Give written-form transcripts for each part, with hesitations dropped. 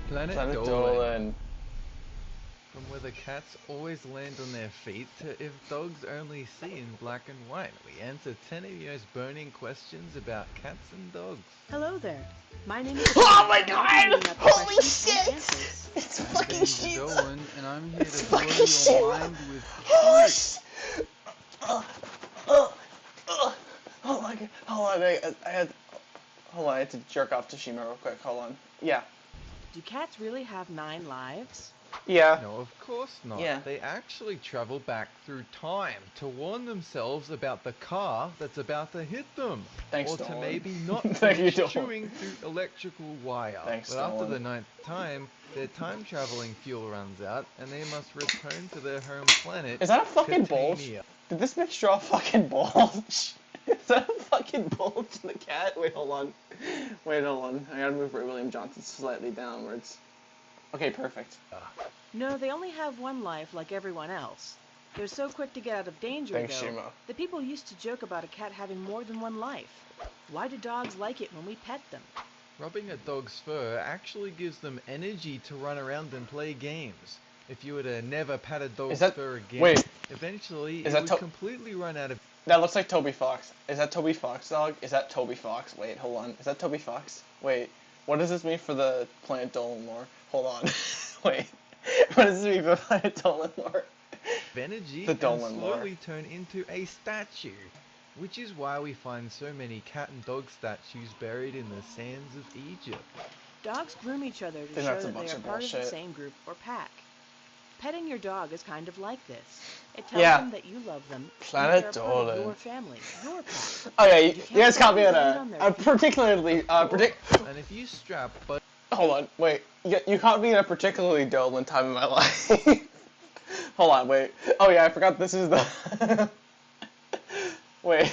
Planet Planet Dolan. Dolan. From where the cats always land on their feet to if dogs only see in black and white, we answer 10 of your most burning questions about cats and dogs. Hello there. My name is Oh Sarah, my and I'll be god! reading out the Holy questions and shit! answers. It's I'm fucking Danger shit! Dolan, and I'm here It's to blow fucking your shit! mind with Oh truth. shit! Hold on, hold on, hold on, I had to jerk off to Shima real quick, hold on. Yeah. Do cats really have 9 lives? Yeah. No, of course not. Yeah. They actually travel back through time to warn themselves about the car that's about to hit them. Thanks, or to Dolan. maybe not Thank you, finish Dolan. chewing through electrical wire. Thanks, But after Dolan. the 9th time, their time-traveling fuel runs out, and they must return to their home planet, Is that a fucking bulge? Catania. Did this bitch draw a fucking bulge? Is that a fucking bulge in the cat? Wait, hold on. Wait, hold on. I gotta move Ray William Johnson slightly downwards. Okay, perfect. No, they only have 1 life like everyone else. They're so quick to get out of danger, Thanks, though, Shima. that people used to joke about a cat having more than 1 life. Why do dogs like it when we pet them? Rubbing a dog's fur actually gives them energy to run around and play games. If you were to never pat a dog's fur again, wait, eventually is it that would completely run out of... That looks like Toby Fox. Is that Toby Fox, dog? Is that Toby Fox? Wait, hold on. Is that Toby Fox? Wait, what does this mean for the Planet Dolan lore? Hold on. Wait, what does this mean for Planet Dolan lore? energy The and Dolan slowly lore. turn into a statue. Which is why we find so many cat and dog statues buried in the sands of Egypt. Dogs groom each other to Think show that's a that they bunch are of part of the bullshit. same group or pack. Petting your dog is kind of like this. It tells Yeah. them that you love them, Planet and they're a part of Dolan. your family, your pack. Oh yeah, you can't guys caught me always at land on their a feet. particularly And if you strap but Hold on, wait. You caught me at a particularly Dolan time in my life. Hold on, wait. Oh yeah, I forgot this is the... Wait.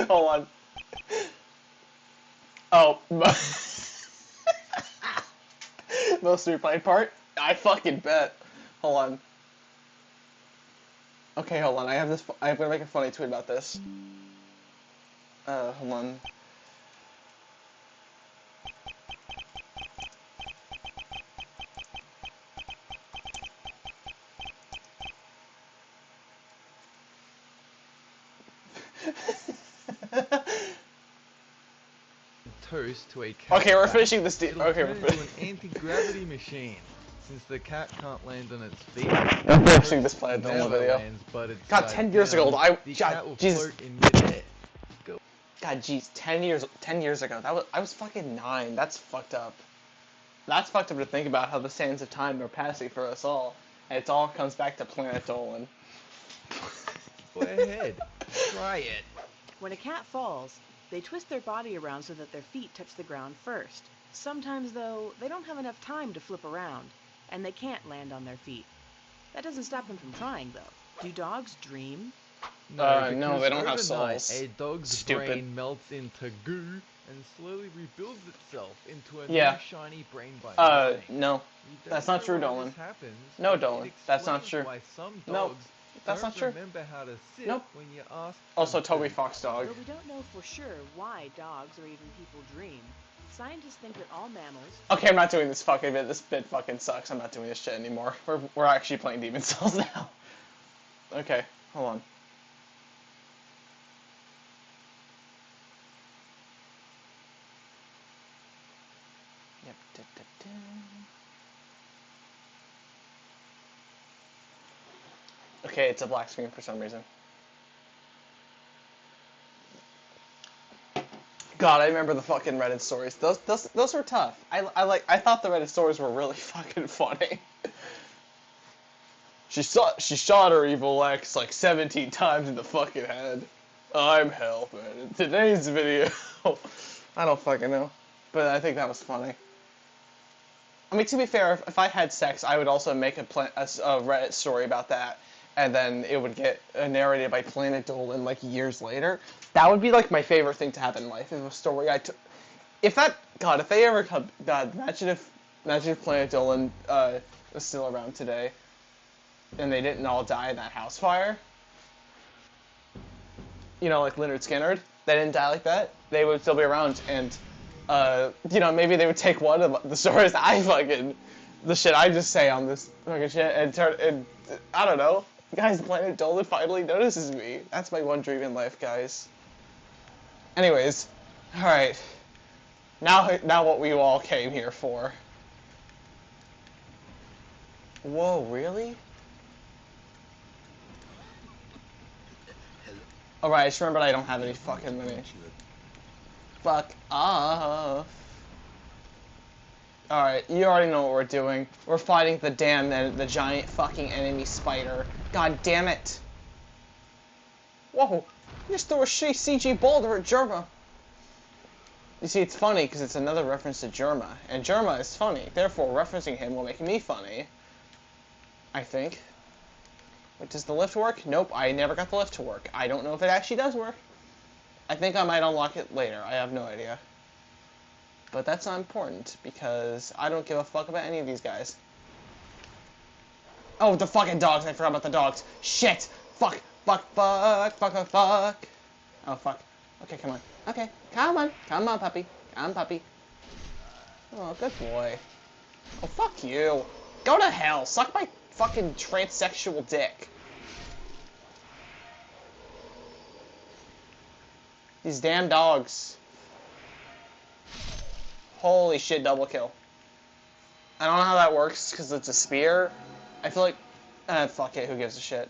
Hold on. Oh. Most replayed part? I fucking bet. Hold on. Okay, hold on. I'm gonna make a funny tweet about this. Hold on. toast to a cat. Okay, we're back, finishing this. it'll Okay, turn we're into an anti-gravity machine. Since the cat can't land on its feet, I'm finishing the this toast Planet Dolan never video. lands butted God, side 10 years down. ago, The God, cat will Jesus. float in midair. Go. God, jeez, 10 years ago. I was fucking 9. That's fucked up. That's fucked up to think about how the sands of time are passing for us all, and it all comes back to Planet Dolan. Go ahead, try it. When a cat falls, they twist their body around so that their feet touch the ground first. Sometimes, though, they don't have enough time to flip around, and they can't land on their feet. That doesn't stop them from trying, though. Do dogs dream? No, No, they don't have overnight, souls. a dog's Stupid. brain melts into goo and slowly rebuilds itself into a Yeah. new shiny brain by morning. No. You don't That's not know true, why Dolan. this happens, No, but Dolan. it That's not explains true. Why some No, dogs that's don't not true. remember how to sit Nope. when you ask Also, them Toby to. Fox dog. Though we don't know for sure why dogs or even people dream, scientists think that all mammals... Okay, I'm not doing this fucking bit. This bit fucking sucks. I'm not doing this shit anymore. We're actually playing Demon Souls now. Okay, hold on. Yep. Okay, it's a black screen for some reason. God, I remember the fucking Reddit stories. Those were tough. I thought the Reddit stories were really fucking funny. She shot her evil ex like 17 times in the fucking head. I'm hell, man. In today's video, I don't fucking know, but I think that was funny. I mean, to be fair, if I had sex, I would also make a Reddit story about that, and then it would get narrated by Planet Dolan like years later. That would be like my favorite thing to happen in life. If a story I took, if they ever come, God, imagine if Planet Dolan was still around today, and they didn't all die in that house fire. You know, like Leonard Skinner, they didn't die like that. They would still be around, and you know, maybe they would take one of the stories the shit I just say on this fucking shit and I don't know. Guys, Planet Dolan finally notices me. That's my one dream in life, guys. Anyways, alright. Now what we all came here for. Whoa, really? Alright, I just remembered I don't have any fucking money. Fuck off. Alright, you already know what we're doing. We're fighting the giant fucking enemy spider. God damn it. Whoa, you just threw a CG boulder at Germa. You see, it's funny because it's another reference to Germa, and Germa is funny. Therefore, referencing him will make me funny. I think. Wait, does the lift work? Nope, I never got the lift to work. I don't know if it actually does work. I think I might unlock it later. I have no idea. But that's not important, because I don't give a fuck about any of these guys. Oh, the fucking dogs. I forgot about the dogs. Shit. Fuck. Fuck. Fuck. Fuck. Fuck. Fuck. Oh, fuck. Okay, come on. Okay, come on. Come on, puppy. Come on, puppy. Oh, good boy. Oh, fuck you. Go to hell. Suck my fucking transsexual dick. These damn dogs. Holy shit, double kill. I don't know how that works, because it's a spear. I feel like... fuck it, who gives a shit?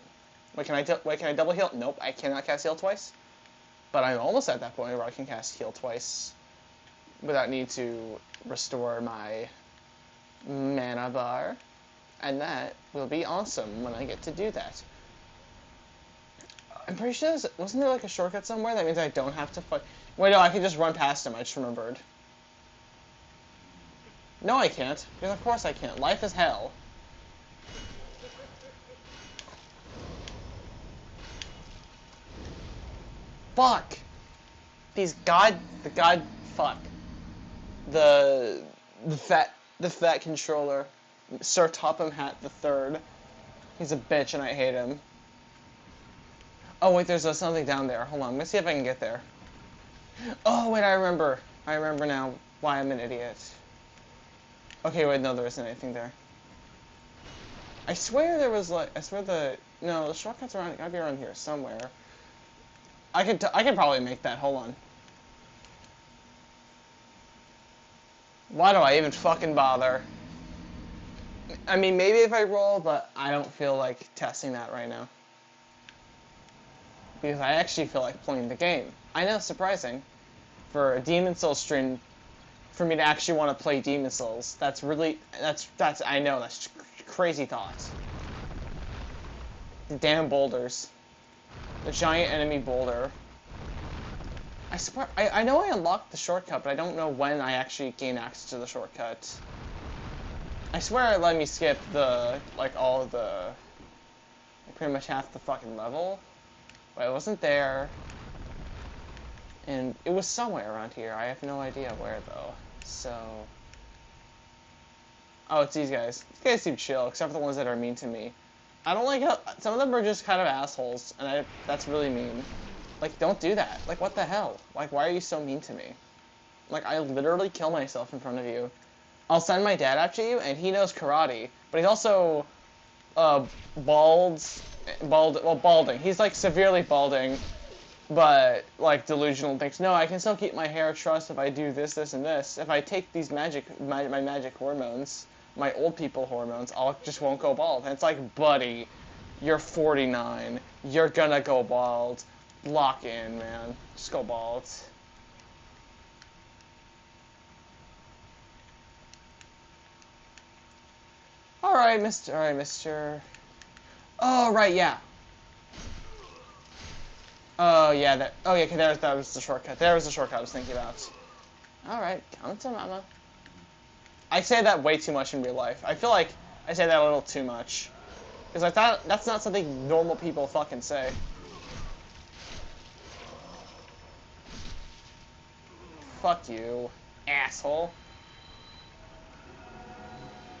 Wait, can I double heal? Nope, I cannot cast heal twice. But I'm almost at that point where I can cast heal twice. Without need to restore my mana bar. And that will be awesome when I get to do that. I'm pretty sure wasn't there like a shortcut somewhere? That means I don't have to fight. Wait, no, I can just run past him. I just remembered. No, I can't. Because of course I can't. Life is hell. Fuck. Fuck. The fat controller. Sir Topham Hat the Third. He's a bitch and I hate him. Oh wait, there's something down there. Hold on, let's see if I can get there. Oh wait, I remember. I remember now why I'm an idiot. Okay, wait, no, there isn't anything there. I swear there was like, no, the shortcuts around, gotta be around here somewhere. I could probably make that, hold on. Why do I even fucking bother? I mean, maybe if I roll, but I don't feel like testing that right now. Because I actually feel like playing the game. I know, surprising. For a Demon Souls stream, for me to actually want to play Demon Souls, that's I know, that's crazy thoughts. The damn boulders. The giant enemy boulder. I swear, I know I unlocked the shortcut, but I don't know when I actually gain access to the shortcut. I swear it let me skip pretty much half the fucking level. But it wasn't there. And it was somewhere around here. I have no idea where, though. So... Oh, it's these guys. These guys seem chill, except for the ones that are mean to me. I don't like how... Some of them are just kind of assholes, and that's really mean. Like, don't do that. Like, what the hell? Like, why are you so mean to me? Like, I literally kill myself in front of you. I'll send my dad after you, and he knows karate, but he's also, balding. He's, like, severely balding, but, like, delusional and thinks, no, I can still keep my hair trussed if I do this, this, and this. If I take these my magic hormones, my old people hormones, just won't go bald. And it's like, buddy, you're 49. You're gonna go bald. Lock in, man. Just go bald. Alright, mister. Oh, right, yeah. Oh, yeah, okay, that was the shortcut. There was the shortcut I was thinking about. Alright, come to mama. I say that way too much in real life. I feel like I say that a little too much. Because I thought that's not something normal people fucking say. Fuck you, asshole.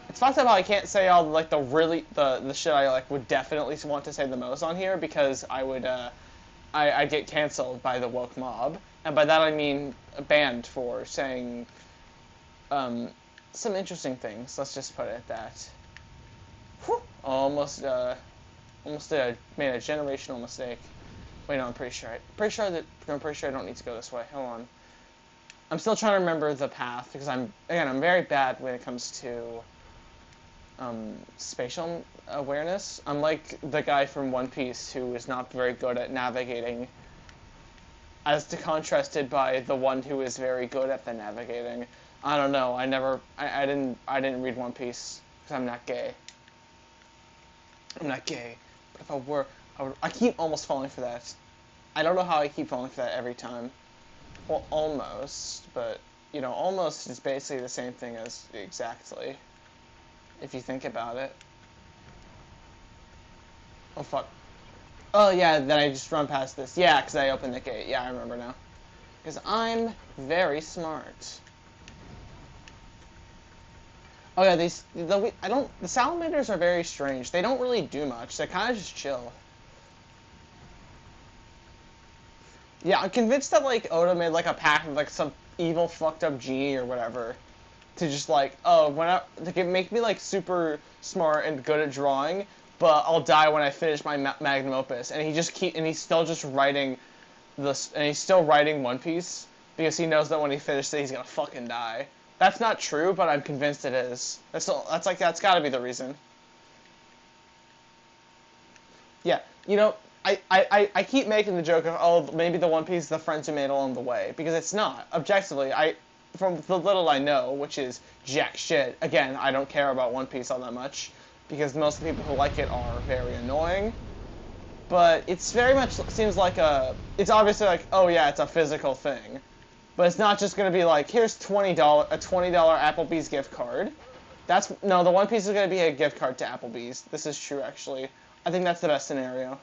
It's fucked up how I can't say all like the shit I like would definitely want to say the most on here because I would I'd get canceled by the woke mob. And by that I mean banned for saying some interesting things. Let's just put it at that. Whew. Almost made a generational mistake. Wait, no, I'm pretty sure I don't need to go this way. Hold on. I'm still trying to remember the path because I'm very bad when it comes to spatial awareness. I'm like the guy from One Piece who is not very good at navigating, as contrasted by the one who is very good at the navigating. I don't know. I didn't read One Piece because I'm not gay. I'm not gay. But if I were, I keep almost falling for that. I don't know how I keep falling for that every time. Well, almost, but you know, almost is basically the same thing as exactly, if you think about it. Oh fuck. Oh yeah, then I just run past this. Yeah, because I opened the gate. Yeah, I remember now. Because I'm very smart. Oh yeah, the salamanders are very strange. They don't really do much. They kind of just chill. Yeah, I'm convinced that like Oda made like a pact with like some evil fucked up genie or whatever to just like, oh, make me like super smart and good at drawing, but I'll die when I finish my magnum opus. And he's still just writing this, and he's still writing One Piece because he knows that when he finishes it, he's gonna fucking die. That's not true, but I'm convinced it is. That's gotta be the reason. Yeah, you know, I keep making the joke of, oh, maybe the One Piece is the friends we made along the way, because it's not. Objectively, from the little I know, which is jack shit, again, I don't care about One Piece all that much, because most of the people who like it are very annoying, but it's very much seems like it's obviously like, oh yeah, it's a physical thing, but it's not just gonna be like, here's a $20 Applebee's gift card. No, the One Piece is gonna be a gift card to Applebee's. This is true, actually. I think that's the best scenario.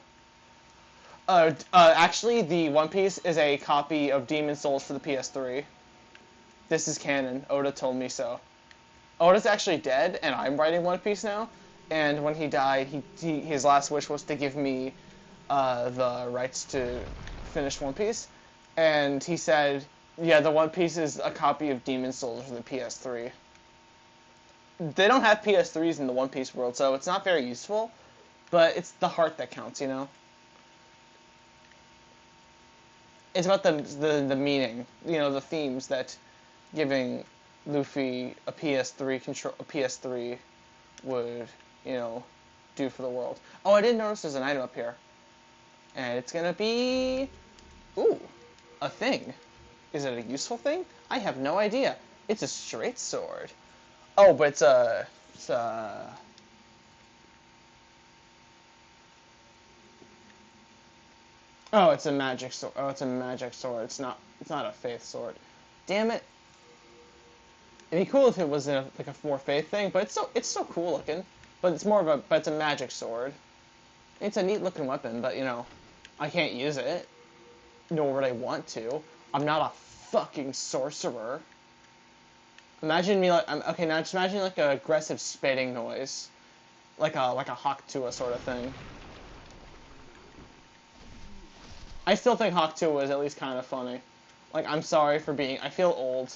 Actually, the One Piece is a copy of Demon's Souls for the PS3. This is canon. Oda told me so. Oda's actually dead, and I'm writing One Piece now. And when he died, his last wish was to give me the rights to finish One Piece. And he said, yeah, the One Piece is a copy of Demon's Souls for the PS3. They don't have PS3s in the One Piece world, so it's not very useful. But it's the heart that counts, you know? It's about the meaning, you know, the themes that giving Luffy a PS3 would, you know, do for the world. Oh, I did notice there's an item up here. And it's gonna be... Ooh, a thing. Is it a useful thing? I have no idea. It's a straight sword. Oh, but it's a... Oh, it's a magic sword. Oh, it's a magic sword. It's not a faith sword. Damn it. It'd be cool if it was like a more faith thing, but it's so cool looking. But it's a magic sword. It's a neat looking weapon, but you know, I can't use it. Nor would I want to. I'm not a fucking sorcerer. Imagine me like okay, now just imagine like an aggressive spitting noise, like a Hawk-Tuah sort of thing. I still think Hawk-Tuah is at least kind of funny. Like, I'm sorry for being... I feel old,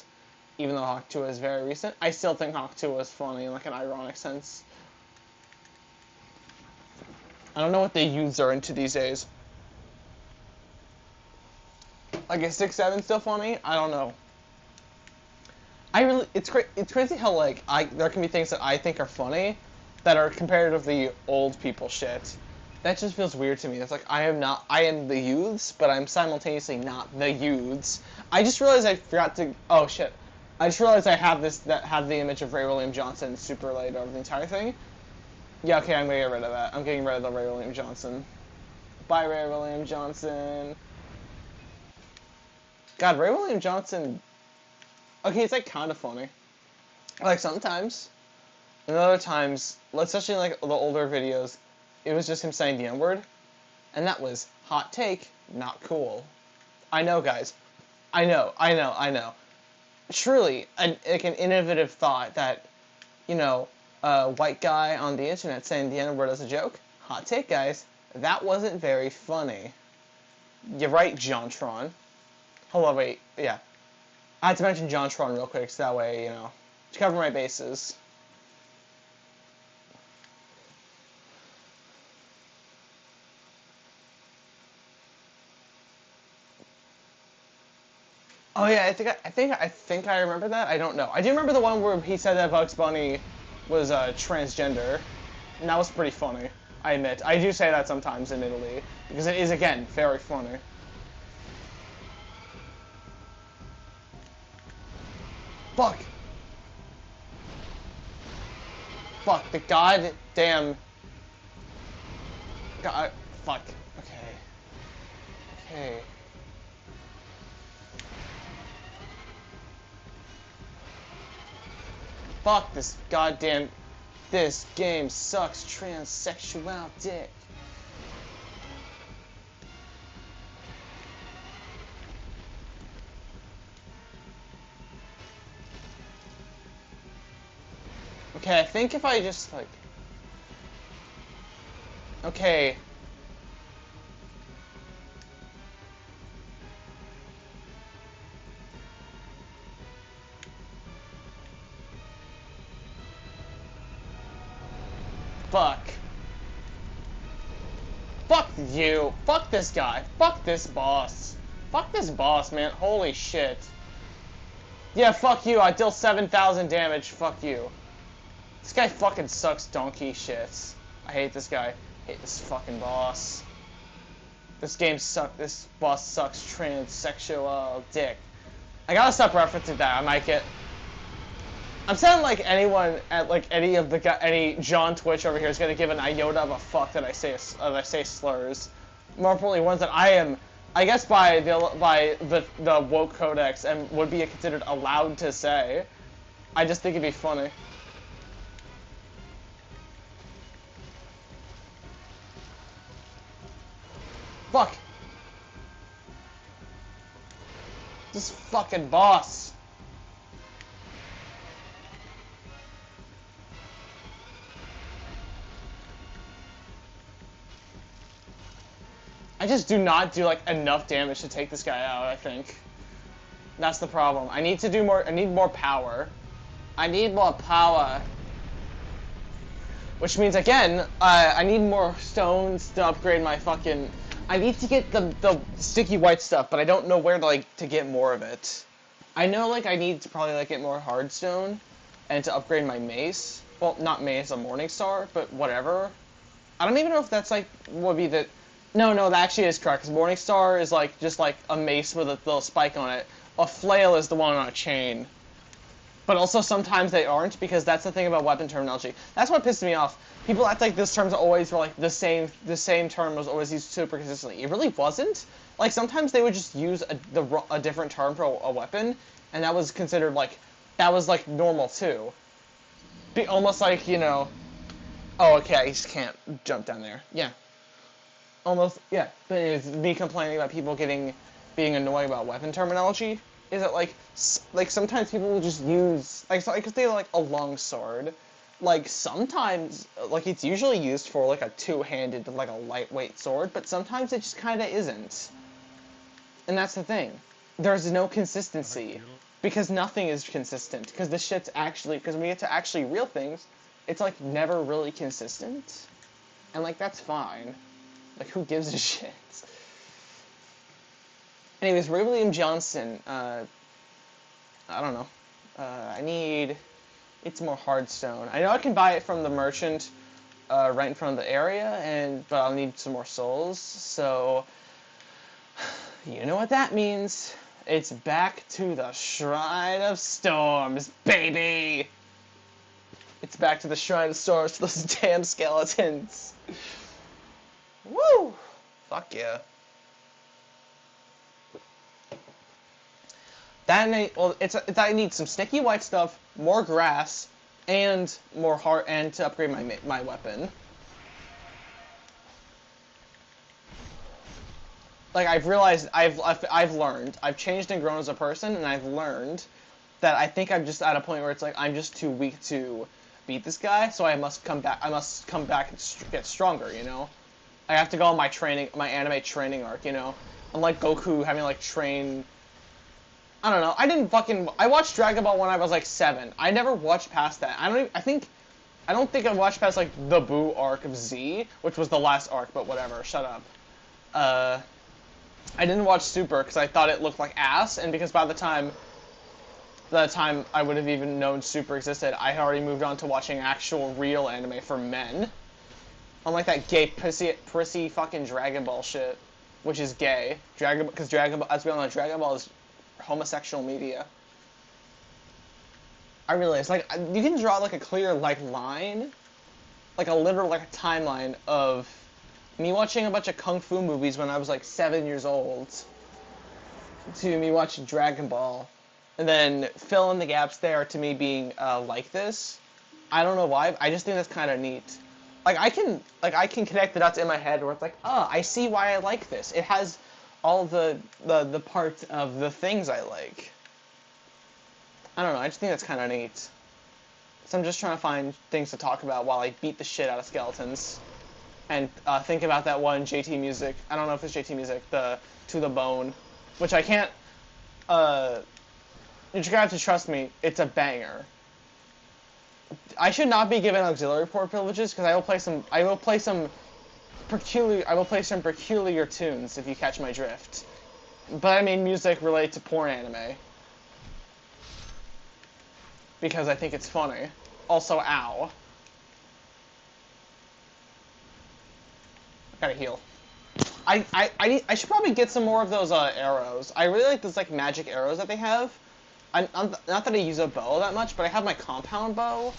even though Hawk-Tuah is very recent. I still think Hawk-Tuah is funny in, like, an ironic sense. I don't know what the youths are into these days. Like, is 6-7 still funny? I don't know. It's crazy how, like, there can be things that I think are funny that are comparatively old people shit. That just feels weird to me. It's like, I am the youths, but I'm simultaneously not the youths. I just realized I forgot to, oh shit. I just realized I have the image of Ray William Johnson super laid over the entire thing. Yeah, okay, I'm gonna get rid of that. I'm getting rid of the Ray William Johnson. Bye, Ray William Johnson. God, Ray William Johnson, okay, it's like kind of funny. Like sometimes. And other times, especially in like the older videos, it was just him saying the N-word. And that was hot take, not cool. I know, guys. I know. Truly, like an innovative thought that, you know, a white guy on the internet saying the N-word as a joke. Hot take, guys. That wasn't very funny. You're right, Jontron. Hold on, wait. Yeah. I had to mention JonTron real quick, so that way, you know, to cover my bases. Oh yeah, I think I remember that. I don't know. I do remember the one where he said that Bugs Bunny was transgender, and that was pretty funny. I admit. I do say that sometimes in Italy because it is again very funny. Fuck. Fuck the goddamn. God. Fuck. Okay. Okay. Fuck this goddamn. This game sucks, transsexual dick. Okay, I think if I just, like... Okay. Fuck. Fuck you. Fuck this guy. Fuck this boss. Fuck this boss, man. Holy shit. Yeah, fuck you. I deal 7,000 damage. Fuck you. This guy fucking sucks donkey shits. I hate this guy. I hate this fucking boss. This game sucks. This boss sucks transsexual dick. I gotta stop referencing that. I might get... I'm sounding like anyone at like any John Twitch over here is gonna give an iota of a fuck that I say slurs. More importantly, ones that I guess by the woke codex and would be considered allowed to say. I just think it'd be funny. Fuck. This fucking boss. I just do not do, like, enough damage to take this guy out, I think. That's the problem. I need to do more, I need more power. I need more power. Which means, again, I need more stones to upgrade my fucking... I need to get the sticky white stuff, but I don't know where to, like, to get more of it. I know, like, I need to probably, like, get more hardstone and to upgrade my mace. Well, not mace, a morning star, but whatever. I don't even know if that's, like, would be the... No, that actually is correct, because Morningstar is, like, just, like, a mace with a little spike on it. A flail is the one on a chain. But also, sometimes they aren't, because that's the thing about weapon terminology. That's what pissed me off. People act like this term's always, like, the same term was always used super consistently. It really wasn't. Like, sometimes they would just use a different term for a weapon, and that was considered, like, that was, like, normal, too. Be almost like, you know... Oh, okay, I just can't jump down there. Yeah. Almost, yeah. But it's me complaining about people being annoyed about weapon terminology. Is it like sometimes people will just use like because they like a long sword. Like sometimes, like it's usually used for like a two-handed, like a lightweight sword, but sometimes it just kind of isn't. And that's the thing. There's no consistency because nothing is consistent. Because this shit's actually because when we get to actually real things, it's like never really consistent, and like that's fine. Like, who gives a shit? Anyways, Ray William Johnson, I don't know. I need... It's more hardstone. I know I can buy it from the merchant right in front of the area, but I'll need some more souls, so... You know what that means. It's back to the Shrine of Storms, baby! It's back to the Shrine of Storms for those damn skeletons. Woo! Fuck yeah. I need some sticky white stuff, more grass, and more heart, and to upgrade my weapon. Like I've realized, I've learned, I've changed and grown as a person, and I've learned that I think I'm just at a point where it's like I'm just too weak to beat this guy, so I must come back. I must come back and get stronger, you know. I have to go on my anime training arc, you know. Unlike Goku having like train I don't know. I watched Dragon Ball when I was like 7. I never watched past that. I don't think I watched past like the Boo arc of Z, which was the last arc, but whatever. Shut up. I didn't watch Super because I thought it looked like ass, and because by the time I would have even known Super existed, I had already moved on to watching actual real anime for men. Unlike that gay prissy fucking Dragon Ball shit, which is gay. Because Dragon Ball, as we all know, Dragon Ball is homosexual media. I realize, like, you can draw like a clear like line, like a literal like a timeline of me watching a bunch of kung fu movies when I was like 7 years old, to me watching Dragon Ball, and then fill in the gaps there to me being like this. I don't know why. I just think that's kind of neat. Like I can connect the dots in my head where it's like, oh, I see why I like this. It has all the parts of the things I like. I don't know. I just think that's kind of neat. So I'm just trying to find things to talk about while I beat the shit out of skeletons, and think about that one JT music. I don't know if it's JT music, the To the Bone, which I can't. You're just gonna have to trust me. It's a banger. I should not be given auxiliary port privileges because I will play some peculiar tunes if you catch my drift. But I mean music related to porn anime because I think it's funny. Also, ow. I gotta heal. I should probably get some more of those arrows. I really like those like magic arrows that they have. Not that I use a bow that much, but I have my compound bow.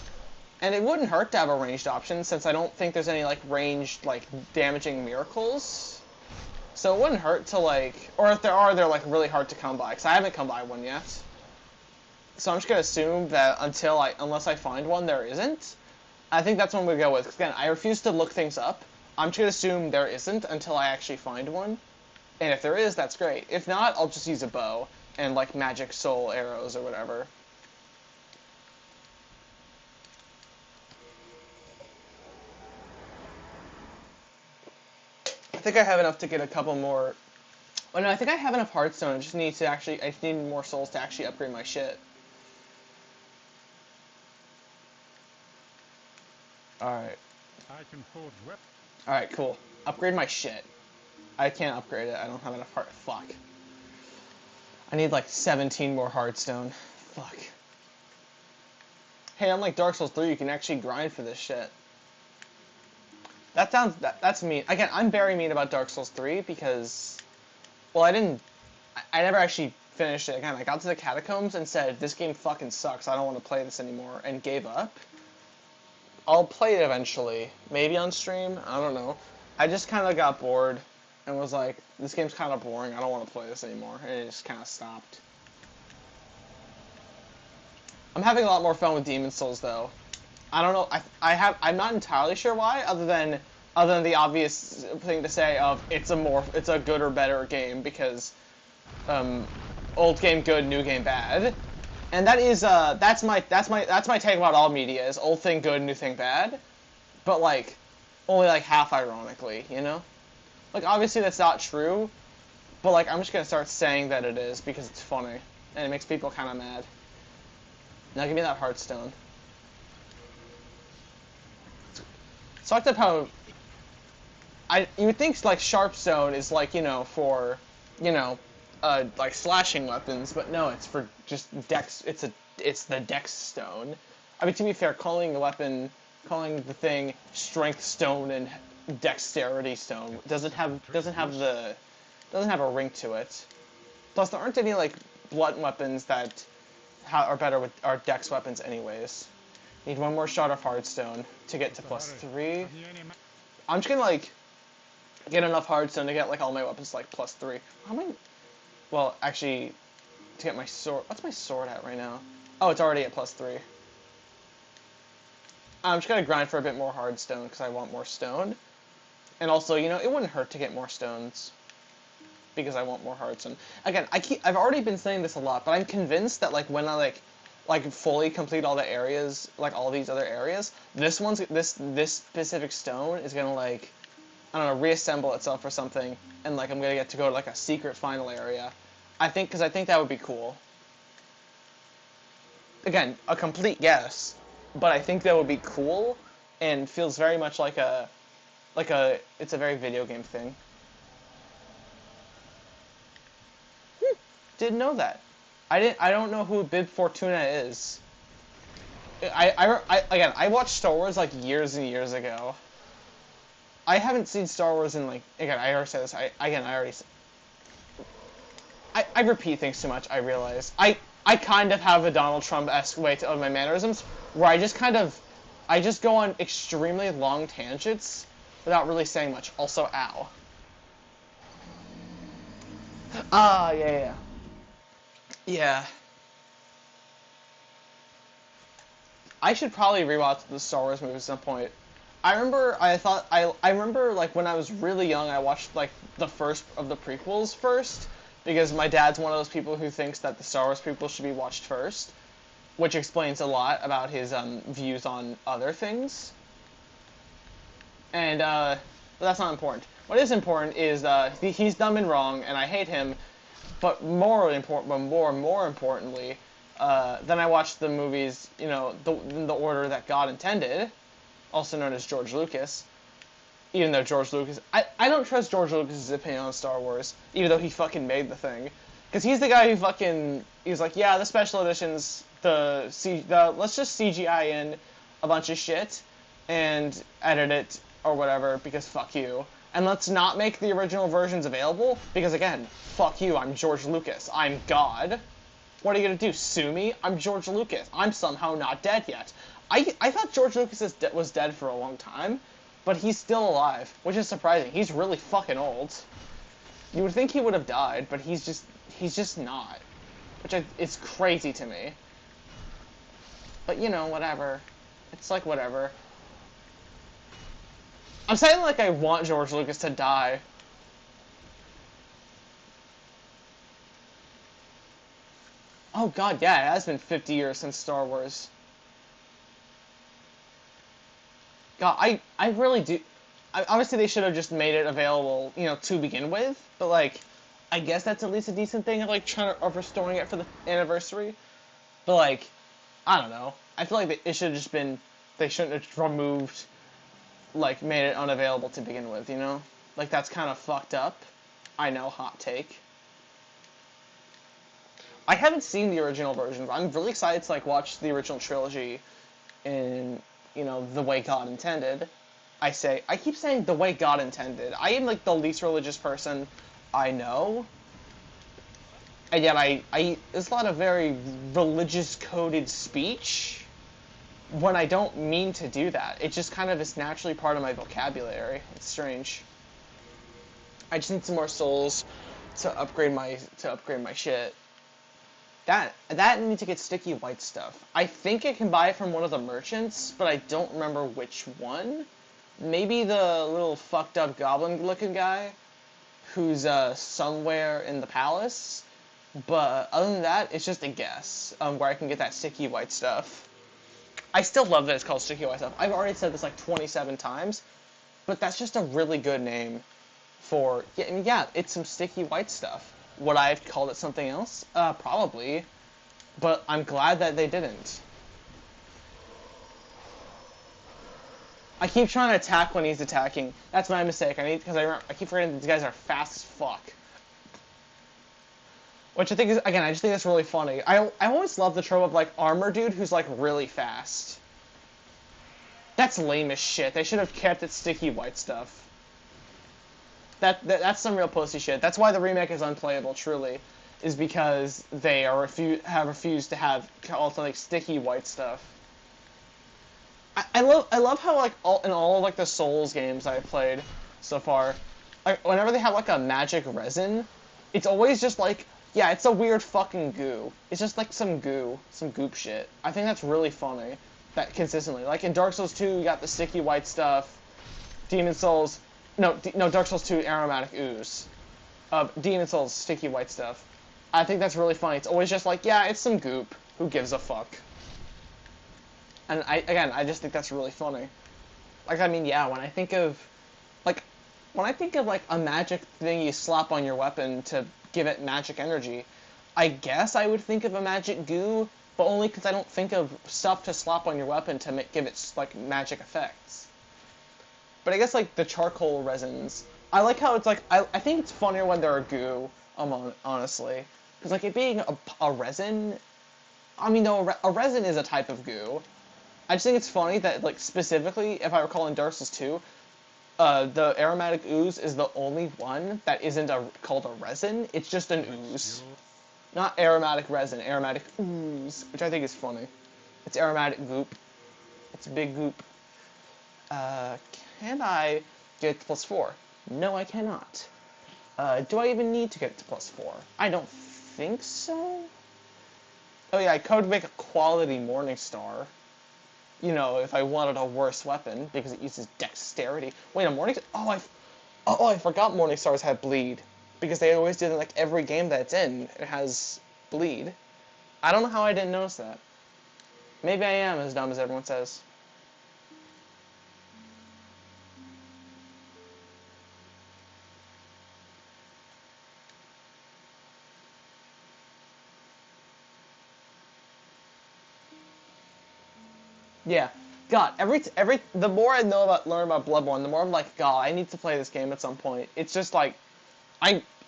And it wouldn't hurt to have a ranged option, since I don't think there's any, like, ranged, like, damaging miracles. So it wouldn't hurt to, like... Or if there are, they're, like, really hard to come by, because I haven't come by one yet. So I'm just gonna assume that unless I find one, there isn't. I think that's one we go with, because again, I refuse to look things up. I'm just gonna assume there isn't until I actually find one. And if there is, that's great. If not, I'll just use a bow and, like, magic soul arrows or whatever. I think I have enough to get a couple more. Oh no, I think I have enough Hearthstone. I just need more souls to actually upgrade my shit. Alright. Alright, cool. Upgrade my shit. I can't upgrade it. I don't have enough fuck. I need like 17 more Hearthstone. Fuck. Hey, unlike Dark Souls 3, you can actually grind for this shit. That's mean. Again, I'm very mean about Dark Souls 3 because, well, I never actually finished it. Again, I got to the catacombs and said, this game fucking sucks, I don't want to play this anymore, and gave up. I'll play it eventually. Maybe on stream, I don't know. I just kind of got bored and was like, this game's kind of boring, I don't want to play this anymore, and it just kind of stopped. I'm having a lot more fun with Demon's Souls, though. I don't know. I'm not entirely sure why, other than the obvious thing to say of it's a good or better game because, old game good, new game bad, and that's my take about all media is old thing good, new thing bad, but like only like half ironically, you know? Like obviously that's not true, but like I'm just gonna start saying that it is because it's funny and it makes people kind of mad. Now give me that Hearthstone. So talked about how you would think like Sharp Stone is like, you know, for, you know, like slashing weapons, but no, it's for just dex. It's the Dex Stone. I mean, to be fair, calling the thing Strength Stone and Dexterity Stone doesn't have a ring to it. Plus, there aren't any like blunt weapons that are better with our Dex weapons, anyways. Need one more shot of Hardstone to get to +3. I'm just gonna like get enough Hardstone to get like all my weapons like +3. How many? Well, actually, to get my sword. What's my sword at right now? Oh, it's already at +3. I'm just gonna grind for a bit more Hardstone because I want more stone. And also, you know, it wouldn't hurt to get more stones because I want more Hardstone. Again, I've already been saying this a lot, but I'm convinced that like when I like fully complete all the areas, like all these other areas, this specific stone is gonna like, I don't know, reassemble itself or something, and like I'm gonna get to go to like a secret final area. Because I think that would be cool. again, a complete guess, but I think that would be cool, and feels very much like it's a very video game thing. Didn't know that. I don't know who Bib Fortuna is. Again, I watched Star Wars like years and years ago. I haven't seen Star Wars in like, again, I already said this, I repeat things too much, I realize. I kind of have a Donald Trump-esque way of my mannerisms, where I just go on extremely long tangents without really saying much. Also, ow. Ah, yeah. Yeah. I should probably rewatch the Star Wars movies at some point. I remember like when I was really young, I watched like the first of the prequels first, because my dad's one of those people who thinks that the Star Wars prequels should be watched first, which explains a lot about his views on other things. And but that's not important. What is important is he's dumb and wrong, and I hate him. But more importantly, then I watched the movies, you know, in the order that God intended, also known as George Lucas. Even though George Lucas, I don't trust George Lucas's opinion on Star Wars, even though he fucking made the thing, because he's the guy who he was like, yeah, the special editions, let's just CGI in a bunch of shit and edit it or whatever, because fuck you. And let's not make the original versions available, because again, fuck you, I'm George Lucas. I'm God. What are you gonna do, sue me? I'm George Lucas. I'm somehow not dead yet. I thought George Lucas was dead for a long time, but he's still alive, which is surprising. He's really fucking old. You would think he would have died, but he's just not. It's crazy to me. But, you know, whatever. It's like, whatever. I'm saying like I want George Lucas to die. Oh god, yeah, it has been 50 years since Star Wars. God, I really do... obviously they should have just made it available, you know, to begin with, but like, I guess that's at least a decent thing of like of restoring it for the anniversary. But like, I don't know. I feel like it should have just been... they shouldn't have removed... like, made it unavailable to begin with, you know? Like, that's kind of fucked up. I know, hot take. I haven't seen the original version, but I'm really excited to, like, watch the original trilogy in, you know, the way God intended. I keep saying the way God intended. I am, like, the least religious person I know. And yet there's a lot of very religious-coded speech when I don't mean to do that. It just kind of is naturally part of my vocabulary. It's strange. I just need some more souls to upgrade my shit. That needs to get sticky white stuff. I think I can buy it from one of the merchants, but I don't remember which one. Maybe the little fucked up goblin looking guy who's somewhere in the palace. But other than that, it's just a guess where I can get that sticky white stuff. I still love that it's called sticky white stuff. I've already said this like 27 times, but that's just a really good name for... yeah, I mean, yeah, it's some sticky white stuff. Would I have called it something else? Probably. But I'm glad that they didn't. I keep trying to attack when he's attacking. That's my mistake. Because I keep forgetting these guys are fast as fuck. Which I think is, again, I just think that's really funny. I always love the trope of, like, armor dude who's, like, really fast. That's lame as shit. They should have kept it sticky white stuff. That's some real pussy shit. That's why the remake is unplayable, truly. Is because they have refused to have also, like, sticky white stuff. I love how, like, in all of, like, the Souls games I've played so far, like, whenever they have, like, a magic resin, it's always just, like, yeah, it's a weird fucking goo. It's just, like, some goo. Some goop shit. I think that's really funny. That consistently. Like, in Dark Souls 2, you got the sticky white stuff. Demon Souls... No, Dark Souls 2, aromatic ooze. Demon Souls, sticky white stuff. I think that's really funny. It's always just like, yeah, it's some goop. Who gives a fuck? And I just think that's really funny. Like, I mean, yeah, when I think of, like, a magic thing you slap on your weapon to give it magic energy, I guess I would think of a magic goo, but only because I don't think of stuff to slap on your weapon to give it like magic effects. But I guess like the charcoal resins, I like how it's like I think it's funnier when they're a goo. Honestly, because like it being a resin, I mean no, a resin is a type of goo. I just think it's funny that like specifically, if I recall in Dark Souls 2, the aromatic ooze is the only one that isn't called a resin. It's just an ooze. Not aromatic resin, aromatic ooze, which I think is funny. It's aromatic goop. It's a big goop. Can I get it to +4? No, I cannot. Do I even need to get it to +4? I don't think so. Oh yeah, I could make a quality Morningstar. You know, if I wanted a worse weapon, because it uses dexterity. Wait, a Morningstar? Oh, I forgot Morningstars have bleed. Because they always do it in like every game that it's in. It has bleed. I don't know how I didn't notice that. Maybe I am as dumb as everyone says. Yeah. God, the more I learn about Bloodborne, the more I'm like, God, I need to play this game at some point. It's just like,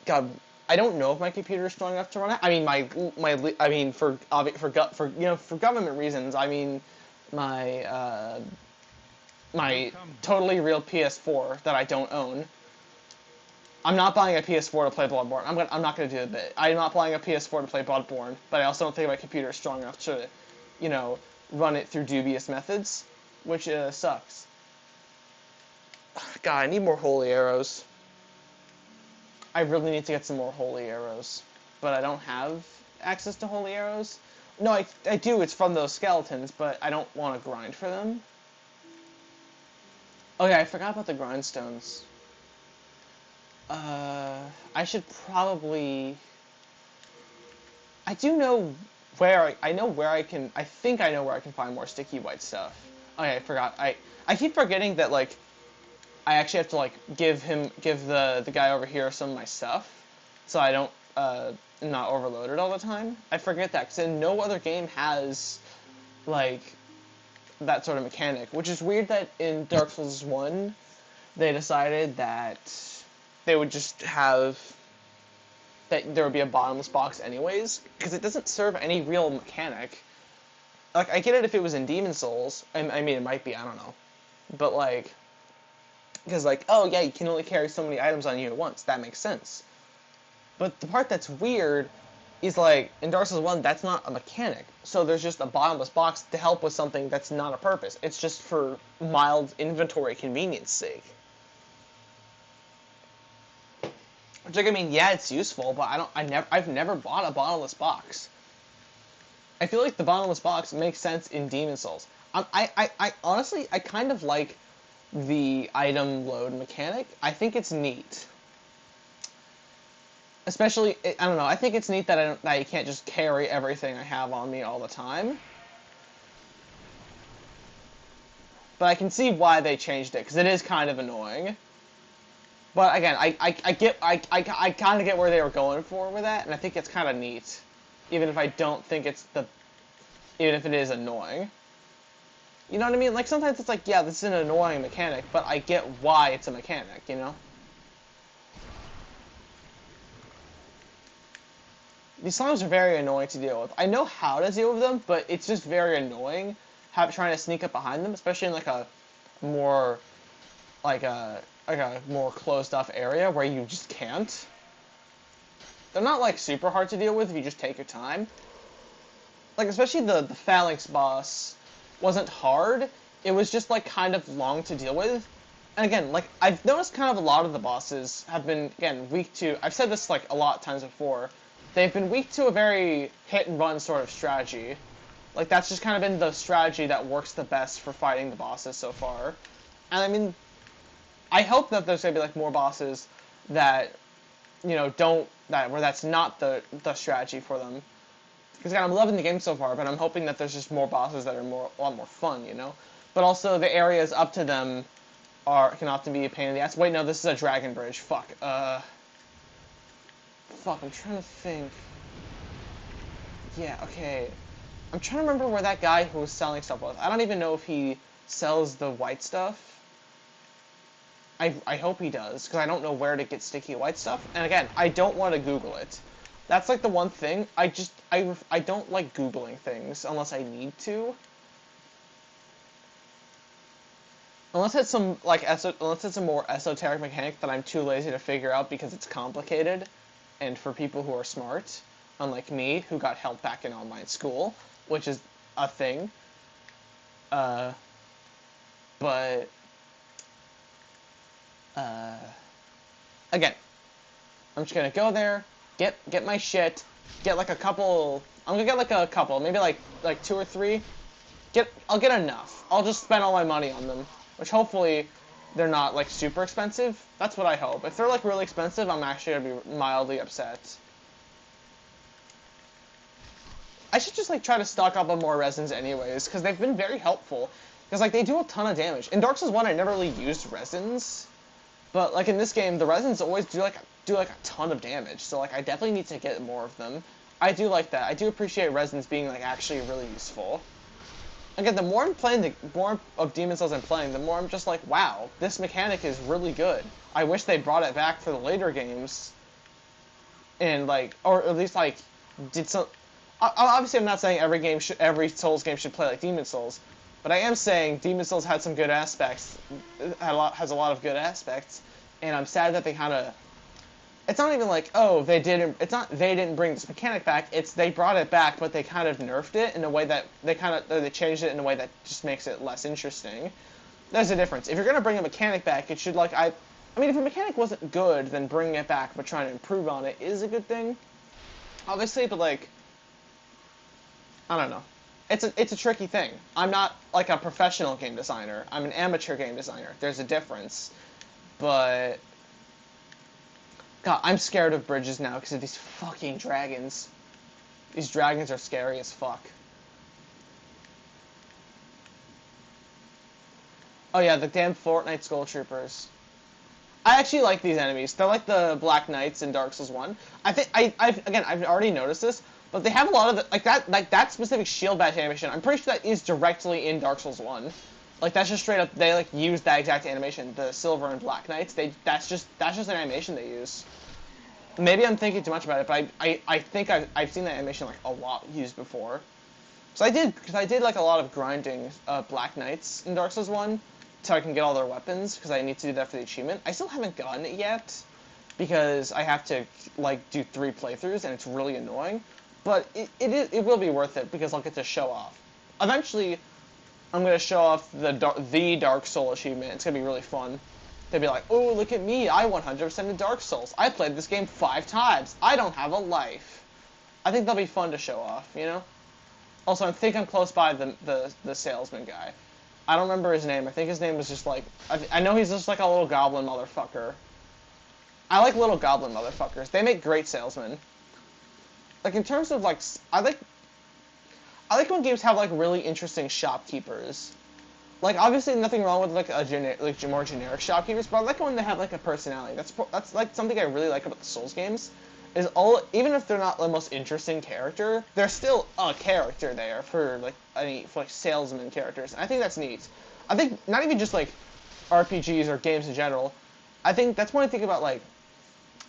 God, I don't know if my computer is strong enough to run it. I mean, I mean, for government reasons, I mean, my totally real PS4 that I don't own. I'm not buying a PS4 to play Bloodborne. I'm not gonna do the bit. I'm not buying a PS4 to play Bloodborne, but I also don't think my computer is strong enough to, run it through dubious methods, which sucks. God, I need more holy arrows. I really need to get some more holy arrows, but I don't have access to holy arrows. No, I do. It's from those skeletons, but I don't want to grind for them. Oh yeah, I forgot about the grindstones. I should probably. I do know where I know where I can. I think I know where I can find more sticky white stuff. Oh yeah, I forgot. I keep forgetting that like I actually have to like give the guy over here some of my stuff, so I don't not overloaded all the time. I forget that because no other game has like that sort of mechanic, which is weird that in Dark Souls 1 they decided that they would just have that there would be a bottomless box anyways, because it doesn't serve any real mechanic. Like, I get it if it was in Demon Souls, I mean, it might be, I don't know. But, like, because, like, oh, yeah, you can only carry so many items on you at once. That makes sense. But the part that's weird is, like, in Dark Souls 1, that's not a mechanic. So there's just a bottomless box to help with something that's not a purpose. It's just for mild inventory convenience sake. Which, like, I mean, yeah, it's useful, but I've never bought a bottomless box. I feel like the bottomless box makes sense in Demon Souls. I honestly, I kind of like the item load mechanic. I think it's neat. Especially, I don't know, I think it's neat that that you can't just carry everything I have on me all the time. But I can see why they changed it, because it is kind of annoying. But again, I kind of get where they were going for with that, and I think it's kind of neat. Even if I don't think even if it is annoying. You know what I mean? Like, sometimes it's like, yeah, this is an annoying mechanic, but I get why it's a mechanic, you know? These songs are very annoying to deal with. I know how to deal with them, but it's just very annoying trying to sneak up behind them, especially in, like, a more, like a more closed-off area where you just can't. They're not, like, super hard to deal with if you just take your time. Like, especially the Phalanx boss wasn't hard. It was just, like, kind of long to deal with. And again, like, I've noticed kind of a lot of the bosses have been, again, weak to... I've said this, like, a lot of times before. They've been weak to a very hit-and-run sort of strategy. Like, that's just kind of been the strategy that works the best for fighting the bosses so far. And, I mean, I hope that there's going to be, like, more bosses that, you know, where that's not the strategy for them. Because, again, I'm loving the game so far, but I'm hoping that there's just more bosses that are a lot more fun, you know? But also, the areas up to them can often be a pain in the ass. Wait, no, this is a dragon bridge. Fuck. Fuck, I'm trying to think. Yeah, okay. I'm trying to remember where that guy who was selling stuff was. I don't even know if he sells the white stuff. I hope he does, because I don't know where to get sticky white stuff. And again, I don't want to Google it. That's like the one thing. I don't like Googling things unless I need to. Unless it's some like unless it's a more esoteric mechanic that I'm too lazy to figure out because it's complicated, and for people who are smart, unlike me, who got held back in online school, which is a thing. But again, I'm just gonna go there, get my shit, get like a couple. I'm gonna get like a couple, maybe like 2 or 3. I'll get enough. I'll just spend all my money on them, which hopefully they're not like super expensive. That's what I hope. If they're like really expensive, I'm actually gonna be mildly upset. I should just like try to stock up on more resins anyways, because they've been very helpful. Because like they do a ton of damage. In Dark Souls 1, I never really used resins, but like in this game, the resins always do like a ton of damage. So like I definitely need to get more of them. I do like that. I do appreciate resins being like actually really useful. Again, the more I'm playing, the more of Demon Souls I'm playing, the more I'm just like, wow, this mechanic is really good. I wish they brought it back for the later games, and like, or at least like, did some. Obviously, I'm not saying every Souls game should play like Demon Souls, but I am saying Demon Souls had some good aspects, has a lot of good aspects, and I'm sad that they kind of. It's not even like, oh, they didn't bring this mechanic back. It's they brought it back, but they kind of nerfed it in a way that they changed it in a way that just makes it less interesting. There's a difference. If you're gonna bring a mechanic back, it should like I mean, if a mechanic wasn't good, then bringing it back but trying to improve on it is a good thing, obviously. But like, I don't know. It's a tricky thing. I'm not like a professional game designer. I'm an amateur game designer. There's a difference, but. God, I'm scared of bridges now because of these fucking dragons. These dragons are scary as fuck. Oh yeah, the damn Fortnite Skull Troopers. I actually like these enemies. They're like the Black Knights in Dark Souls 1. I think I've already noticed this, but they have a lot of the, like that specific shield bash animation. I'm pretty sure that is directly in Dark Souls 1. Like that's just straight up. They like use that exact animation. The Silver and Black Knights. That's just an animation they use. Maybe I'm thinking too much about it, but I think I've seen that animation like a lot used before. So because I did like a lot of grinding Black Knights in Dark Souls 1, so I can get all their weapons, because I need to do that for the achievement. I still haven't gotten it yet, because I have to like do 3 playthroughs, and it's really annoying. But it will be worth it, because I'll get to show off. Eventually, I'm going to show off the Dark Soul achievement. It's going to be really fun. They'd be like, oh, look at me, I 100% in Dark Souls. I played this game 5 times. I don't have a life. I think that'll be fun to show off, you know? Also, I think I'm close by the salesman guy. I don't remember his name. I think his name was just like... I know he's just like a little goblin motherfucker. I like little goblin motherfuckers. They make great salesmen. Like, in terms of, like... I like when games have, like, really interesting shopkeepers. Like, obviously, nothing wrong with, like, more generic shopkeepers, but I like when they have, like, a personality. That's like, something I really like about the Souls games, is even if they're not the most interesting character, there's still a character there for, like, salesman characters. And I think that's neat. I think, not even just, like, RPGs or games in general, I think that's when I think about, like,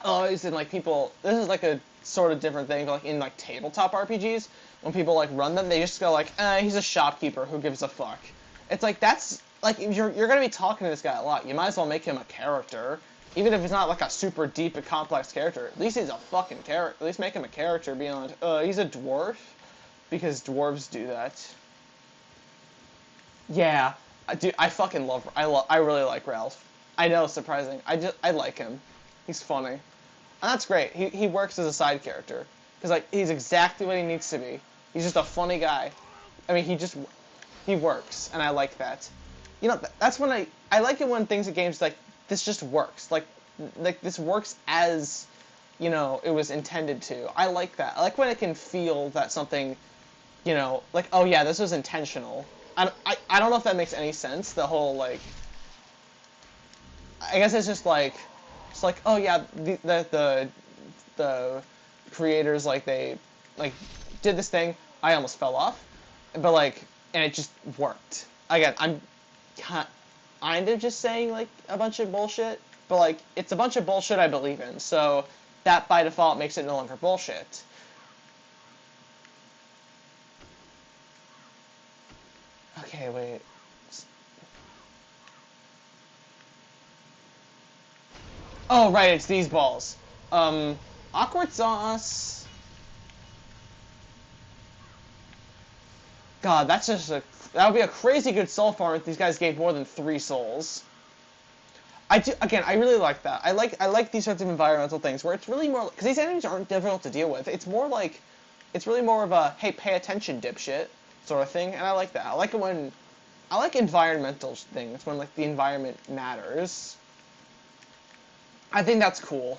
this is, like, a sort of different thing, but, like, in, like, tabletop RPGs, when people, like, run them, they just go, like, he's a shopkeeper, who gives a fuck? It's like, that's, like, you're gonna be talking to this guy a lot. You might as well make him a character. Even if it's not, like, a super deep and complex character. At least he's a fucking character. At least make him a character beyond, he's a dwarf. Because dwarves do that. Yeah. I fucking love, I really like Ralph. I know, it's surprising. I like him. He's funny. And that's great. He works as a side character. Because, like, he's exactly what he needs to be. He's just a funny guy. I mean, he works, and I like that. You know, that's when I like it when things in games like this just works. Like this works as, you know, it was intended to. I like that. I like when it can feel that something, you know, like, oh yeah, this was intentional. I don't know if that makes any sense. The whole like, I guess it's like, oh yeah, the creators like they like did this thing. I almost fell off. but like, and it just worked. Again, I'm kind of just saying like a bunch of bullshit, but like it's a bunch of bullshit I believe in, so that by default makes it no longer bullshit. Okay, wait. Oh, right, it's these balls. Awkward sauce. God, that's just that would be a crazy good soul farm if these guys gave more than 3 souls. I really like that. I like these sorts of environmental things where it's really more, because these enemies aren't difficult to deal with. It's more like, it's really more of a, hey, pay attention, dipshit, sort of thing, and I like that. I like it when, I like environmental things, when, like, the environment matters. I think that's cool.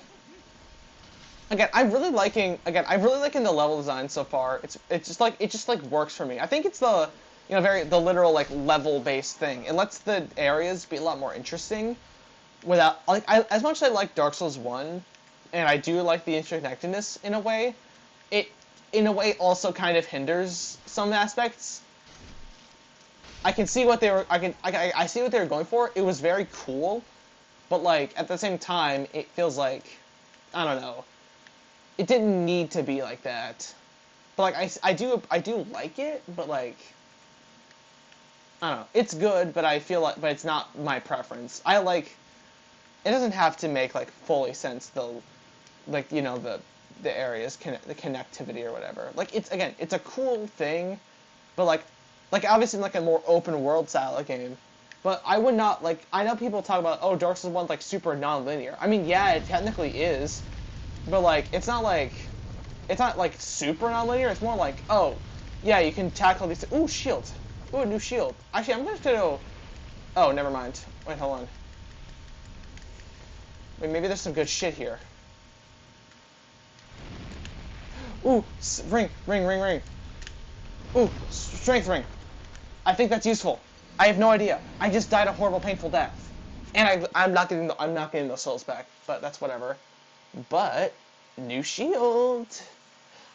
Again, I'm really liking the level design so far. It just like works for me. I think it's the, the literal, like, level-based thing. It lets the areas be a lot more interesting without, like, as much as I like Dark Souls 1, and I do like the interconnectedness in a way, it, in a way, also kind of hinders some aspects. I can see what they were, I see what they were going for. It was very cool, but, like, at the same time, it feels like, I don't know, it didn't need to be like that. But, like, I do like it, but, like, I don't know, it's good, but I feel like, but it's not my preference. I like, it doesn't have to make, like, fully sense, the, like, the areas, the connectivity or whatever. Like, again, it's a cool thing, but, like obviously in, like, a more open world style of game. But I would not, like, I know people talk about, oh, Dark Souls 1's, like, super non-linear. I mean, yeah, it technically is, but, like, it's not, like, super non-linear. It's more like, oh, yeah, you can tackle these, ooh, shield. Ooh, a new shield. Actually, I'm gonna go, oh, never mind. Wait, hold on. Wait, maybe there's some good shit here. Ooh, ring. Ooh, strength ring. I think that's useful. I have no idea. I just died a horrible, painful death, and I'm not getting those souls back. But that's whatever. But new shield.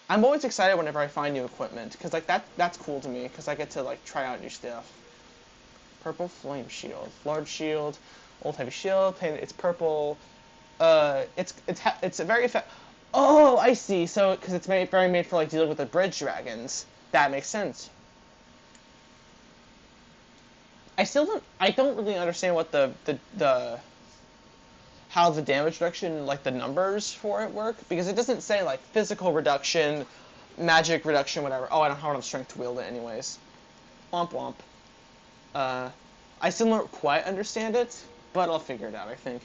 I'm always excited whenever I find new equipment, because, like, that's cool to me, because I get to, like, try out new stuff. Purple flame shield, large shield, old heavy shield. Painted. It's purple. It's a very effective. Oh, I see. So, because it's very made for, like, dealing with the bridge dragons. That makes sense. I don't really understand what how the damage reduction, like, the numbers for it work, because it doesn't say, like, physical reduction, magic reduction, whatever. Oh, I don't have enough strength to wield it anyways. Womp womp. I still don't quite understand it, but I'll figure it out, I think.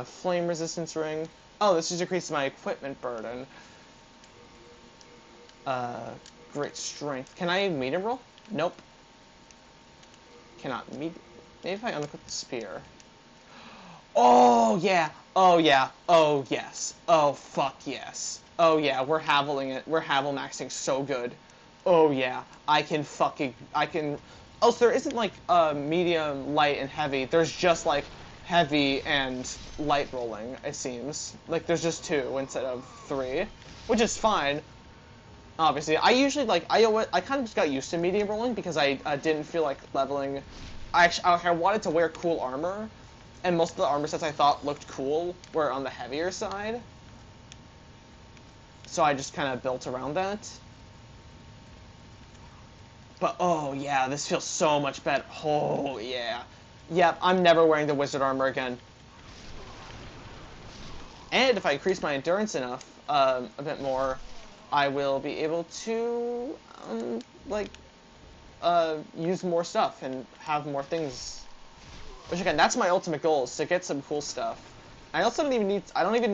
Flame resistance ring. Oh, this just increases my equipment burden. Great strength. Can I medium roll? Nope. Cannot. Maybe if I unequip the spear. Oh, yeah. Oh, yeah. Oh, yes. Oh, fuck yes. Oh, yeah. We're haveling it. We're havel maxing so good. Oh, yeah. I can... Oh, so there isn't, like, medium, light, and heavy. There's just, like, heavy and light rolling, it seems. Like, there's just 2 instead of 3, which is fine. Obviously, I usually, like, I kind of just got used to medium rolling because I didn't feel like leveling. I wanted to wear cool armor, and most of the armor sets I thought looked cool were on the heavier side. So I just kind of built around that. But, oh, yeah, this feels so much better. Oh, yeah. Yep, I'm never wearing the wizard armor again. And if I increase my endurance enough, a bit more, I will be able to, use more stuff and have more things. Which, again, that's my ultimate goal, is to get some cool stuff. I don't even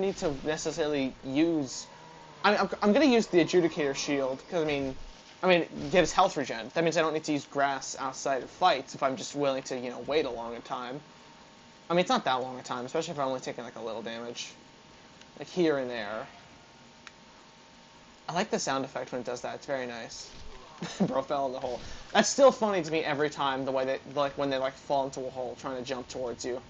need to necessarily use... I'm gonna use the Adjudicator Shield, because, I mean, it gives health regen. That means I don't need to use grass outside of fights if I'm just willing to, wait a long time. I mean, it's not that long a time, especially if I'm only taking, like, a little damage. Like, here and there. I like the sound effect when it does that. It's very nice. Bro fell in the hole. That's still funny to me every time, the way they, like, when they, like, fall into a hole trying to jump towards you.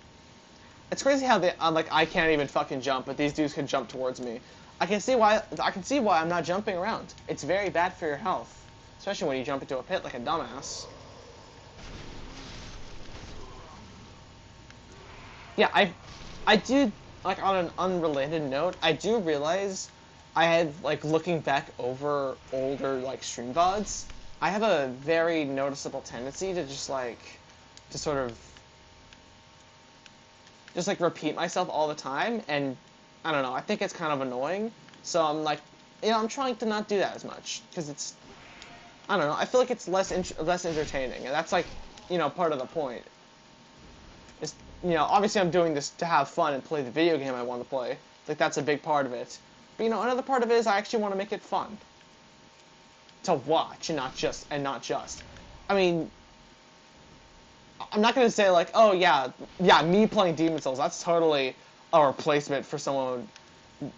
It's crazy how they, I can't even fucking jump, but these dudes can jump towards me. I can see why I'm not jumping around. It's very bad for your health. Especially when you jump into a pit like a dumbass. Yeah, I do, like, on an unrelated note, I do realize I had, like, looking back over older, like, stream VODs, I have a very noticeable tendency to just, like, to sort of just, like, repeat myself all the time, and I don't know, I think it's kind of annoying, so I'm, like, you know, I'm trying to not do that as much, because it's, I don't know, I feel like it's less entertaining, and that's, like, you know, part of the point. It's, you know, obviously I'm doing this to have fun and play the video game I want to play. Like, that's a big part of it. But, you know, another part of it is I actually want to make it fun. To watch, and not just. I mean, I'm not going to say, like, oh, yeah, me playing Demon Souls, that's totally a replacement for someone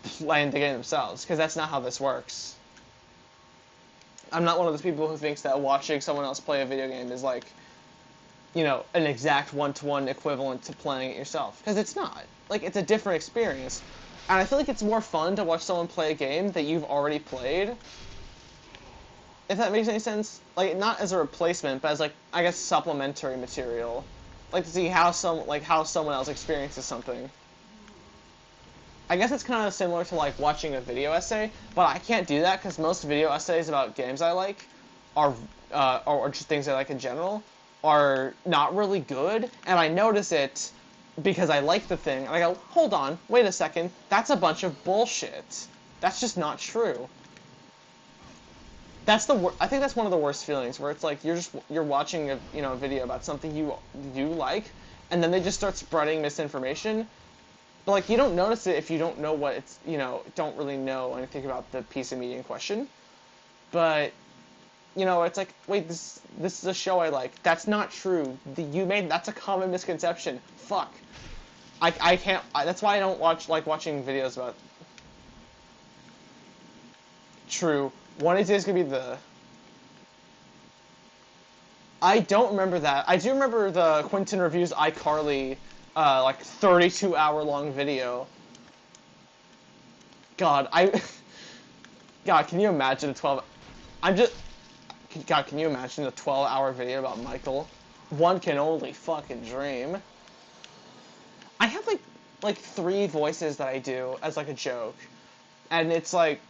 playing the game themselves, because that's not how this works. I'm not one of those people who thinks that watching someone else play a video game is, like, you know, an exact one-to-one equivalent to playing it yourself. Because it's not. Like, it's a different experience. And I feel like it's more fun to watch someone play a game that you've already played. If that makes any sense. Like, not as a replacement, but as, like, I guess, supplementary material. Like, to see how someone else experiences something. I guess it's kind of similar to, like, watching a video essay, but I can't do that because most video essays about games I like are, or just things I like in general, are not really good, and I notice it because I like the thing, and I go, hold on, wait a second, that's a bunch of bullshit. That's just not true. That's I think that's one of the worst feelings, where it's like you're watching a, you know, a video about something you like, and then they just start spreading misinformation. But, like, you don't notice it if you don't know what it's, you know, don't really know anything about the piece of media in question. But, you know, it's like, wait, this is a show I like. That's not true. That's a common misconception. Fuck. I can't, that's why I don't like watching videos about. True. One of these days gonna be I don't remember that. I do remember the Quentin Reviews iCarly, like, 32-hour-long video. God, God, can you imagine a 12... God, can you imagine a 12-hour video about Michael? One can only fucking dream. I have, like 3 voices that I do as, like, a joke. And it's, like...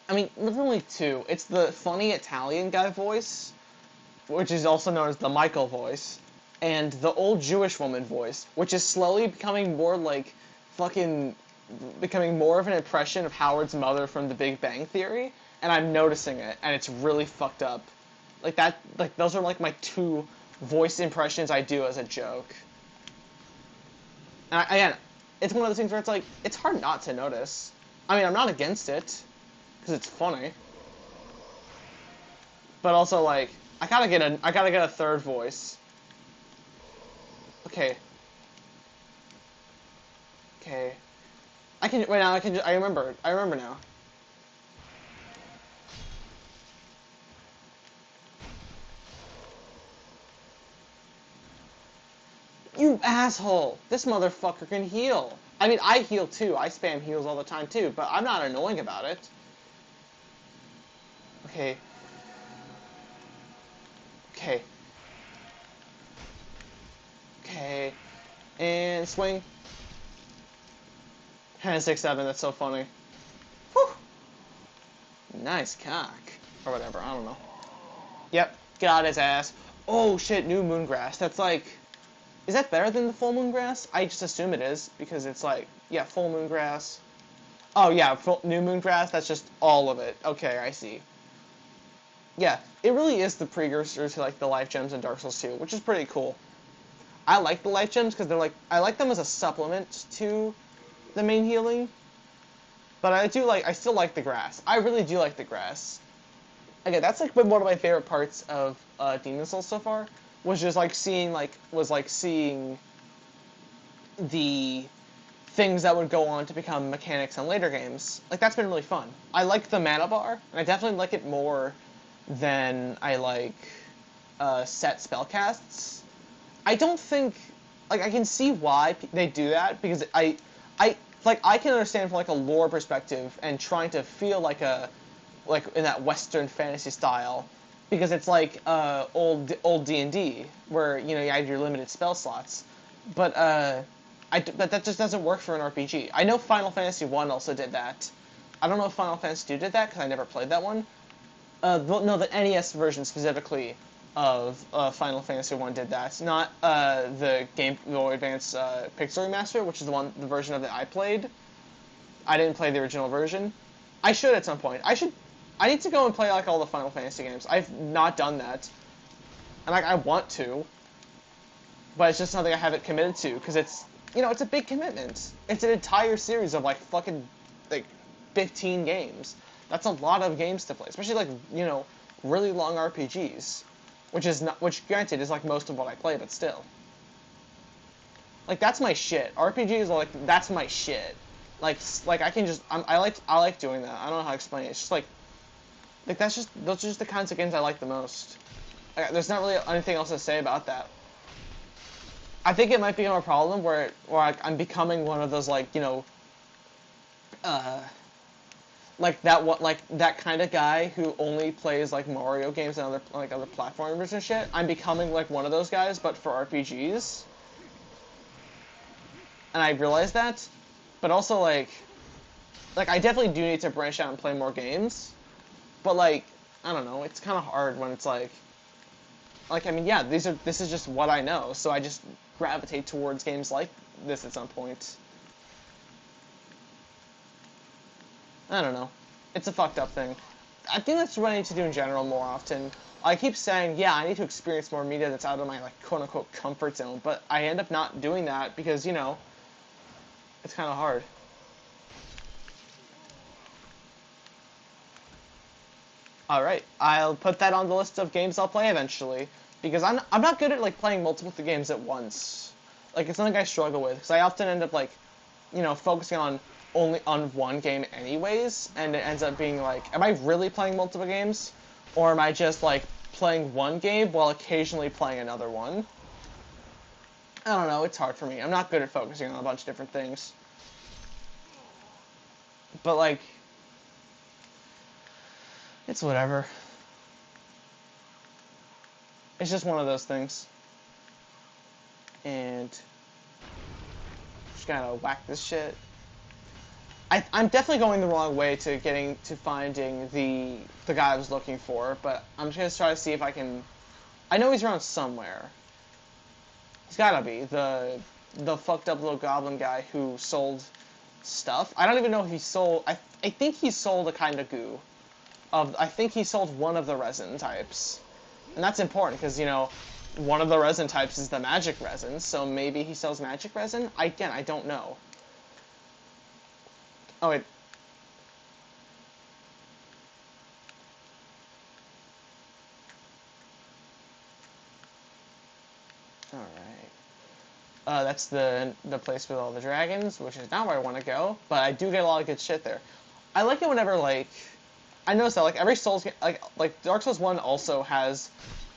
I mean, literally 2. It's the funny Italian guy voice, which is also known as the Michael voice, and the old Jewish woman voice, which is slowly becoming more, like, becoming more of an impression of Howard's mother from The Big Bang Theory, and I'm noticing it, and it's really fucked up. Like, those are, like, my 2 voice impressions I do as a joke. And again, it's one of those things where it's like, it's hard not to notice. I mean, I'm not against it, because it's funny. But also, like, I gotta get a 3rd voice. Okay. Wait, now I remember now. You asshole! This motherfucker can heal. I mean, I heal too. I spam heals all the time too, but I'm not annoying about it. Okay. And swing. And 6-7, that's so funny. Whew. Nice cock. Or whatever, I don't know. Yep, got his ass. Oh shit, new moongrass. That's like... Is that better than the full moon grass? I just assume it is, because it's like, yeah, full moon grass. Oh yeah, new moon grass, that's just all of it. Okay, I see. Yeah, it really is the precursor to, like, the life gems in Dark Souls 2, which is pretty cool. I like the life gems because they're like, I like them as a supplement to the main healing. But I still like the grass. I really do like the grass. Again, that's like been one of my favorite parts of Demon Souls so far. Was just like seeing the things that would go on to become mechanics in later games. Like, that's been really fun. I like the mana bar, and I definitely like it more than I like set spellcasts. I don't think, like, I can see why they do that, because I can understand from, like, a lore perspective and trying to feel like a like in that Western fantasy style, because it's like old D&D where you had your limited spell slots, but but that just doesn't work for an RPG. I know Final Fantasy 1 also did that. I don't know if Final Fantasy 2 did that because I never played that one. No, the NES version specifically of Final Fantasy 1 did that. Not the Game Boy Advance Pixel Remaster, which is the version of it I played. I didn't play the original version. I should at some point. I need to go and play like all the Final Fantasy games. I've not done that, and like I want to, but it's just something I haven't committed to because it's a big commitment. It's an entire series of like fucking like 15 games. That's a lot of games to play, especially like really long RPGs, which granted is like most of what I play, but still. Like that's my shit. RPGs are like that's my shit. Like I can just I like doing that. I don't know how to explain it. It's just like those are just the kinds of games I like the most. There's not really anything else to say about that. I think it might become a problem where I'm becoming one of those like like that kind of guy who only plays like Mario games and other platformers and shit. I'm becoming like one of those guys, but for RPGs. And I realize that, but also like I definitely do need to branch out and play more games. But like I don't know, it's kind of hard when it's like I mean yeah, this is just what I know, so I just gravitate towards games like this at some point. I don't know. It's a fucked up thing. I think that's what I need to do in general more often. I keep saying, yeah, I need to experience more media that's out of my like quote unquote comfort zone, but I end up not doing that because it's kind of hard. Alright, I'll put that on the list of games I'll play eventually, because I'm not good at, like, playing multiple games at once. Like, it's something I struggle with, because I often end up, like, focusing only on one game anyways, and it ends up being like, am I really playing multiple games? Or am I just, like, playing one game while occasionally playing another one? I don't know, it's hard for me. I'm not good at focusing on a bunch of different things. But, like, it's whatever. It's just one of those things. And just gotta whack this shit. I'm definitely going the wrong way to finding the guy I was looking for, but I'm just gonna try to see if I can. I know he's around somewhere. He's gotta be the fucked up little goblin guy who sold stuff. I don't even know if he sold. I think he sold a kind of goo. I think he sold one of the resin types. And that's important, because, one of the resin types is the magic resin, so maybe he sells magic resin? Again, I don't know. Oh, wait. Alright. That's the place with all the dragons, which is not where I want to go, but I do get a lot of good shit there. I like it whenever, like, I noticed that, like, every Souls game, like Dark Souls 1 also has,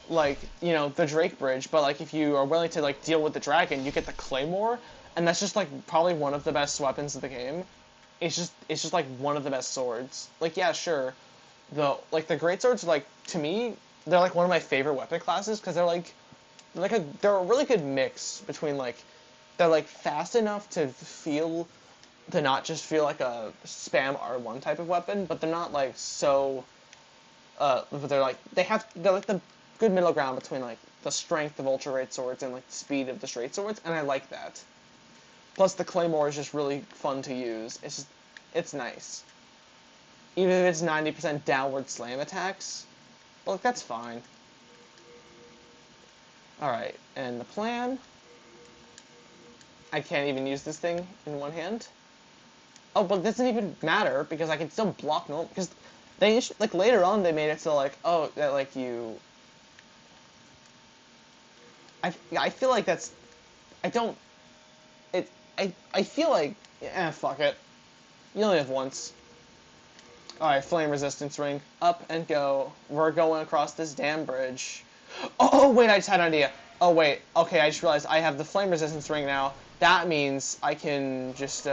like, the Drake Bridge, but, like, if you are willing to, like, deal with the dragon, you get the Claymore, and that's just, like, probably one of the best weapons of the game. It's just, like, one of the best swords. Like, yeah, sure, the great swords, like, to me, they're, like, one of my favorite weapon classes, because they're a really good mix between, like, they're, like, fast enough to not just feel like a spam R1 type of weapon, but they're not like so. But they're like the good middle ground between like the strength of ultra rate swords and like the speed of the straight swords, and I like that. Plus, the claymore is just really fun to use. It's nice. Even if it's 90% downward slam attacks, well, that's fine. All right, and the plan. I can't even use this thing in one hand. Oh, but it doesn't even matter because I can still block normal. Because they like later on they made it so like that like you. I feel like that's I don't it I feel like fuck it. You only have once. All right, flame resistance ring up and go. We're going across this damn bridge. Oh wait, I just had an idea. Oh wait, okay, I just realized I have the flame resistance ring now. That means I can just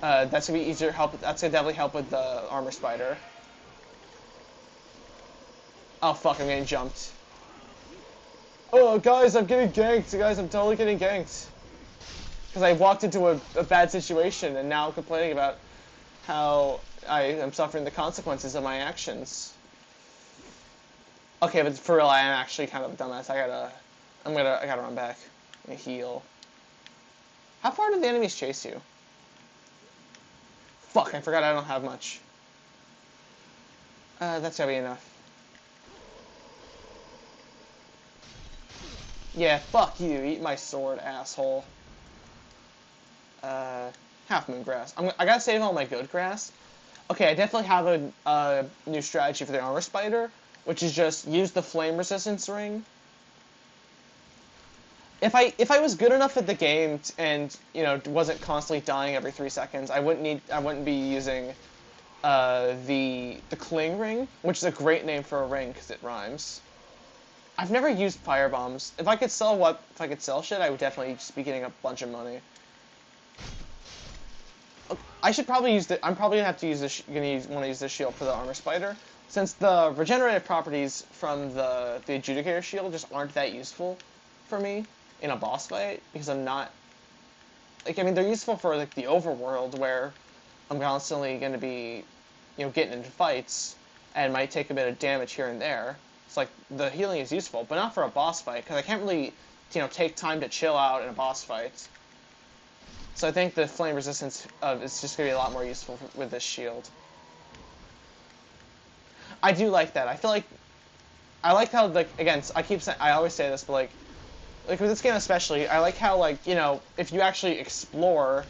That's gonna be easier help. That's gonna definitely help with the armor spider. Oh fuck! I'm getting jumped. Oh guys, I'm getting ganked. Guys, I'm totally getting ganked. Because I walked into a bad situation and now I'm complaining about how I am suffering the consequences of my actions. Okay, but for real, I am actually kind of a dumbass. I gotta run back and heal. How far do the enemies chase you? Fuck, I forgot I don't have much. That's gotta be enough. Yeah, fuck you. Eat my sword, asshole. Half moon grass. I gotta save all my good grass. Okay, I definitely have a new strategy for the armor spider, which is just use the flame resistance ring. If I was good enough at the game and wasn't constantly dying every 3 seconds, I wouldn't be using the cling ring, which is a great name for a ring because it rhymes. I've never used fire bombs. If I could sell shit, I would definitely just be getting a bunch of money. I should probably use I'm probably gonna have to use this. Want to use this shield for the armor spider, since the regenerative properties from the adjudicator shield just aren't that useful for me in a boss fight because I'm not. Like, I mean, they're useful for like the overworld where I'm constantly gonna be, getting into fights and might take a bit of damage here and there. It's like the healing is useful, but not for a boss fight because I can't really, take time to chill out in a boss fight. So I think the flame resistance is just going to be a lot more useful with this shield. I do like that. I like how, like, again, I always say this, but like with this game especially, I like how, like, if you actually explore,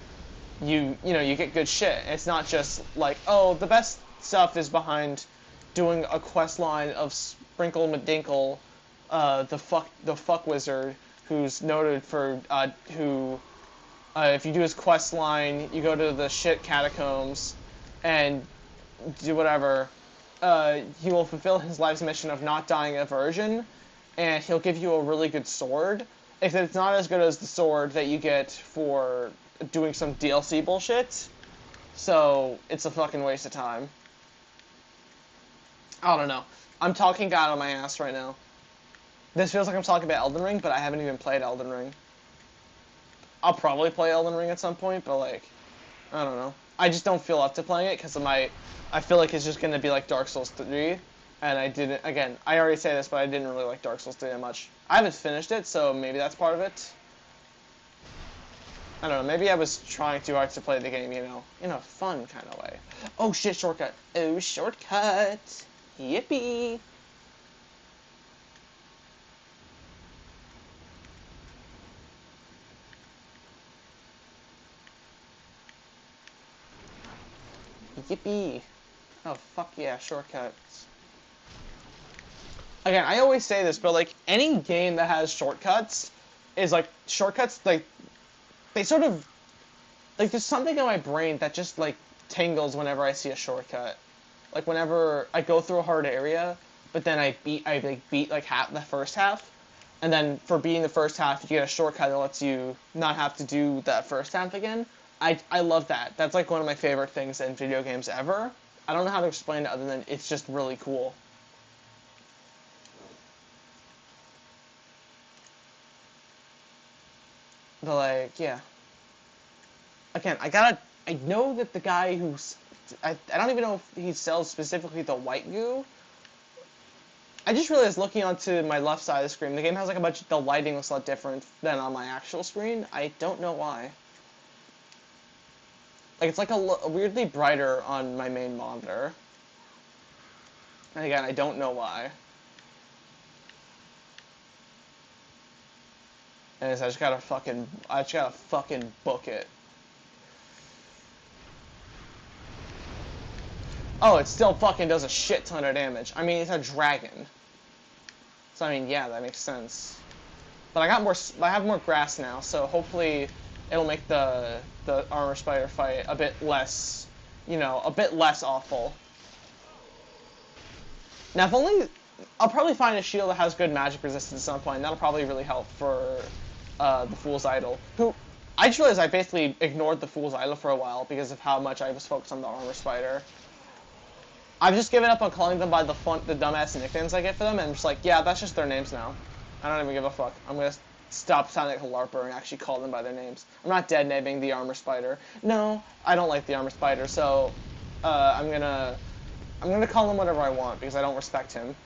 you get good shit. It's not just like, oh, the best stuff is behind doing a quest line of Sprinkle Madinkle, the fuck wizard, who's noted for if you do his quest line, you go to the shit catacombs, and do whatever. He will fulfill his life's mission of not dying a virgin, and he'll give you a really good sword. If it's not as good as the sword that you get for doing some DLC bullshit, so it's a fucking waste of time. I don't know. I'm talking God on my ass right now. This feels like I'm talking about Elden Ring, but I haven't even played Elden Ring. I'll probably play Elden Ring at some point, but like, I don't know. I just don't feel up to playing it because I feel like it's just gonna be like Dark Souls 3, and I already say this, but I didn't really like Dark Souls 3 that much. I haven't finished it, so maybe that's part of it. I don't know, maybe I was trying too hard to play the game, in a fun kind of way. Oh shit, shortcut. Oh, shortcut. Yippee. Yippee. Oh, fuck yeah, shortcuts. Again, I always say this, but like, any game that has shortcuts is like, shortcuts, like, they sort of, like, there's something in my brain that just, like, tingles whenever I see a shortcut. Like, whenever I go through a hard area, but then I beat, like, half, the first half, and then for beating the first half, you get a shortcut that lets you not have to do that first half again. I love that. That's, like, one of my favorite things in video games ever. I don't know how to explain it other than it's just really cool. But, like, yeah. Again, I know that the guy who's... I don't even know if he sells specifically the white goo. I just realized looking onto my left side of the screen, the game has like a bunch... The lighting looks a lot different than on my actual screen. I don't know why. Like, it's like a weirdly brighter on my main monitor. And again, I don't know why. And I just gotta fucking book it. Oh, it still fucking does a shit ton of damage. I mean, it's a dragon. So, I mean, yeah, that makes sense. But I have more grass now, so hopefully it'll make the armor spider fight a bit less, a bit less awful. Now, I'll probably find a shield that has good magic resistance at some point, and that'll probably really help for the Fool's Idol, who, I just realized I basically ignored the Fool's Idol for a while because of how much I was focused on the Armor Spider. I've just given up on calling them by the dumbass nicknames I get for them, and I'm just like, yeah, that's just their names now. I don't even give a fuck. I'm gonna stop sounding like a LARPer and actually call them by their names. I'm not dead naming the Armor Spider. No, I don't like the Armor Spider, so I'm gonna call him whatever I want because I don't respect him.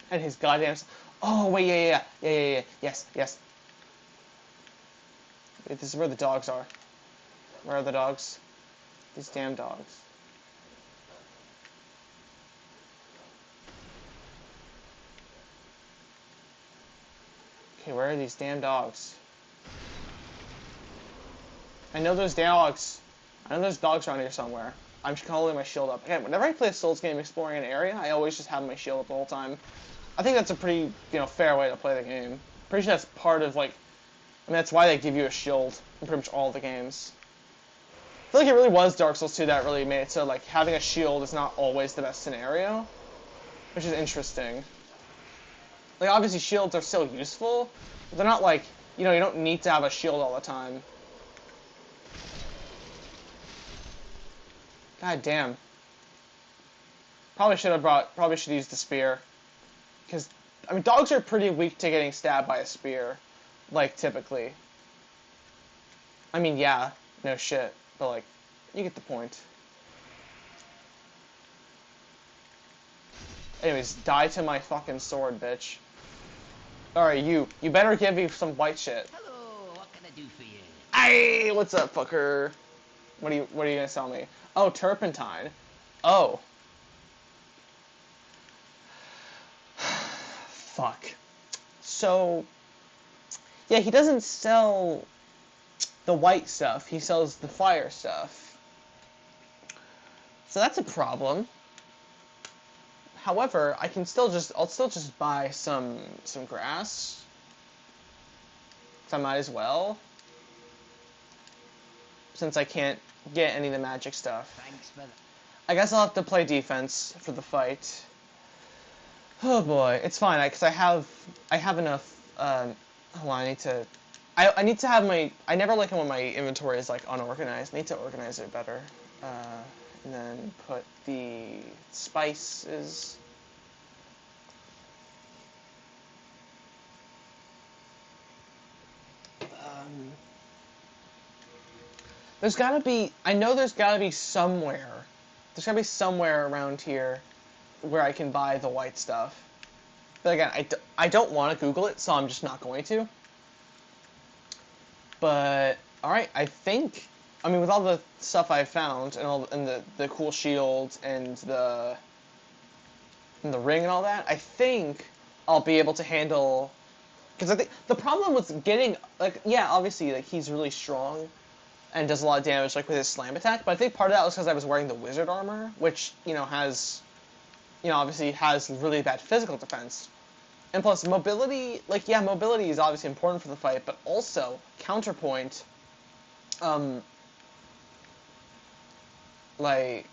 And his goddamn. Oh wait, yeah, yes. Wait, this is where the dogs are. Where are the dogs? These damn dogs. Okay, where are these damn dogs? I know there's dogs. I know there's dogs around here somewhere. I'm just holding my shield up. Again, whenever I play a Souls game exploring an area, I always just have my shield up the whole time. I think that's a pretty, fair way to play the game. Pretty sure that's part of, like... I mean, that's why they give you a shield in pretty much all the games. I feel like it really was Dark Souls 2 that really made it so, like, having a shield is not always the best scenario. Which is interesting. Like, obviously shields are still useful, but they're not like, you don't need to have a shield all the time. God damn. Probably should have used the spear. Because, I mean, dogs are pretty weak to getting stabbed by a spear. Like, typically. I mean, yeah, no shit. But, like, you get the point. Anyways, die to my fucking sword, bitch. Alright, you better give me some white shit. Hello, what can I do for you? Hey, what's up, fucker? What are you gonna sell me? Oh, turpentine. Oh. Fuck. So, yeah, he doesn't sell the white stuff. He sells the fire stuff. So that's a problem. However, I'll still just buy some grass. So I might as well. Since I can't get any of the magic stuff. Thanks for that. I guess I'll have to play defense for the fight. Oh boy, it's fine, because I have enough, hold on, I need to have I never like it when my inventory is, like, unorganized. I need to organize it better. And then put the spices. I know there's gotta be somewhere around here where I can buy the white stuff. But again, I don't want to Google it, so I'm just not going to. But, alright, I mean, with all the stuff I've found, and the cool shield, and the ring and all that, I think I'll be able to handle... Because I think the problem with getting, like, yeah, obviously, like, he's really strong, and does a lot of damage, like, with his slam attack, but I think part of that was because I was wearing the wizard armor, which, obviously has really bad physical defense. And plus, mobility, like, yeah, mobility is obviously important for the fight, but also, counterpoint, like,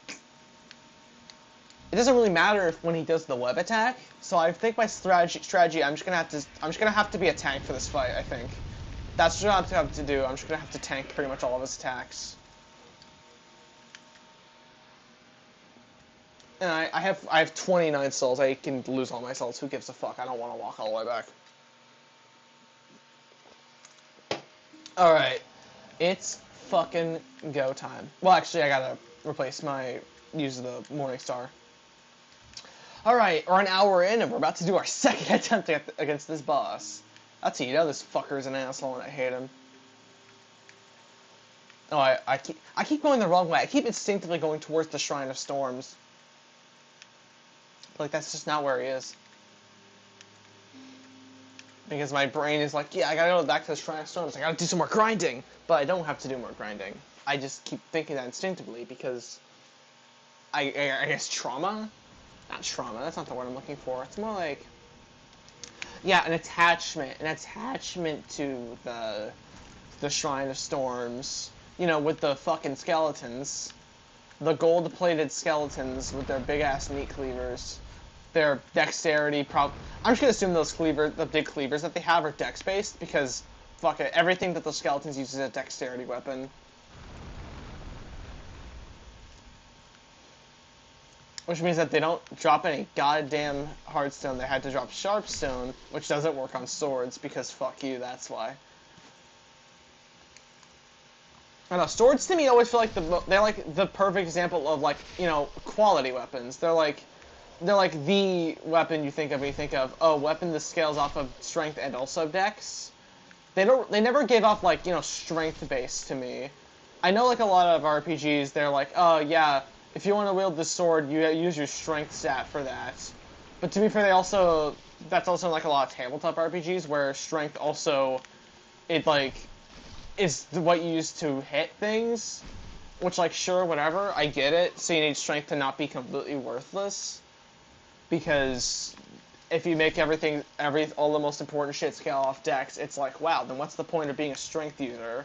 it doesn't really matter when he does the web attack, so I think my strategy, I'm just gonna have to be a tank for this fight, I think. That's what I'm gonna have to do. I'm just gonna have to tank pretty much all of his attacks. And I have 29 souls. I can lose all my souls. Who gives a fuck? I don't want to walk all the way back. Alright. It's fucking go time. Well, actually, I gotta use the Morning Star. Alright, we're an hour in, and we're about to do our second attempt against this boss. That's it, this fucker's an asshole, and I hate him. Oh, I keep going the wrong way. I keep instinctively going towards the Shrine of Storms. Like, that's just not where he is. Because my brain is like, yeah, I gotta go back to the Shrine of Storms. I gotta do some more grinding. But I don't have to do more grinding. I just keep thinking that instinctively because I guess trauma? Not trauma, that's not the word I'm looking for. It's more like, yeah, an attachment to the Shrine of Storms. With the fucking skeletons. The gold-plated skeletons with their big-ass meat cleavers. Their dexterity I'm just gonna assume the big cleavers that they have are dex-based, because fuck it. Everything that the skeletons use is a dexterity weapon. Which means that they don't drop any goddamn hardstone. They had to drop sharpstone, which doesn't work on swords, because fuck you, that's why. I don't know, swords to me always feel like they're like the perfect example of, like, you know, quality weapons. They're like the weapon you think of when you think of, oh, weapon that scales off of strength and also dex. They never give off, like, you know, strength base to me. I know, like, a lot of RPGs, they're like, oh yeah, if you want to wield the sword, you use your strength stat for that. But to be fair, that's also like a lot of tabletop RPGs where strength also, it like, is what you use to hit things. Which, like, sure, whatever, I get it. So you need strength to not be completely worthless. Because if you make all the most important shit scale off dex, it's like, wow, then what's the point of being a strength user?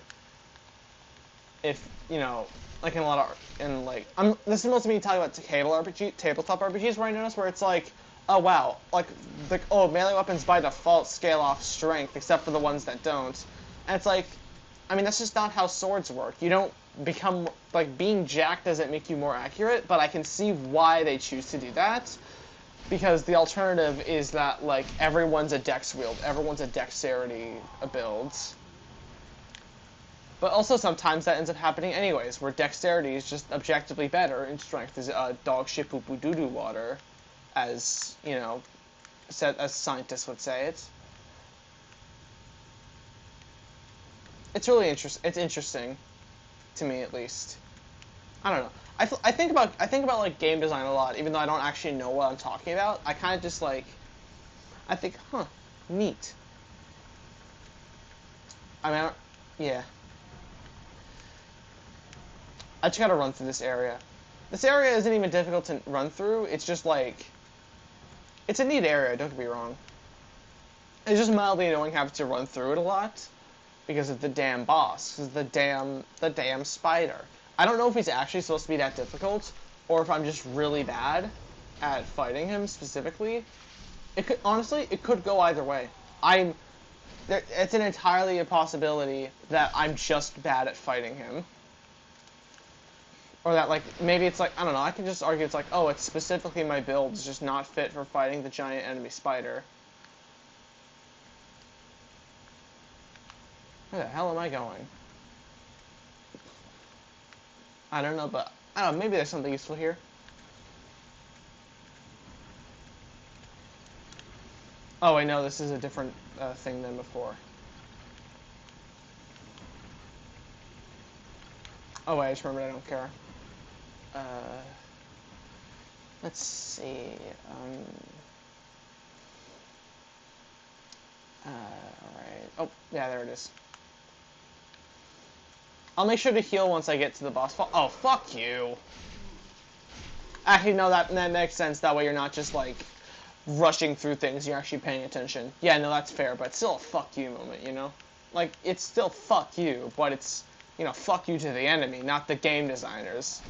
If, you know, like this is mostly me talking about tabletop RPGs where I notice where it's like, oh wow, like, melee weapons by default scale off strength, except for the ones that don't. And it's like, I mean, that's just not how swords work. You don't become, like, being jacked doesn't make you more accurate, but I can see why they choose to do that. Because the alternative is that, like, everyone's a dex wield, everyone's a dexterity build. But also sometimes that ends up happening anyways, where dexterity is just objectively better and strength is dog shit poo poo doo doo water, as, you know, as scientists would say it. It's really interesting, to me at least. I don't know. I think about like game design a lot, even though I don't actually know what I'm talking about. I kind of just like, I think, huh, neat. I mean, yeah. I just gotta run through this area. This area isn't even difficult to run through. It's just like, it's a neat area. Don't get me wrong. It's just mildly annoying having to run through it a lot because of the damn boss, because the damn spider. I don't know if he's actually supposed to be that difficult, or if I'm just really bad at fighting him specifically. Honestly, it could go either way. It's an entirely a possibility that I'm just bad at fighting him. Or that, like, maybe it's like, I don't know, I can just argue it's like, oh, it's specifically my build is just not fit for fighting the giant enemy spider. Where the hell am I going? I don't know, but, I don't know, maybe there's something useful here. Oh, I know, this is a different thing than before. Oh, wait, I just remembered I don't care. Let's see, alright. Oh, yeah, there it is. I'll make sure to heal once I get to the boss. Oh, fuck you! Actually, no, that makes sense. That way you're not just, like, rushing through things. You're actually paying attention. Yeah, no, that's fair, but it's still a fuck you moment, you know? Like, it's still fuck you, but it's, you know, fuck you to the enemy, not the game designers.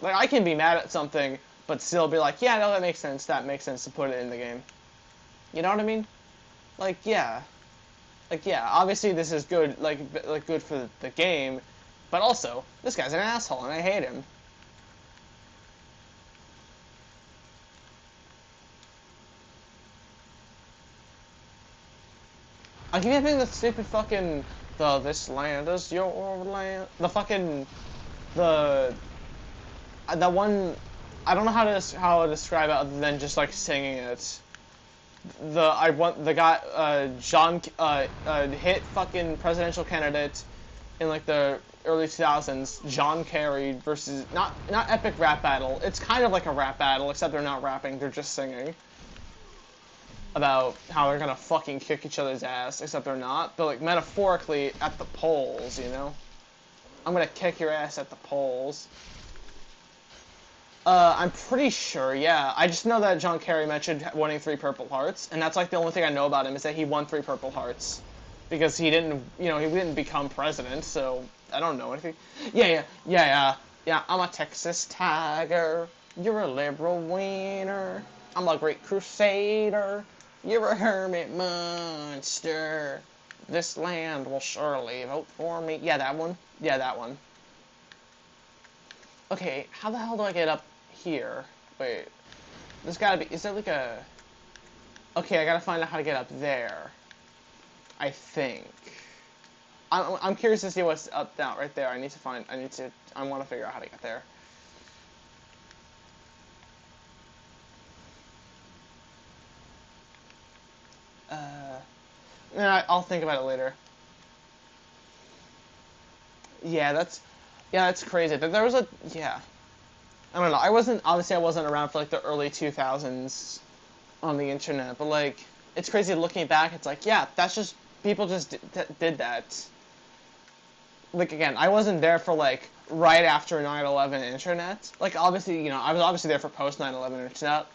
Like, I can be mad at something, but still be like, yeah, no, that makes sense. That makes sense to put it in the game. You know what I mean? Like, yeah. Like, yeah, obviously this is good, like good for the game, but also, this guy's an asshole, and I hate him. I keep having the stupid fucking, this land is your land, the fucking, that one, I don't know how to describe it other than just, like, singing it. The guy, John, hit fucking presidential candidate in, like, the early 2000s, John Kerry versus, not epic rap battle, it's kind of like a rap battle, except they're not rapping, they're just singing. About how they're gonna fucking kick each other's ass, except they're not. They're, like, metaphorically at the polls, you know? I'm gonna kick your ass at the polls. I'm pretty sure, yeah. I just know that John Kerry mentioned winning 3 Purple Hearts, and that's, like, the only thing I know about him is that he won 3 Purple Hearts. Because he didn't, you know, he didn't become president, so I don't know anything. Yeah, I'm a Texas Tiger. You're a liberal wiener. I'm a great crusader. You're a hermit monster. This land will surely vote for me. Yeah, that one. Yeah, that one. Okay, how the hell do I get up here? Wait. There's gotta be... Is there like a... Okay, I gotta find out how to get up there. I think. I'm curious to see what's up down right there. I want to figure out how to get there. I'll think about it later. Yeah, that's crazy. There was a, yeah. I don't know. Obviously I wasn't around for like the early 2000s on the internet, but like, it's crazy looking back. It's like, yeah, that's just, people just did that. Like, again, I wasn't there for like right after 9/11 internet. Like, obviously, you know, I was obviously there for post 9/11 internet,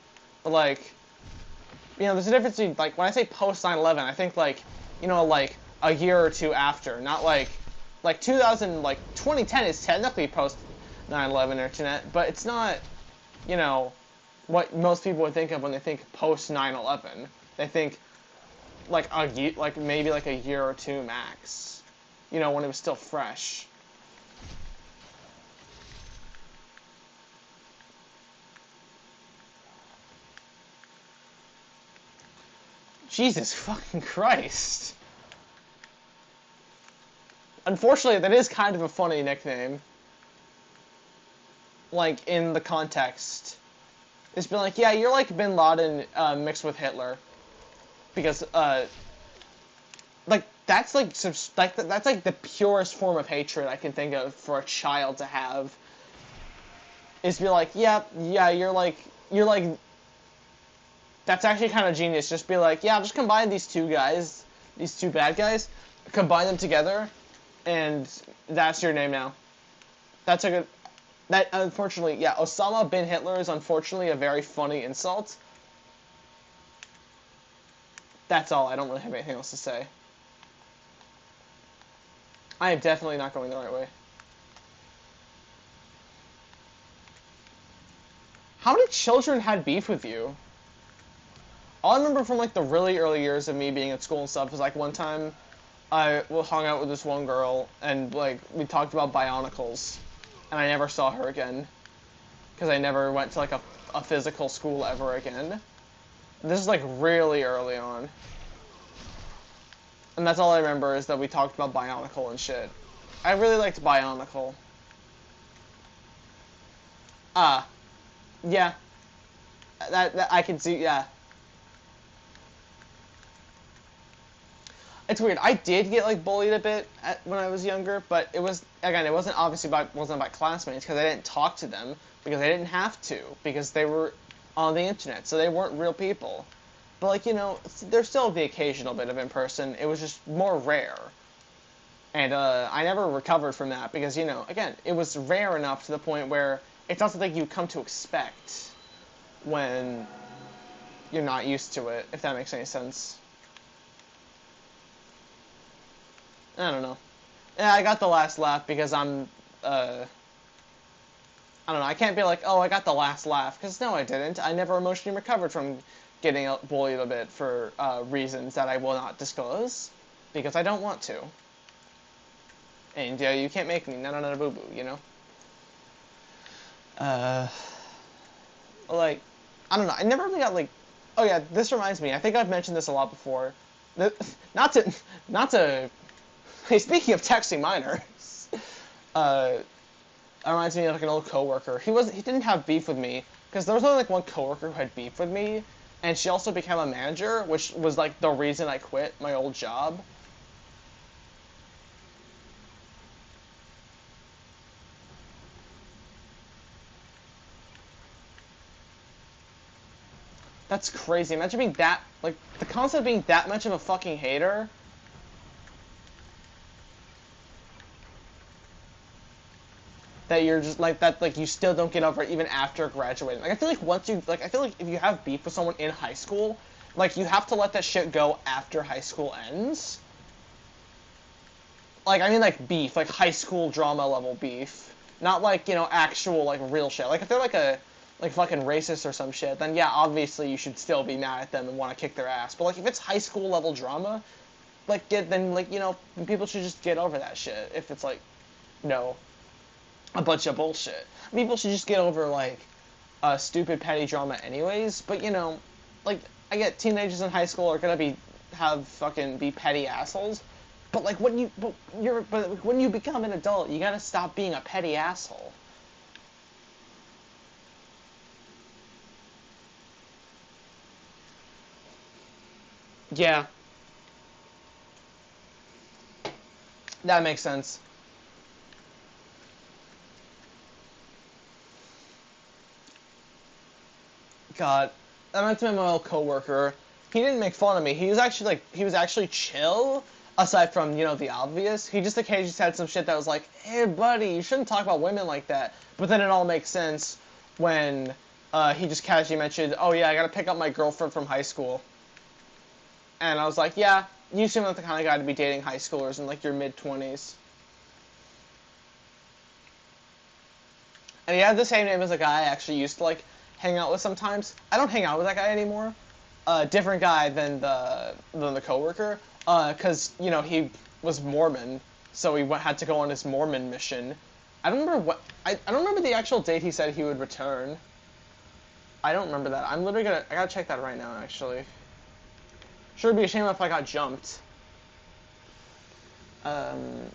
but like, you know, there's a difference between, like, when I say post 9/11, I think like, you know, like a year or two after, not like 2000, like 2010 is technically post 9/11 internet, but it's not, you know, what most people would think of when they think post 9/11. They think like maybe like a year or two max. You know, when it was still fresh. Jesus fucking Christ. Unfortunately, that is kind of a funny nickname. Like, in the context. It's been like, yeah, you're like Bin Laden mixed with Hitler. Because, like, that's like that's like the purest form of hatred I can think of for a child to have. Is be like, yeah, you're like, that's actually kind of genius. Just be like, yeah, just combine these two guys, these two bad guys, combine them together, and that's your name now. That's a good, that, unfortunately, yeah, Osama bin Hitler is unfortunately a very funny insult. That's all, I don't really have anything else to say. I am definitely not going the right way. How many children had beef with you? All I remember from like the really early years of me being at school and stuff is like one time I hung out with this one girl and like we talked about Bionicles, and I never saw her again because I never went to like a physical school ever again. This is like really early on, and that's all I remember is that we talked about Bionicle and shit. I really liked Bionicle. Ah, yeah, that I can see. Yeah. It's weird. I did get like bullied a bit when I was younger, but it wasn't obviously wasn't by classmates because I didn't talk to them because I didn't have to because they were on the internet, so they weren't real people. But like, you know, there's still the occasional bit of in person. It was just more rare, and I never recovered from that because, you know, again, it was rare enough to the point where it's not something you come to expect when you're not used to it. If that makes any sense. I don't know. Yeah, I got the last laugh because I don't know, I can't be like, oh, I got the last laugh, because no, I didn't. I never emotionally recovered from getting bullied a bit for reasons that I will not disclose, because I don't want to. And you can't make me na boo boo, you know? Like, I don't know, I never really got like, oh yeah, this reminds me, I think I've mentioned this a lot before. Not to, hey, speaking of texting minors, it reminds me of like an old coworker. He didn't have beef with me because there was only like one coworker who had beef with me, and she also became a manager, which was like the reason I quit my old job. That's crazy. Imagine being that, like, the concept of being that much of a fucking hater. That you're just like that, like you still don't get over it even after graduating. Like I feel like I feel like if you have beef with someone in high school, like you have to let that shit go after high school ends. Like I mean like beef, like high school drama level beef, not like, you know, actual like real shit. Like if they're like like fucking racist or some shit, then yeah, obviously you should still be mad at them and want to kick their ass. But like if it's high school level drama, like people should just get over that shit. If it's like, a bunch of bullshit, people should just get over like stupid petty drama anyways. But like I get teenagers in high school are gonna be petty assholes. But like when you become an adult, you gotta stop being a petty asshole. Yeah, that makes sense. God, I meant to my old coworker. He didn't make fun of me. He was actually chill. Aside from the obvious, he just occasionally said some shit that was like, "Hey, buddy, you shouldn't talk about women like that." But then it all makes sense when he just casually mentioned, "Oh yeah, I gotta pick up my girlfriend from high school." And I was like, "Yeah, you seem like the kind of guy to be dating high schoolers in like your mid-20s." And he had the same name as a guy I actually used to like hang out with sometimes. I don't hang out with that guy anymore. Different guy than the coworker. Cause he was Mormon, so he had to go on his Mormon mission. I don't remember the actual date he said he would return. I don't remember that. I gotta check that right now actually. Sure, it'd be a shame if I got jumped. Hold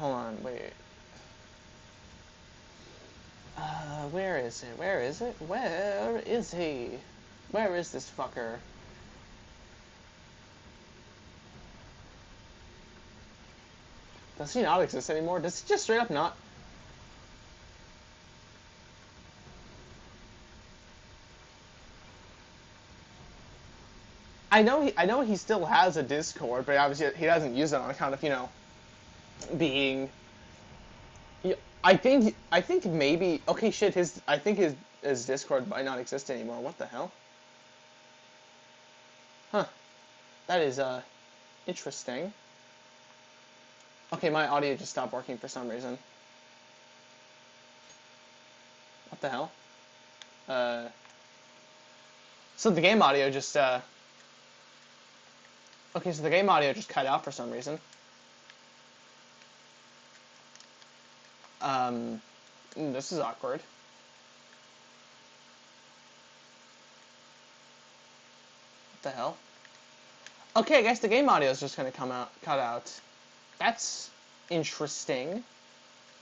on, wait. Where is it? Where is it? Where is he? Where is this fucker? Does he not exist anymore? Does he just straight up not? I know he still has a Discord, but obviously he doesn't use it on account of, being. Yeah, I think maybe okay shit I think his Discord might not exist anymore. What the hell? Huh. That is interesting. Okay, my audio just stopped working for some reason. What the hell? So the game audio just okay, so the game audio just cut out for some reason. This is awkward. What the hell? Okay, I guess the game audio is just gonna cut out. That's interesting.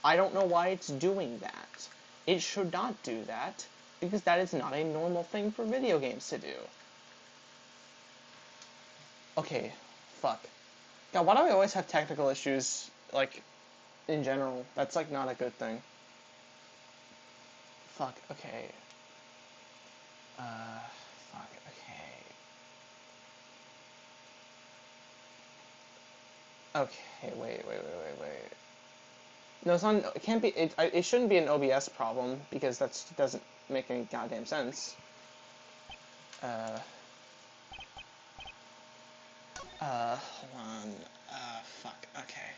I don't know why it's doing that. It should not do that, because that is not a normal thing for video games to do. Okay, fuck. God, why do I always have technical issues, like, in general? That's, like, not a good thing. Fuck, okay. Fuck, okay. Okay, wait. No, it's not, it can't be, it shouldn't be an OBS problem, because that doesn't make any goddamn sense. Hold on. Fuck, okay.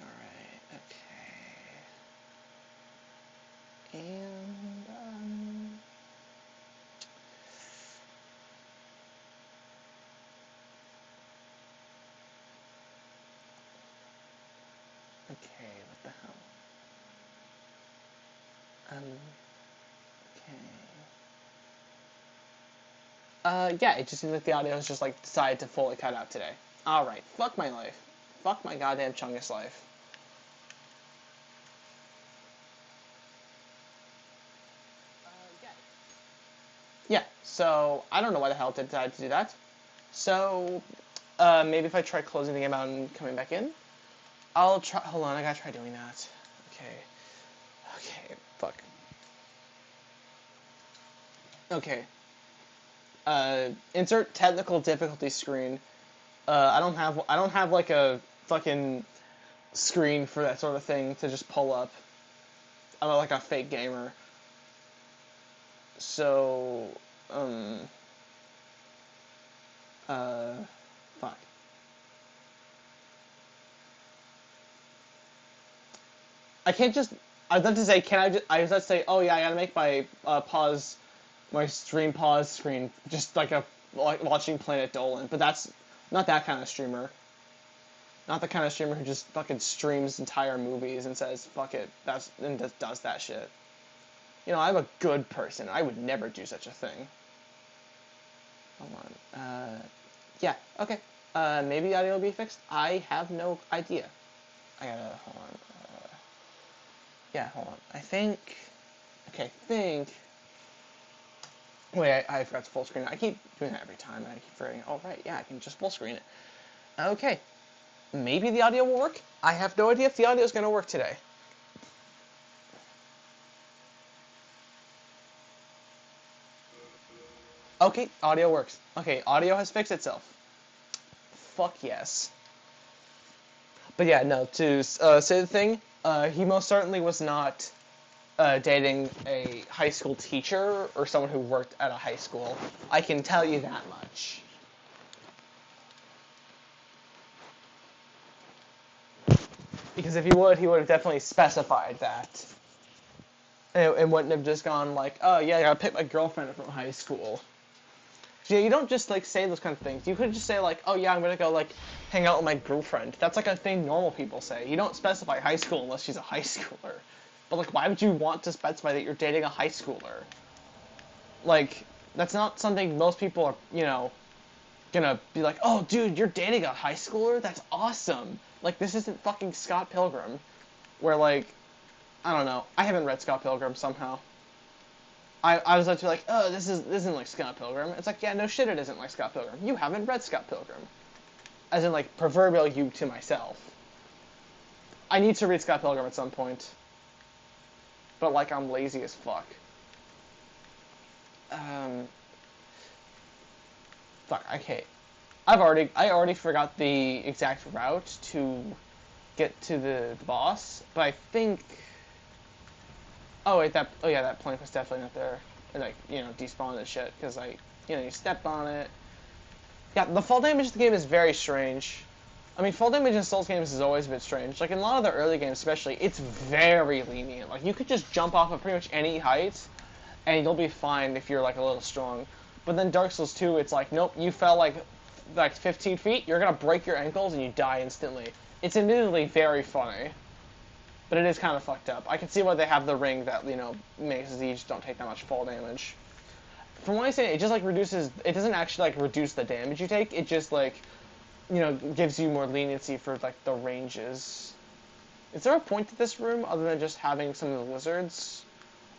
Alright, okay. And, okay, what the hell? Okay. Yeah, it just seems like the audio has just, like, decided to fully cut out today. Alright, fuck my life. Fuck my goddamn Chungus life. Yeah, so, I don't know why the hell it decided to do that. So, maybe if I try closing the game out and coming back in? I'll try, hold on, I gotta try doing that. Okay, fuck. Okay. Insert technical difficulty screen. I don't have like a fucking screen for that sort of thing to just pull up. I'm not like a fake gamer. So, fuck. I can't just, I was about to say, I was about to say, oh yeah, I gotta make my my stream pause screen just like watching Planet Dolan, but that's not that kind of streamer. Not the kind of streamer who just fucking streams entire movies and says fuck it, and just does that shit. You know, I'm a good person. I would never do such a thing. Hold on. Yeah, okay. Maybe the audio will be fixed. I have no idea. I gotta, hold on. Yeah, hold on. I think. Wait, I forgot to full screen it. I keep doing that every time, and I keep forgetting. Oh, right, yeah, I can just full screen it. Okay. Maybe the audio will work. I have no idea if the audio is going to work today. Okay, audio works. Okay, audio has fixed itself. Fuck yes. But yeah, no, to say the thing, he most certainly was not dating a high school teacher or someone who worked at a high school. I can tell you that much. Because if he would have definitely specified that. And wouldn't have just gone like, oh yeah, I gotta pick my girlfriend from high school. So, yeah, you don't just like say those kind of things. You could just say like, oh yeah, I'm gonna go like hang out with my girlfriend. That's like a thing normal people say. You don't specify high school unless she's a high schooler. But like, why would you want to specify that you're dating a high schooler? Like, that's not something most people are, you know, gonna be like, oh dude, you're dating a high schooler? That's awesome. Like, this isn't fucking Scott Pilgrim, where like, I don't know. I haven't read Scott Pilgrim somehow. I was like, oh, this isn't like Scott Pilgrim. It's like, yeah, no shit, it isn't like Scott Pilgrim. You haven't read Scott Pilgrim. As in, like, proverbial you to myself. I need to read Scott Pilgrim at some point. But, like, I'm lazy as fuck. Fuck, okay. I already forgot the exact route to get to the boss, but I think... Oh wait, that plank was definitely not there. And like, you know, despawned and shit, because you stepped on it. Yeah, the fall damage of the game is very strange. I mean, fall damage in Souls games is always a bit strange. Like, in a lot of the early games especially, it's very lenient. Like, you could just jump off of pretty much any height, and you'll be fine if you're, like, a little strong. But then Dark Souls 2, it's like, nope, you fell, like 15 feet, you're gonna break your ankles and you die instantly. It's admittedly very funny. But it is kind of fucked up. I can see why they have the ring that, you know, makes the just don't take that much fall damage. From what I say, it just, like, reduces... It doesn't actually, like, reduce the damage you take. It just, like, you know, gives you more leniency for, like, the ranges. Is there a point to this room other than just having some of the lizards?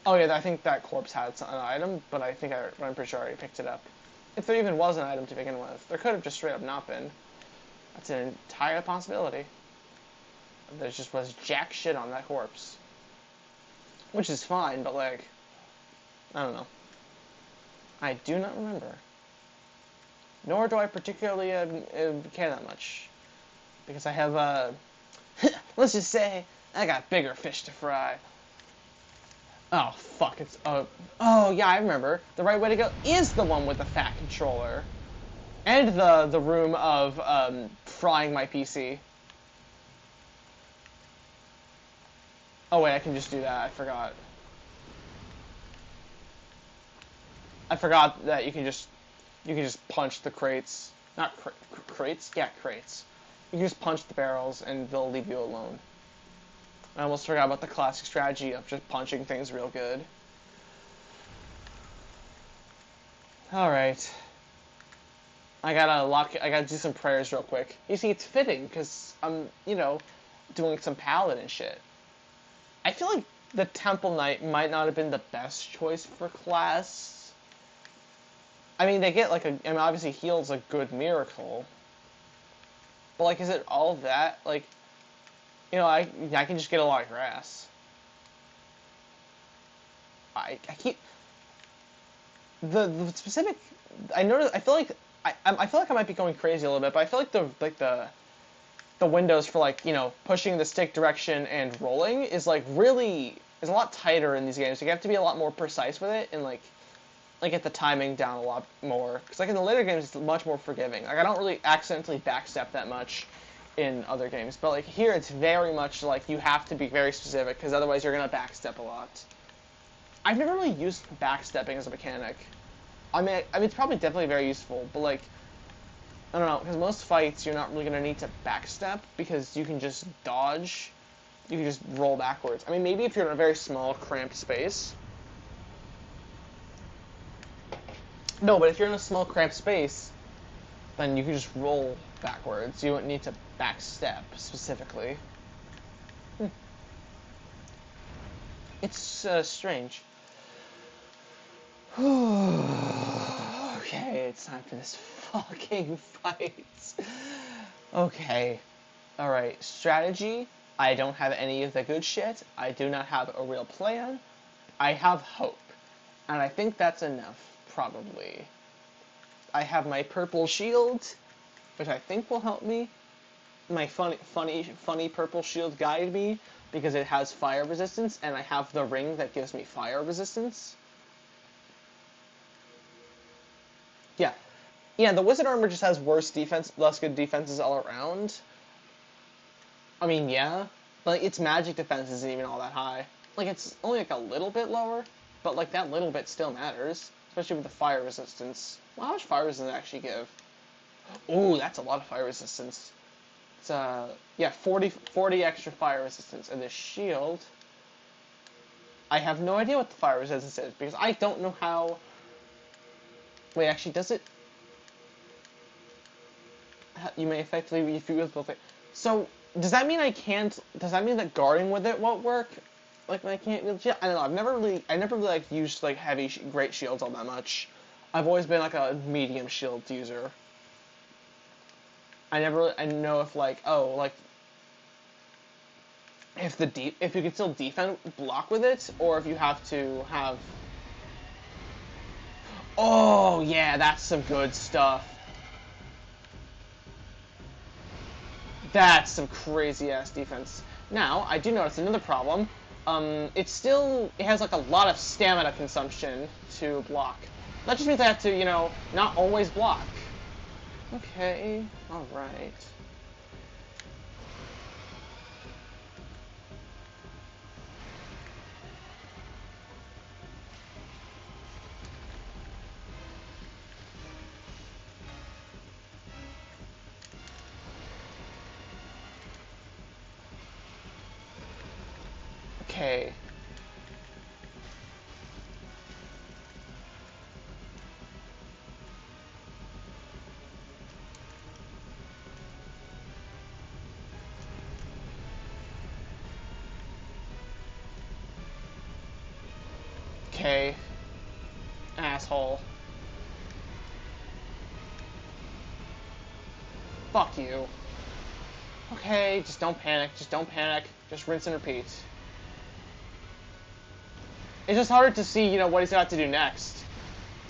Oh, yeah, I think that corpse had an item, but I'm pretty sure I already picked it up. If there even was an item to begin with. There could have just straight up not been. That's an entire possibility. There just was jack shit on that corpse. Which is fine, but like, I don't know. I do not remember. Nor do I particularly care that much. Because I have, let's just say, I got bigger fish to fry. Oh, fuck, it's, oh, yeah, I remember. The right way to go is the one with the fat controller. And the room of, frying my PC. Oh wait, I can just do that. I forgot. I forgot that you can just punch the crates. Not crates? Yeah, crates. You can just punch the barrels and they'll leave you alone. I almost forgot about the classic strategy of just punching things real good. Alright. I gotta do some prayers real quick. You see, it's fitting, because I'm, you know, doing some paladin shit. I feel like the Temple Knight might not have been the best choice for class. I mean, they get like I mean, obviously heal's a good miracle. But like, is it all that? Like, you know, I can just get a lot of grass. I keep... The specific... I noticed, I feel like... I feel like I might be going crazy a little bit, but I feel like the windows for, like, you know, pushing the stick direction and rolling is, like, really... is a lot tighter in these games. You have to be a lot more precise with it and, like get the timing down a lot more. Because, like, in the later games, it's much more forgiving. Like, I don't really accidentally backstep that much. in other games. But like here, it's very much like you have to be very specific because otherwise you're gonna backstep a lot. I've never really used backstepping as a mechanic. I mean, it's probably definitely very useful, but like, I don't know, because most fights you're not really gonna need to backstep because you can just dodge. You can just roll backwards. I mean, maybe if you're in a very small, cramped space. No, but if you're in a small, cramped space, then you can just roll backwards. You don't need to backstep specifically. It's strange. Okay, it's time for this fucking fight. Okay. Alright, strategy. I don't have any of the good shit. I do not have a real plan. I have hope. And I think that's enough, probably. I have my purple shield, which I think will help me. My funny purple shield guide me, because it has fire resistance, and I have the ring that gives me fire resistance. Yeah. Yeah, the wizard armor just has worse defense, less good defenses all around. I mean, yeah. But its magic defense isn't even all that high. Like, it's only like a little bit lower, but like that little bit still matters. Especially with the fire resistance. Well, how much fire resistance does it actually give? Ooh, that's a lot of fire resistance. It's, yeah, 40 extra fire resistance. And this shield... I have no idea what the fire resistance is, because I don't know how... Wait, actually, does it... You may effectively refuse both things. So, does that mean I can't... Does that mean that guarding with it won't work? Like, I can't... I don't know, I never really, like, used, like, heavy, great shields all that much. I've always been, like, a medium shield user. I know if, like, oh, like... If you can still defend, block with it, or if you have to have... Oh, yeah, that's some good stuff. That's some crazy-ass defense. Now, I do notice another problem. It has, like, a lot of stamina consumption to block. That just means I have to, you know, not always block. Okay, alright. Okay. Okay. Asshole. Fuck you. Okay, just don't panic, just don't panic. Just rinse and repeat. It's just harder to see, you know, what he's got to do next.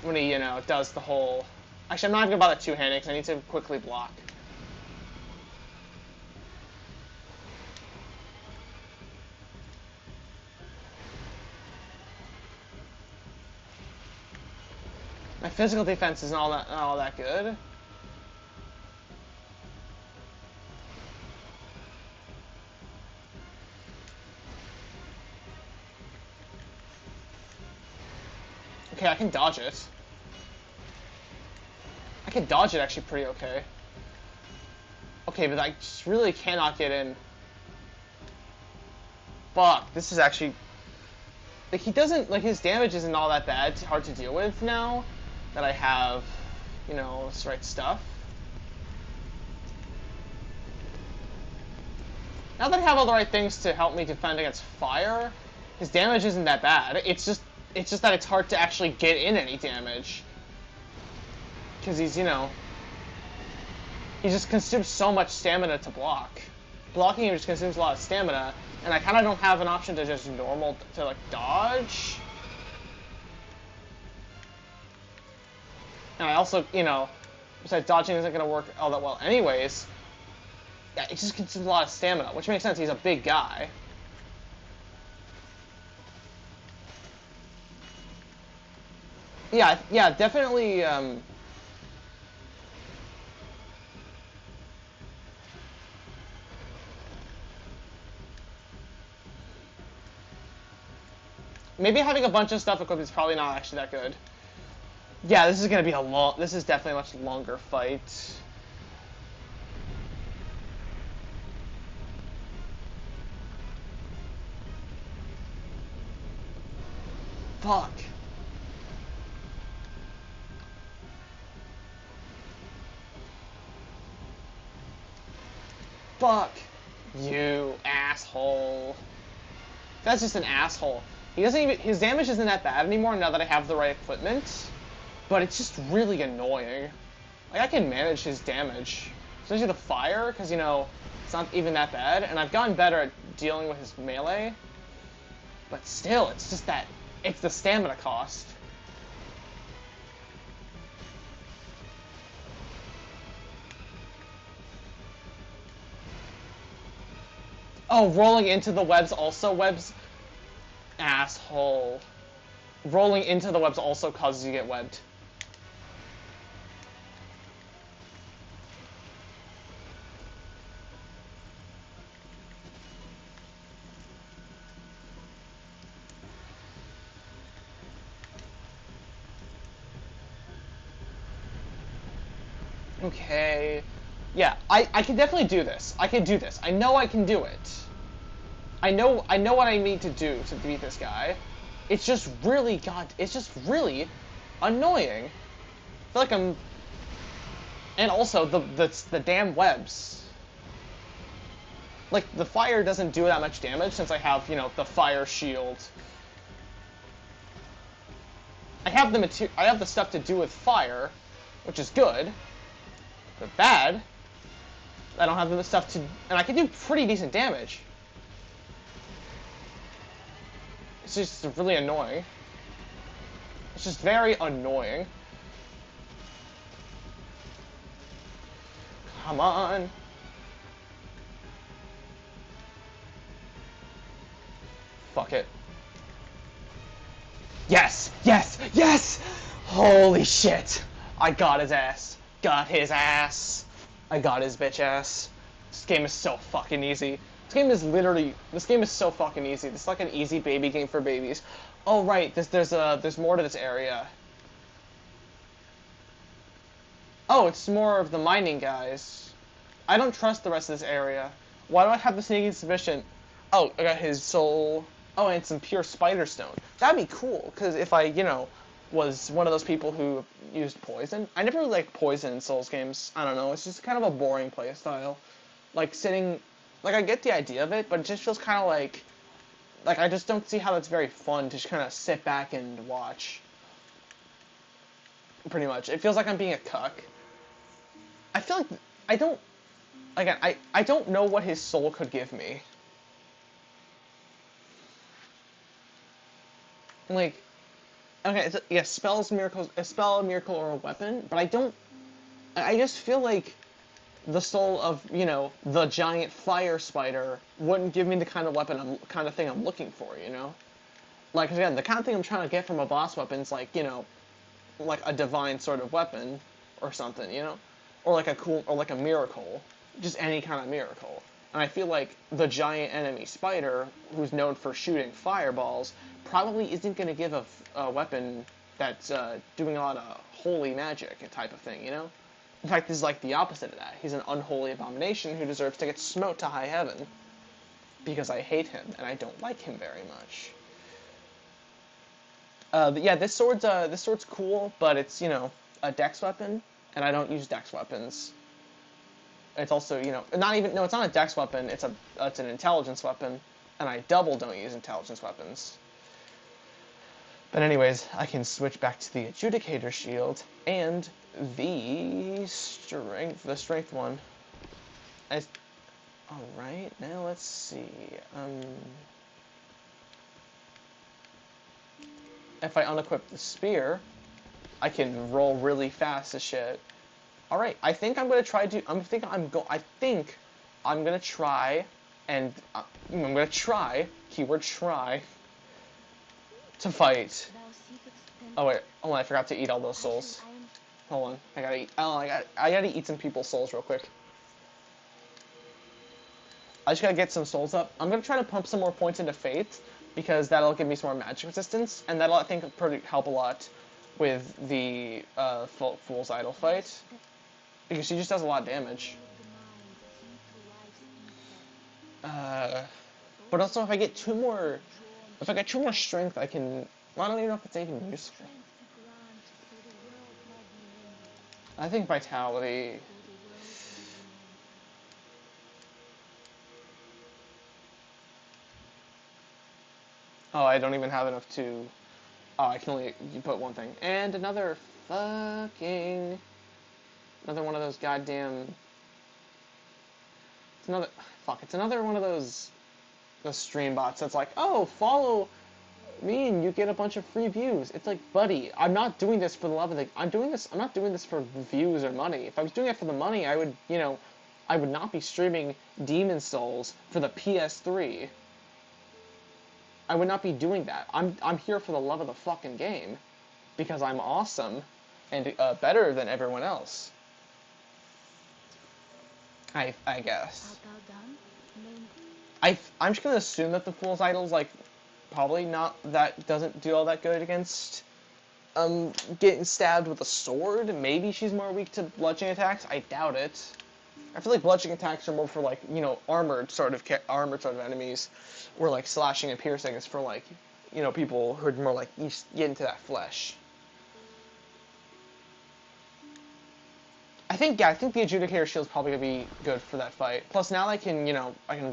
When he, you know, does the whole... Actually, I'm not even gonna bother two-handing, because I need to quickly block. My physical defense isn't not all that good. Okay, I can dodge it. I can dodge it actually pretty okay. Okay, but I just really cannot get in. Fuck, this is actually... Like, he doesn't... Like, his damage isn't all that bad. It's hard to deal with now that I have, you know, this right stuff. Now that I have all the right things to help me defend against fire, his damage isn't that bad. It's just that it's hard to actually get in any damage. Because he's, you know... He just consumes so much stamina to block. Blocking him just consumes a lot of stamina, and I kind of don't have an option to just like, dodge. And I also, you know, besides dodging isn't going to work all that well anyways, yeah, it just consumes a lot of stamina, which makes sense, he's a big guy. Yeah, definitely, maybe having a bunch of stuff equipped is probably not actually that good. Yeah, this is gonna be a long. This is definitely a much longer fight. Fuck. Fuck. You asshole. That's just an asshole. He doesn't even. His damage isn't that bad anymore now that I have the right equipment. But it's just really annoying. Like, I can manage his damage. Especially the fire, because, you know, it's not even that bad. And I've gotten better at dealing with his melee. But still, it's just that. It's the stamina cost. Oh, rolling into the webs also webs? Asshole. Rolling into the webs also causes you to get webbed. Okay. Yeah, I can definitely do this. I can do this. I know I can do it. I know what I need to do to beat this guy. It's just really it's just really annoying. I feel like I'm. And also the damn webs. Like, the fire doesn't do that much damage since I have, you know, the fire shield. I have the stuff to do with fire, which is good. But bad. I don't have the stuff to, and I can do pretty decent damage. It's just really annoying. It's just very annoying. Come on. Fuck it. Yes! Yes! Yes! Holy shit! I got his ass. Got his ass. I got his bitch ass. This game is so fucking easy. This game is so fucking easy. This is like an easy baby game for babies. Oh right, there's more to this area. Oh, it's more of the mining guys. I don't trust the rest of this area. Why do I have the sneaking suspicion? Oh, I got his soul. Oh, and some pure spider stone. That'd be cool, because if I, you know, was one of those people who used poison. I never really liked poison in Souls games. I don't know, it's just kind of a boring playstyle. Like, like, I get the idea of it, but it just feels kind of like, I just don't see how that's very fun to just kind of sit back and watch. Pretty much. It feels like I'm being a cuck. I feel like, again, I don't know what his soul could give me. Like, okay, yeah, spells, miracles, a spell, a miracle, or a weapon, but I just feel like the soul of, you know, the giant fire spider wouldn't give me the kind of thing I'm looking for, you know? Like, again, the kind of thing I'm trying to get from a boss weapon is, like, you know, like a divine sort of weapon or something, you know? Or like a miracle. Just any kind of miracle. And I feel like the giant enemy spider, who's known for shooting fireballs, probably isn't going to give a weapon that's doing a lot of holy magic type of thing, you know? In fact, this is like the opposite of that. He's an unholy abomination who deserves to get smote to high heaven. Because I hate him, and I don't like him very much. But yeah, this sword's cool, but it's, you know, a dex weapon, and I don't use dex weapons. It's also, you know, no, it's not a dex weapon, it's an intelligence weapon, and I don't use intelligence weapons. But anyways, I can switch back to the Adjudicator Shield, and the strength one. Alright, now let's see, if I unequip the spear, I can roll really fast as shit. Alright, I think I'm gonna try to, I think I'm gonna try, and, I'm gonna try, keyword try, to fight. Oh wait, hold on, I forgot to eat all those souls. Hold on, I gotta eat some people's souls real quick. I just gotta get some souls up. I'm gonna try to pump some more points into Faith, because that'll give me some more magic resistance, and that'll, I think, help a lot with the Fool's Idol fight, because she just does a lot of damage. But also, if I get two more strength, I can. Well, I don't even know if it's even useful. I think vitality. Oh, I don't even have enough to. Oh, I can only put one thing. And another fucking. Another one of those goddamn. It's another. Fuck, it's another one of those stream bots that's like, oh, follow me and you get a bunch of free views. It's like, buddy, I'm not doing this for the love of the. I'm not doing this for views or money. If I was doing it for the money, I would, I would not be streaming Demon Souls for the PS3. I would not be doing that. I'm here for the love of the fucking game, because I'm awesome, and better than everyone else. I guess. I'm just gonna assume that the Fool's Idol's like probably not that doesn't do all that good against getting stabbed with a sword. Maybe she's more weak to bludgeoning attacks. I doubt it. I feel like bludgeoning attacks are more for like armored sort of enemies, where like slashing and piercing is for like people who are more like you get into that flesh. I think the Adjudicator Shield's probably gonna be good for that fight. Plus now I can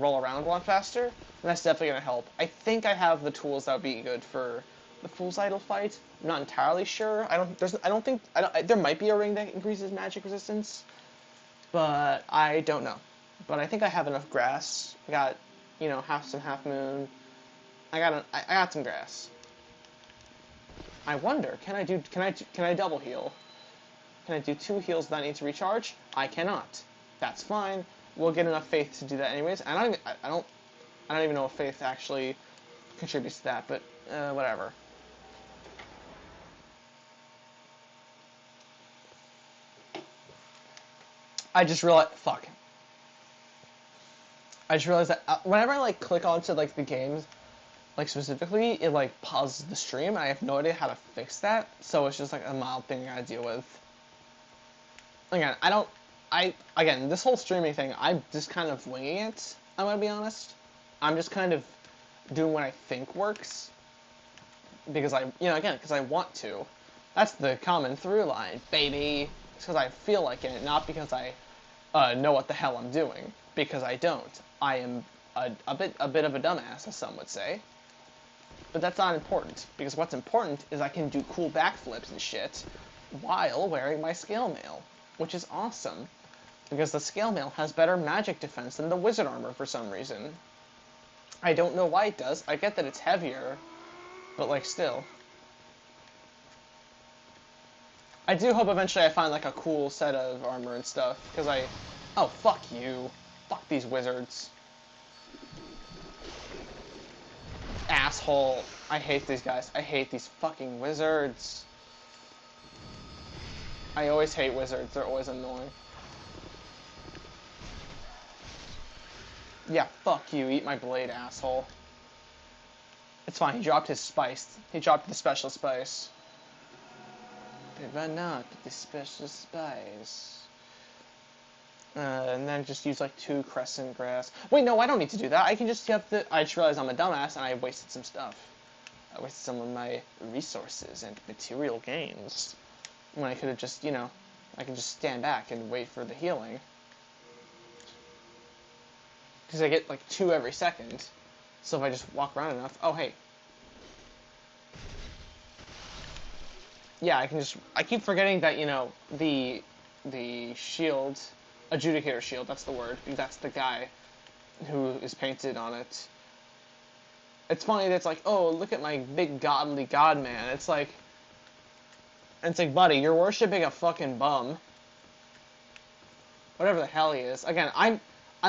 roll around a lot faster, and that's definitely gonna help. I think I have the tools that would be good for the Fool's Idol fight. I'm not entirely sure. There might be a ring that increases magic resistance, but I don't know. But I think I have enough grass. I got half moon. I got some grass. I wonder, can I double heal? Can I do 2 heals that I need to recharge? I cannot. That's fine. We'll get enough faith to do that anyways. I don't even know if faith actually contributes to that, but whatever. I just realized that whenever I like click onto like the games, like specifically, it like pauses the stream, and I have no idea how to fix that. So it's just like a mild thing I gotta deal with. Again, this whole streaming thing, I'm just kind of winging it, I'm gonna be honest. I'm just kind of doing what I think works. Because because I want to. That's the common through line, baby. It's because I feel like it, not because I know what the hell I'm doing. Because I don't. I am a bit of a dumbass, as some would say. But that's not important, because what's important is I can do cool backflips and shit while wearing my scale mail. Which is awesome, because the scale mail has better magic defense than the wizard armor for some reason. I don't know why it does. I get that it's heavier, but like still. I do hope eventually I find like a cool set of armor and stuff, because oh, fuck you. Fuck these wizards. Asshole. I hate these guys. I hate these fucking wizards. I always hate wizards, they're always annoying. Yeah, fuck you, eat my blade, asshole. It's fine, he dropped his spice. He dropped the special spice. But not the special spice. And then just use like 2 crescent grass. Wait, no, I don't need to do that. I can just have the. I just realized I'm a dumbass and I wasted some stuff. I wasted some of my resources and material gains. When I could have just, I can just stand back and wait for the healing. Because I get like 2 every second. So if I just walk around enough. Oh, hey. Yeah, I keep forgetting that, the shield, Adjudicator Shield, that's the word. That's the guy who is painted on it. It's funny that it's like, oh, look at my big godly god man. It's like, buddy, you're worshipping a fucking bum. Whatever the hell he is. Again, I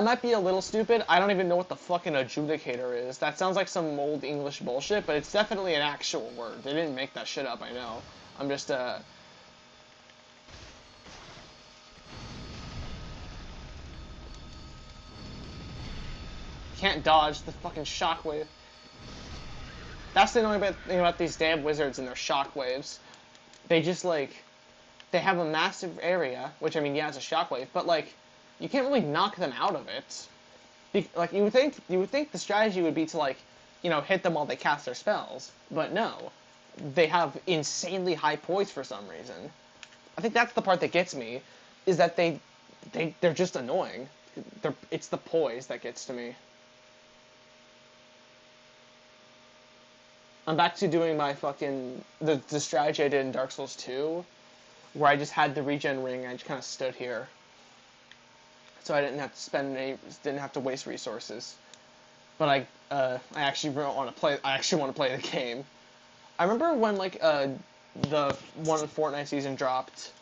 might be a little stupid. I don't even know what the fucking adjudicator is. That sounds like some old English bullshit, but it's definitely an actual word. They didn't make that shit up, I know. I'm just, can't dodge the fucking shockwave. That's the annoying thing about these damn wizards and their shockwaves. They just, like, they have a massive area, which, I mean, yeah, it's a shockwave, but, like, you can't really knock them out of it. Like, you would think the strategy would be to, like, you know, hit them while they cast their spells, but no. They have insanely high poise for some reason. I think that's the part that gets me, is that they're just annoying. It's the poise that gets to me. I'm back to doing my fucking the strategy I did in Dark Souls 2, where I just had the regen ring and I just kind of stood here, so I didn't have to waste resources. But I actually want to play. I actually want to play the game. I remember when like the one Fortnite season dropped.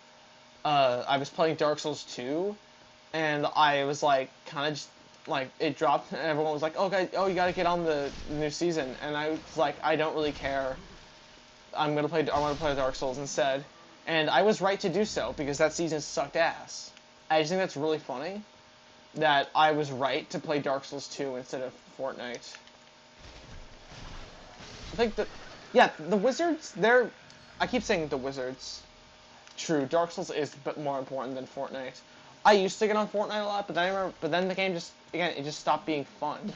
I was playing Dark Souls 2, and I was like kind of just like it dropped, and everyone was like, "Oh, guys, you gotta get on the new season," and I was like, "I don't really care. I want to play Dark Souls instead," and I was right to do so because that season sucked ass. I just think that's really funny that I was right to play Dark Souls 2 instead of Fortnite. I think the Wizards. I keep saying the Wizards. True, Dark Souls is a bit more important than Fortnite. I used to get on Fortnite a lot, but then the game it just stopped being fun.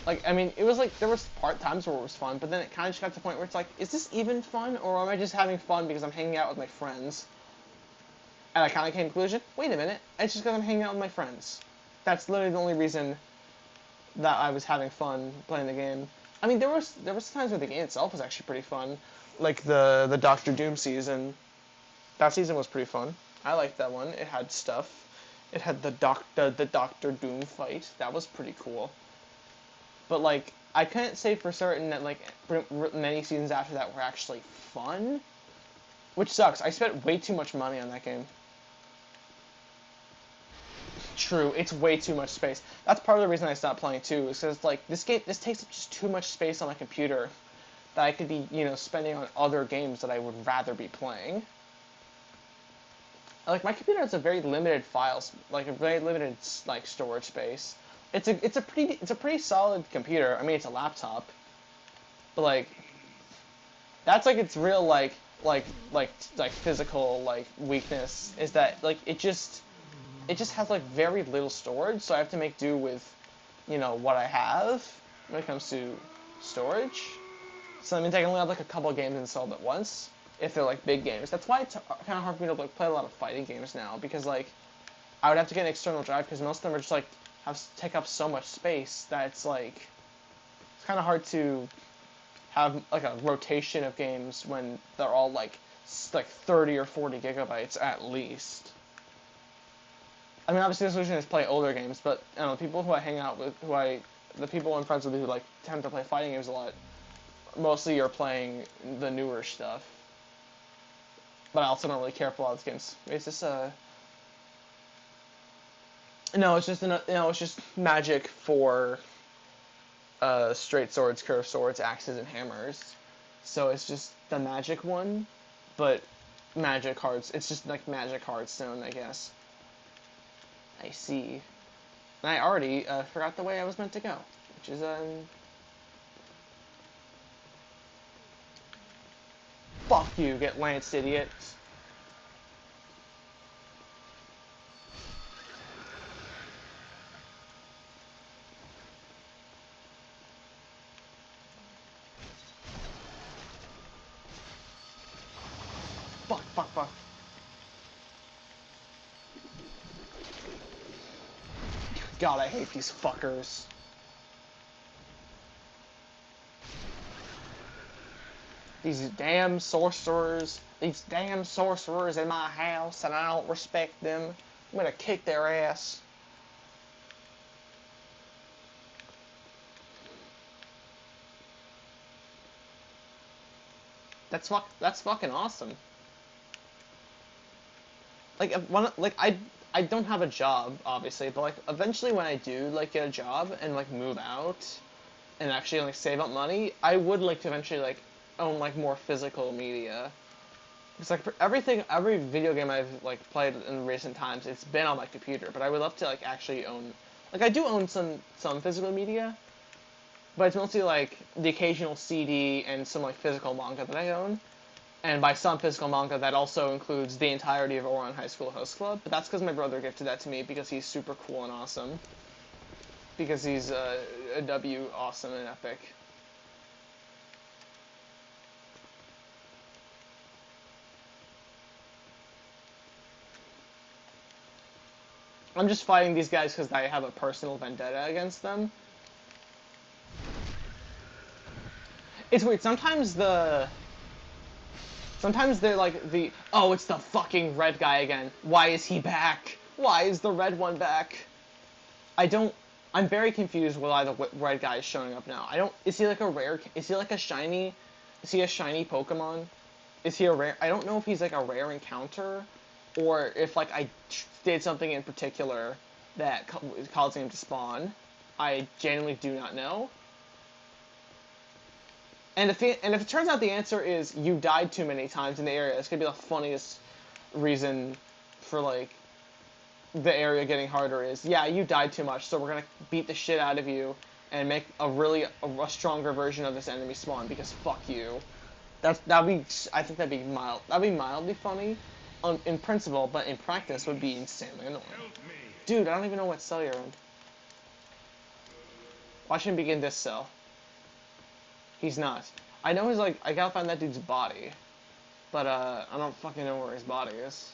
Like, I mean, it was like, there was times where it was fun, but then it kind of just got to the point where it's like, is this even fun, or am I just having fun because I'm hanging out with my friends? And I kind of came to the conclusion, wait a minute, it's just because I'm hanging out with my friends. That's literally the only reason that I was having fun playing the game. I mean, there was times where the game itself was actually pretty fun, like the Doctor Doom season. That season was pretty fun. I liked that one. It had stuff. It had the Doctor Doom fight. That was pretty cool. But like, I can't say for certain that like many seasons after that were actually fun, which sucks. I spent way too much money on that game. True, it's way too much space. That's part of the reason I stopped playing too, is because like this takes up just too much space on my computer that I could be, you know, spending on other games that I would rather be playing. Like, my computer has a very limited like a very limited like storage space. It's a pretty solid computer. I mean, it's a laptop, but like that's like its real like physical like weakness is that like it just has like very little storage, so I have to make do with, you know, what I have when it comes to storage. So that means I can only have like a couple games installed at once, if they're like big games. That's why it's kind of hard for me to like play a lot of fighting games now, because like I would have to get an external drive because most of them are just like take up so much space that it's like it's kind of hard to have like a rotation of games when they're all like 30 or 40 gigabytes at least. I mean, obviously the solution is play older games, but I don't know, people who I hang out with, the people I'm friends with who like tend to play fighting games a lot, mostly are playing the newer stuff. But I also don't really care for a lot of these games. It's just no, it's just magic for straight swords, curved swords, axes, and hammers. So it's just the magic one, but magic hearts. It's just like magic Hearthstone, I guess. I see. And I already forgot the way I was meant to go, which is fuck you, get lanced, idiot. Fuck, fuck, fuck. God, I hate these fuckers. These damn sorcerers in my house, and I don't respect them. I'm gonna kick their ass. That's fucking awesome. Like I don't have a job obviously, but like eventually when I do like get a job and like move out and actually like save up money, I would like to eventually like own like more physical media. It's like for every video game I've like played in recent times, it's been on my computer. But I would love to like actually own, like I do own some physical media, but it's mostly like the occasional CD and some like physical manga that I own. And by some physical manga, that also includes the entirety of Ouran High School Host Club. But that's because my brother gifted that to me because he's super cool and awesome. Because he's a W awesome and epic. I'm just fighting these guys because I have a personal vendetta against them. It's weird. Sometimes they're like oh, it's the fucking red guy again. Why is he back? Why is the red one back? I'm very confused why the red guy is showing up now. Is he like a rare, is he like a shiny, is he a shiny Pokemon? Is he a rare, I don't know if he's like a rare encounter, or if like I did something in particular that is causing him to spawn. I genuinely do not know. And if it turns out the answer is you died too many times in the area, it's gonna be the funniest reason for like the area getting harder is, yeah, you died too much, so we're gonna beat the shit out of you and make a stronger version of this enemy spawn because fuck you. I think that'd be mildly funny, in principle, but in practice would be insanely annoying. Dude, I don't even know what cell you're in. Watch him begin this cell. He's not. I know he's like, I gotta find that dude's body, but I don't fucking know where his body is.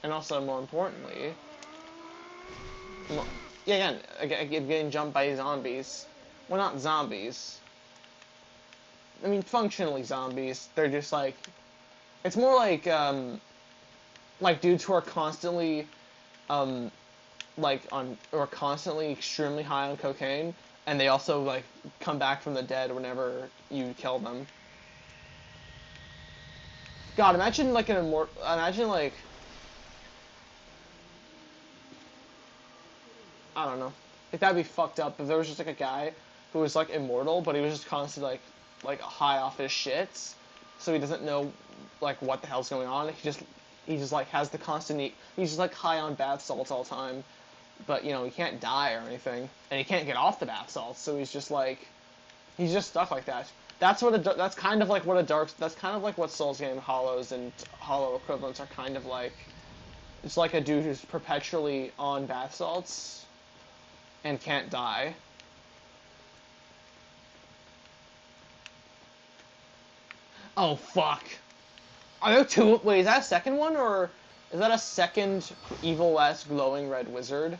And also, more importantly, yeah, again, getting jumped by zombies. Well, not zombies. I mean, functionally zombies. They're just like, it's more like dudes who are constantly, constantly extremely high on cocaine, and they also like come back from the dead whenever you kill them. God, imagine like I don't know. Like, that'd be fucked up if there was just like a guy who was like immortal, but he was just constantly like high off his shits, so he doesn't know like what the hell's going on. He just like has the constant. He's just like high on bath salts all the time, but you know he can't die or anything, and he can't get off the bath salts, so he's just stuck like that. That's kind of like what Souls game hollows and hollow equivalents are kind of like. It's like a dude who's perpetually on bath salts and can't die. Oh fuck. Are there two? Wait, is that a second one, or is that a second evil-ass glowing red wizard?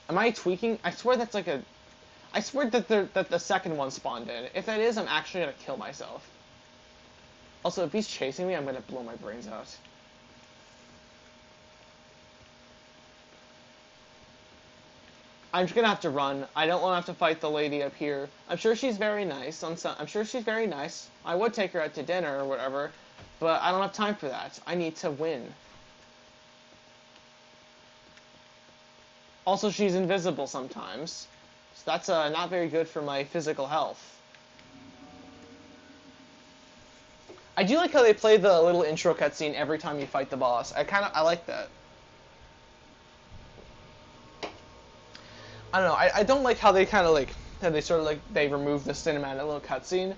Am I tweaking? I swear that's like a. I swear that the second one spawned in. If that is, I'm actually gonna kill myself. Also, if he's chasing me, I'm gonna blow my brains out. I'm just gonna have to run. I don't want to have to fight the lady up here. I'm sure she's very nice. I'm sure she's very nice. I would take her out to dinner or whatever, but I don't have time for that. I need to win. Also, she's invisible sometimes, so that's not very good for my physical health. I do like how they play the little intro cutscene every time you fight the boss. I like that. I don't know. I don't like how they they remove the cinematic little cutscene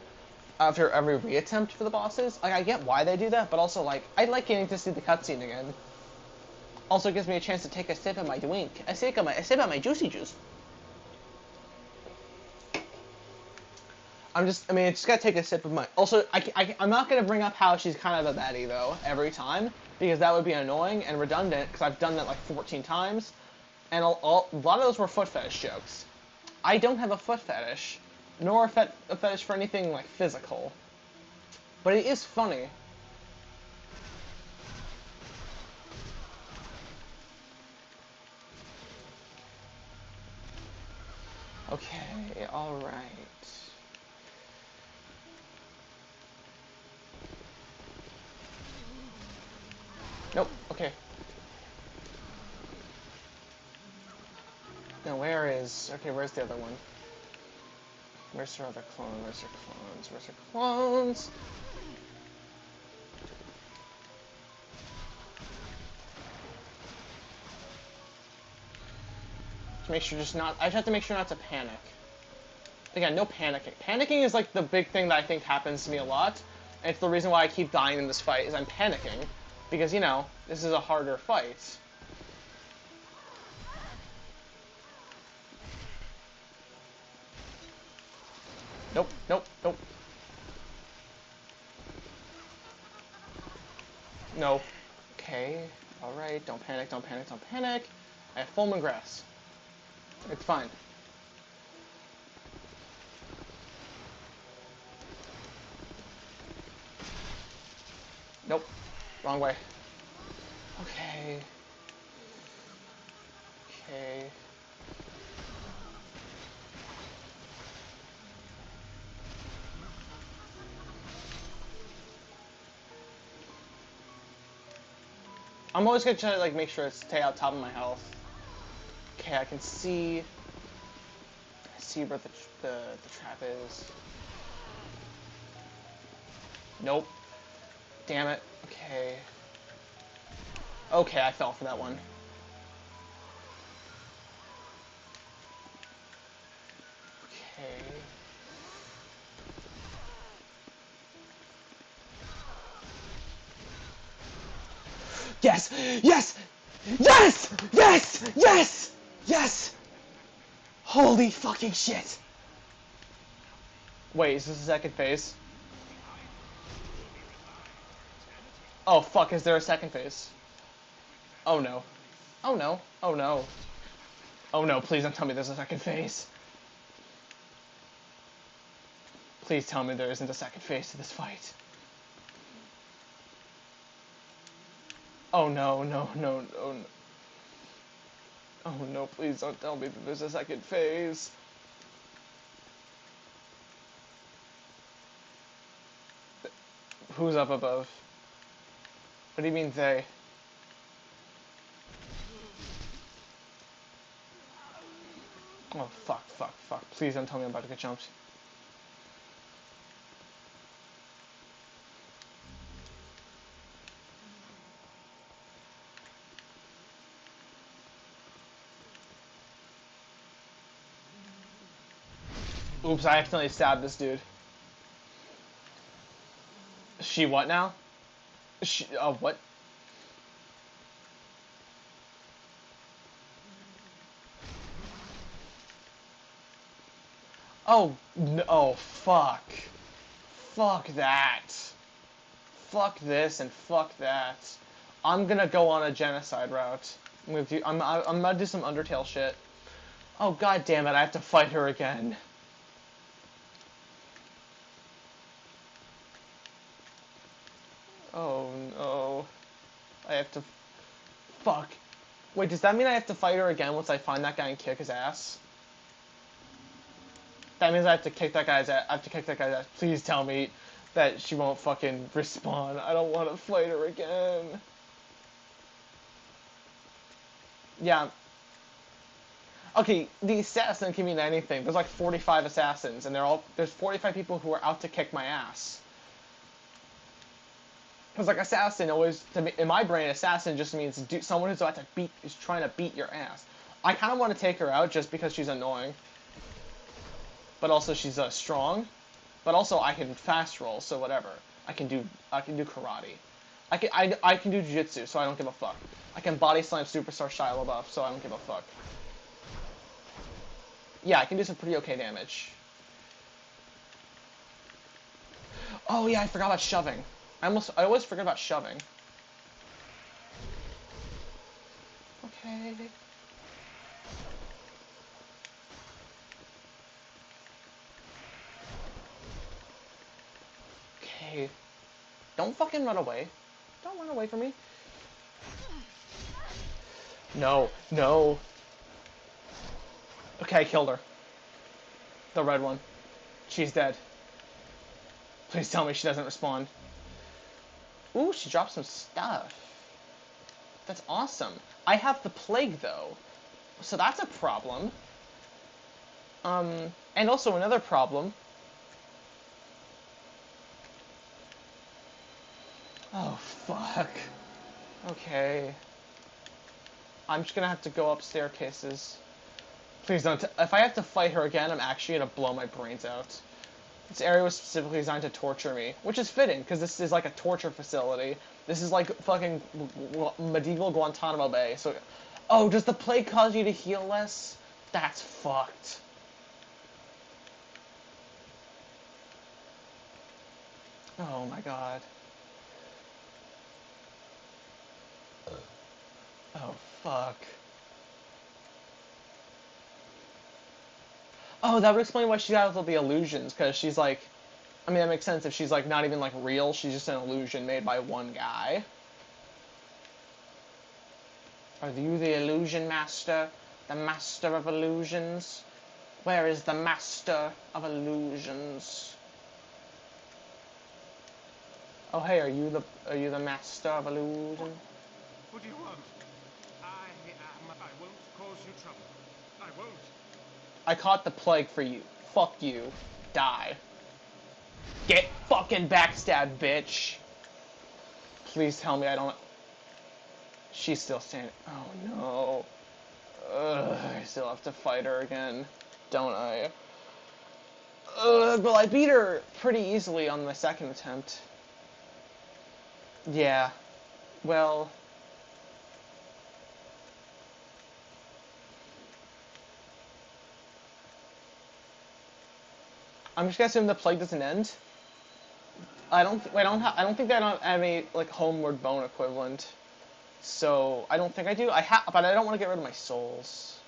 after every reattempt for the bosses. Like, I get why they do that, but also like I like getting to see the cutscene again. Also gives me a chance to take a sip of my drink. A sip of my juicy juice. I just gotta take a sip of my. Also, I'm not gonna bring up how she's kind of a baddie though every time because that would be annoying and redundant because I've done that like 14 times. And a lot of those were foot fetish jokes. I don't have a foot fetish, nor a fetish for anything like physical. But it is funny. Okay, alright. Nope, okay. Now where's the other one? Where's her other clone? Where's her clones? Where's her clones? To make sure I just have to make sure not to panic. Again, no panicking. Panicking is like the big thing that I think happens to me a lot. And it's the reason why I keep dying in this fight, is I'm panicking. Because, you know, this is a harder fight. Nope, nope, nope. No. Okay. Alright, don't panic, don't panic, don't panic. I have foam and grass. It's fine. Nope. Wrong way. Okay. Okay. I'm always gonna try to like make sure I stay on top of my health. Okay, I can see. I see where the trap is. Nope. Damn it. Okay. Okay, I fell for that one. Okay. Yes! Yes! Yes! Yes! Yes! Yes! Holy fucking shit! Wait, is this the second phase? Oh fuck, is there a second phase? Oh no. Oh no. Oh no. Oh no, please don't tell me there's a second phase. Please tell me there isn't a second phase to this fight. Oh no, no, no, no, no. Oh no, please don't tell me that there's a second phase. Who's up above? What do you mean they? Oh fuck, fuck, fuck. Please don't tell me I'm about to get jumped. Oops, I accidentally stabbed this dude. She what now? She, what? Oh, no, oh, fuck. Fuck that. Fuck this and fuck that. I'm gonna go on a genocide route. I'm gonna do some Undertale shit. Oh god damn it, I have to fight her again. Oh no. I have to... Fuck. Wait, does that mean I have to fight her again once I find that guy and kick his ass? That means I have to kick that guy's ass. I have to kick that guy's ass. Please tell me that she won't fucking respawn. I don't want to fight her again. Yeah. Okay, the assassin can mean anything. There's like 45 assassins, and there's 45 people who are out to kick my ass. Because like assassin always, to me, in my brain, assassin just means someone who's about to is trying to beat your ass. I kind of want to take her out just because she's annoying. But also she's strong. But also I can fast roll, so whatever. I can do karate. I can do jiu-jitsu, so I don't give a fuck. I can body slam Superstar Shia LaBeouf, so I don't give a fuck. Yeah, I can do some pretty okay damage. Oh yeah, I forgot about shoving. I always forget about shoving. Okay. Okay. Don't fucking run away. Don't run away from me. No, no. Okay, I killed her. The red one. She's dead. Please tell me she doesn't respawn. Ooh, she dropped some stuff. That's awesome. I have the plague, though. So that's a problem. And also another problem. Oh, fuck. Okay. I'm just gonna have to go up staircases. Please don't. If I have to fight her again, I'm actually gonna blow my brains out. This area was specifically designed to torture me, which is fitting, because this is like a torture facility. This is like fucking medieval Guantanamo Bay. So, oh, does the plague cause you to heal less? That's fucked. Oh my god. Oh fuck. Oh, that would explain why she has all the illusions, because she's like, I mean, that makes sense if she's like not even like real, she's just an illusion made by one guy. Are you the illusion master? The master of illusions? Where is the master of illusions? Oh hey, are you the master of illusion? What do you want? I won't cause you trouble. I won't. I caught the plague for you. Fuck you. Die. Get fucking backstabbed, bitch. Please tell me I don't... She's still standing. Oh no. Ugh, I still have to fight her again, don't I? Well, I beat her pretty easily on the second attempt. Yeah. Well... I'm just gonna assume the plague doesn't end. I don't think I don't have any like homeward bone equivalent. So I don't think I do. But I don't want to get rid of my souls.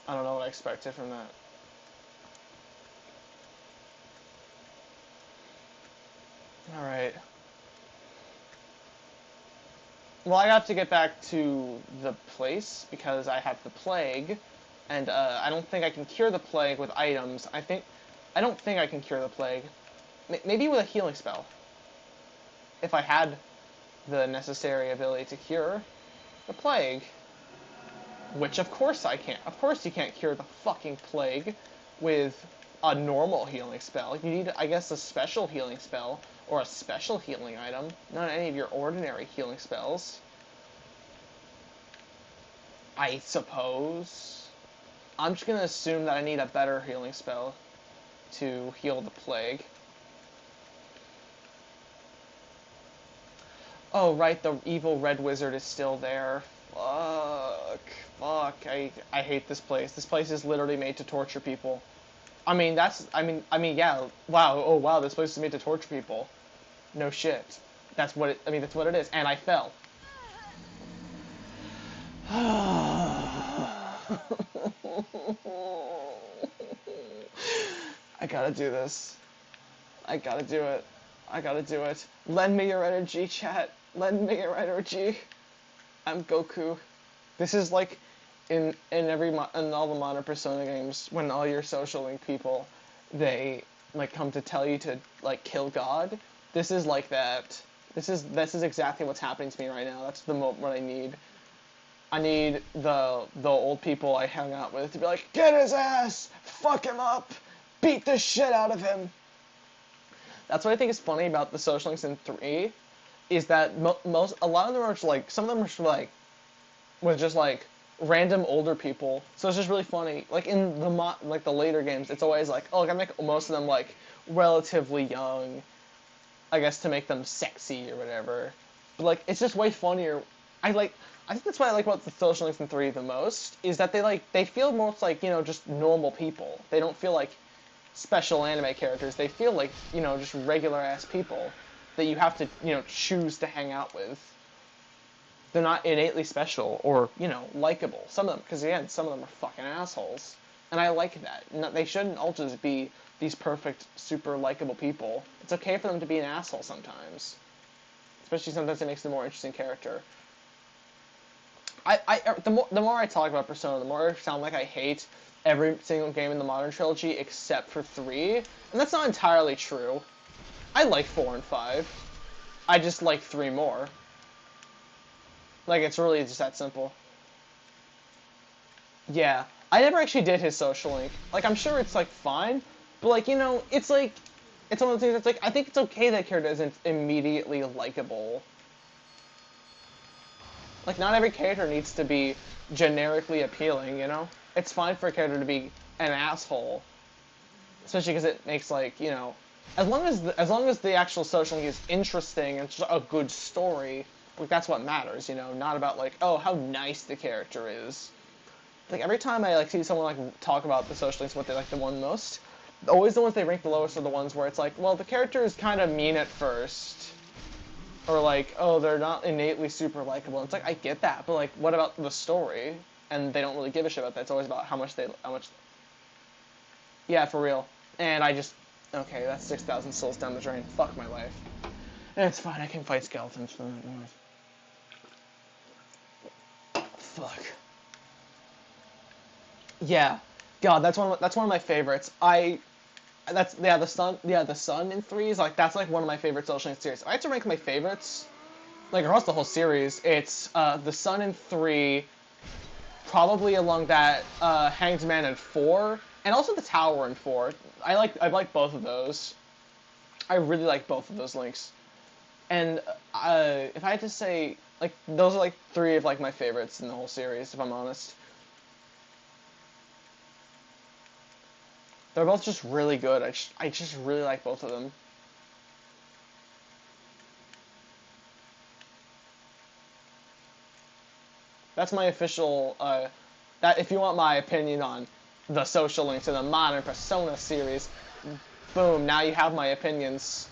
I don't know what I expected from that. Alright. Well, I have to get back to the place because I have the plague, and I don't think I can cure the plague with items. I don't think I can cure the plague. Maybe with a healing spell. If I had the necessary ability to cure the plague. Which, of course, I can't. Of course you can't cure the fucking plague with a normal healing spell. You need, I guess, a special healing spell or a special healing item, not any of your ordinary healing spells. I suppose. I'm just gonna assume that I need a better healing spell to heal the plague. Oh, right, the evil red wizard is still there. Fuck, I hate this place. This place is literally made to torture people. I mean, yeah, wow, oh wow, this place is made to torture people. No shit. That's what it is, and I fell. I gotta do this. I gotta do it. I gotta do it. Lend me your energy, chat. Lend me your energy. I'm Goku. This is like in all the modern Persona games when all your social link people they like come to tell you to like kill God. This is like that. This is exactly what's happening to me right now. That's the what I need. I need the old people I hang out with to be like, get his ass, fuck him up, beat the shit out of him. That's what I think is funny about the social links in 3, is that a lot of them are just like, some of them are just like, with just like random older people. So it's just really funny. Like in the later games, it's always like, oh, I gotta make most of them like relatively young, I guess to make them sexy or whatever. But like, it's just way funnier. I think that's what I like about the social links in 3 the most, is that they feel most like, you know, just normal people. They don't feel like special anime characters. They feel like, you know, just regular ass people that you have to, you know, choose to hang out with. They're not innately special or, you know, likable. Some of them, because again, some of them are fucking assholes. And I like that. They shouldn't all just be these perfect, super likable people. It's okay for them to be an asshole sometimes. Especially sometimes it makes them a more interesting character. The more I talk about Persona, the more I sound like I hate every single game in the modern trilogy except for 3. And that's not entirely true. I like 4 and 5. I just like 3 more. Like, it's really just that simple. Yeah, I never actually did his social link. Like, I'm sure it's, like, fine, but, like, you know, it's, like, it's one of the things that's, like, I think it's okay that character isn't immediately likable. Like, not every character needs to be generically appealing, you know? It's fine for a character to be an asshole. Especially because it makes, like, you know... as long as the actual social link is interesting and just a good story, like, that's what matters, you know? Not about, like, oh, how nice the character is. Like, every time I, like, see someone, like, talk about the social links, what they like the one most, always the ones they rank the lowest are the ones where it's like, well, the character is kind of mean at first. Or like, oh, they're not innately super likable. It's like, I get that, but like, what about the story? And they don't really give a shit about that. It's always about how much. Yeah, for real. And I just, okay, that's 6,000 souls down the drain. Fuck my life. And it's fine, I can fight skeletons for that noise. Fuck. Yeah. God, that's one of my favorites. The sun in 3 is like, that's like one of my favorite social link series. If I had to rank my favorites, like across the whole series, it's the Sun in 3, probably along that Hanged Man in 4, and also the Tower in 4. I like both of those. I really like both of those links. And if I had to say, like, those are like 3 of like my favorites in the whole series, if I'm honest. They're both just really good. I just really like both of them. That's my official, that if you want my opinion on the social links in the modern Persona series, boom, now you have my opinions.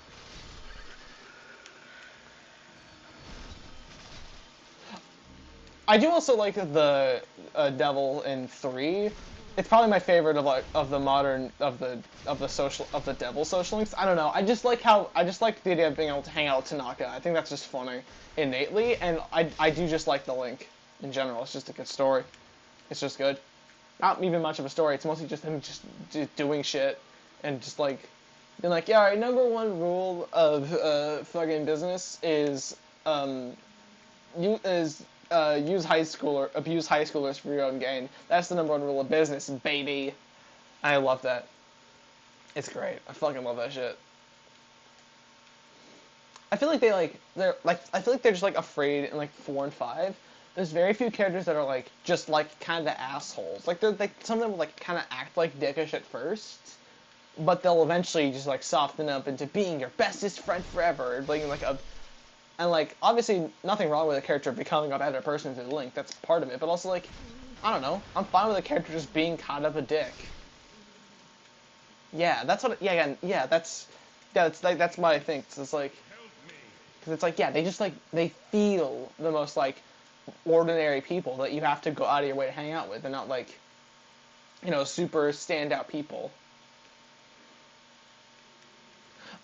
I do also like the Devil in 3. It's probably my favorite of the modern of the Devil social links. I don't know. I just like the idea of being able to hang out with Tanaka. I think that's just funny innately, and I do just like the link in general. It's just a good story. It's just good. Not even much of a story. It's mostly just him just doing shit and just like being like, yeah, alright, number 1 rule of fucking business is abuse high schoolers for your own gain. That's the number 1 rule of business, baby. I love that. It's great. I fucking love that shit. I feel like I feel like they're just like afraid in like 4 and 5. There's very few characters that are like just like kind of assholes. Like they're like some of them will like kind of act like dickish at first, but they'll eventually just like soften up into being your bestest friend forever, being like a and like obviously nothing wrong with a character becoming a better person through the link. That's part of it, but also like I don't know. I'm fine with a character just being kind of a dick. Yeah, that's what. Yeah. That's what I think. It's like. Because it's like, yeah, they just, like, they feel the most, like, ordinary people that you have to go out of your way to hang out with. They're not, like, you know, super standout people.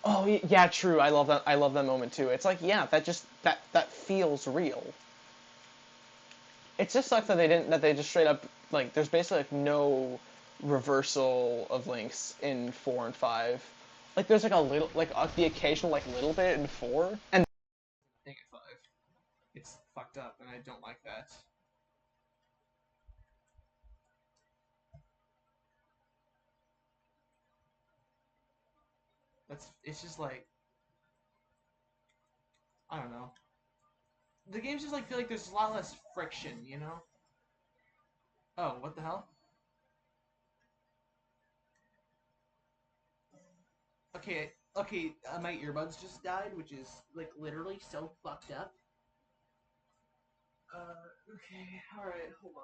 Oh, yeah, true. I love that. I love that moment, too. It's like, yeah, that feels real. It just sucks that they just straight up, like, there's basically, like, no reversal of links in 4 and 5. Like, there's, like, a little, like, the occasional, like, little bit in 4, and thing at 5. It's fucked up, and I don't like that. It's just like, I don't know. The games just like feel like there's a lot less friction, you know? Oh, what the hell? Okay, my earbuds just died, which is like literally so fucked up. Okay, alright, hold on.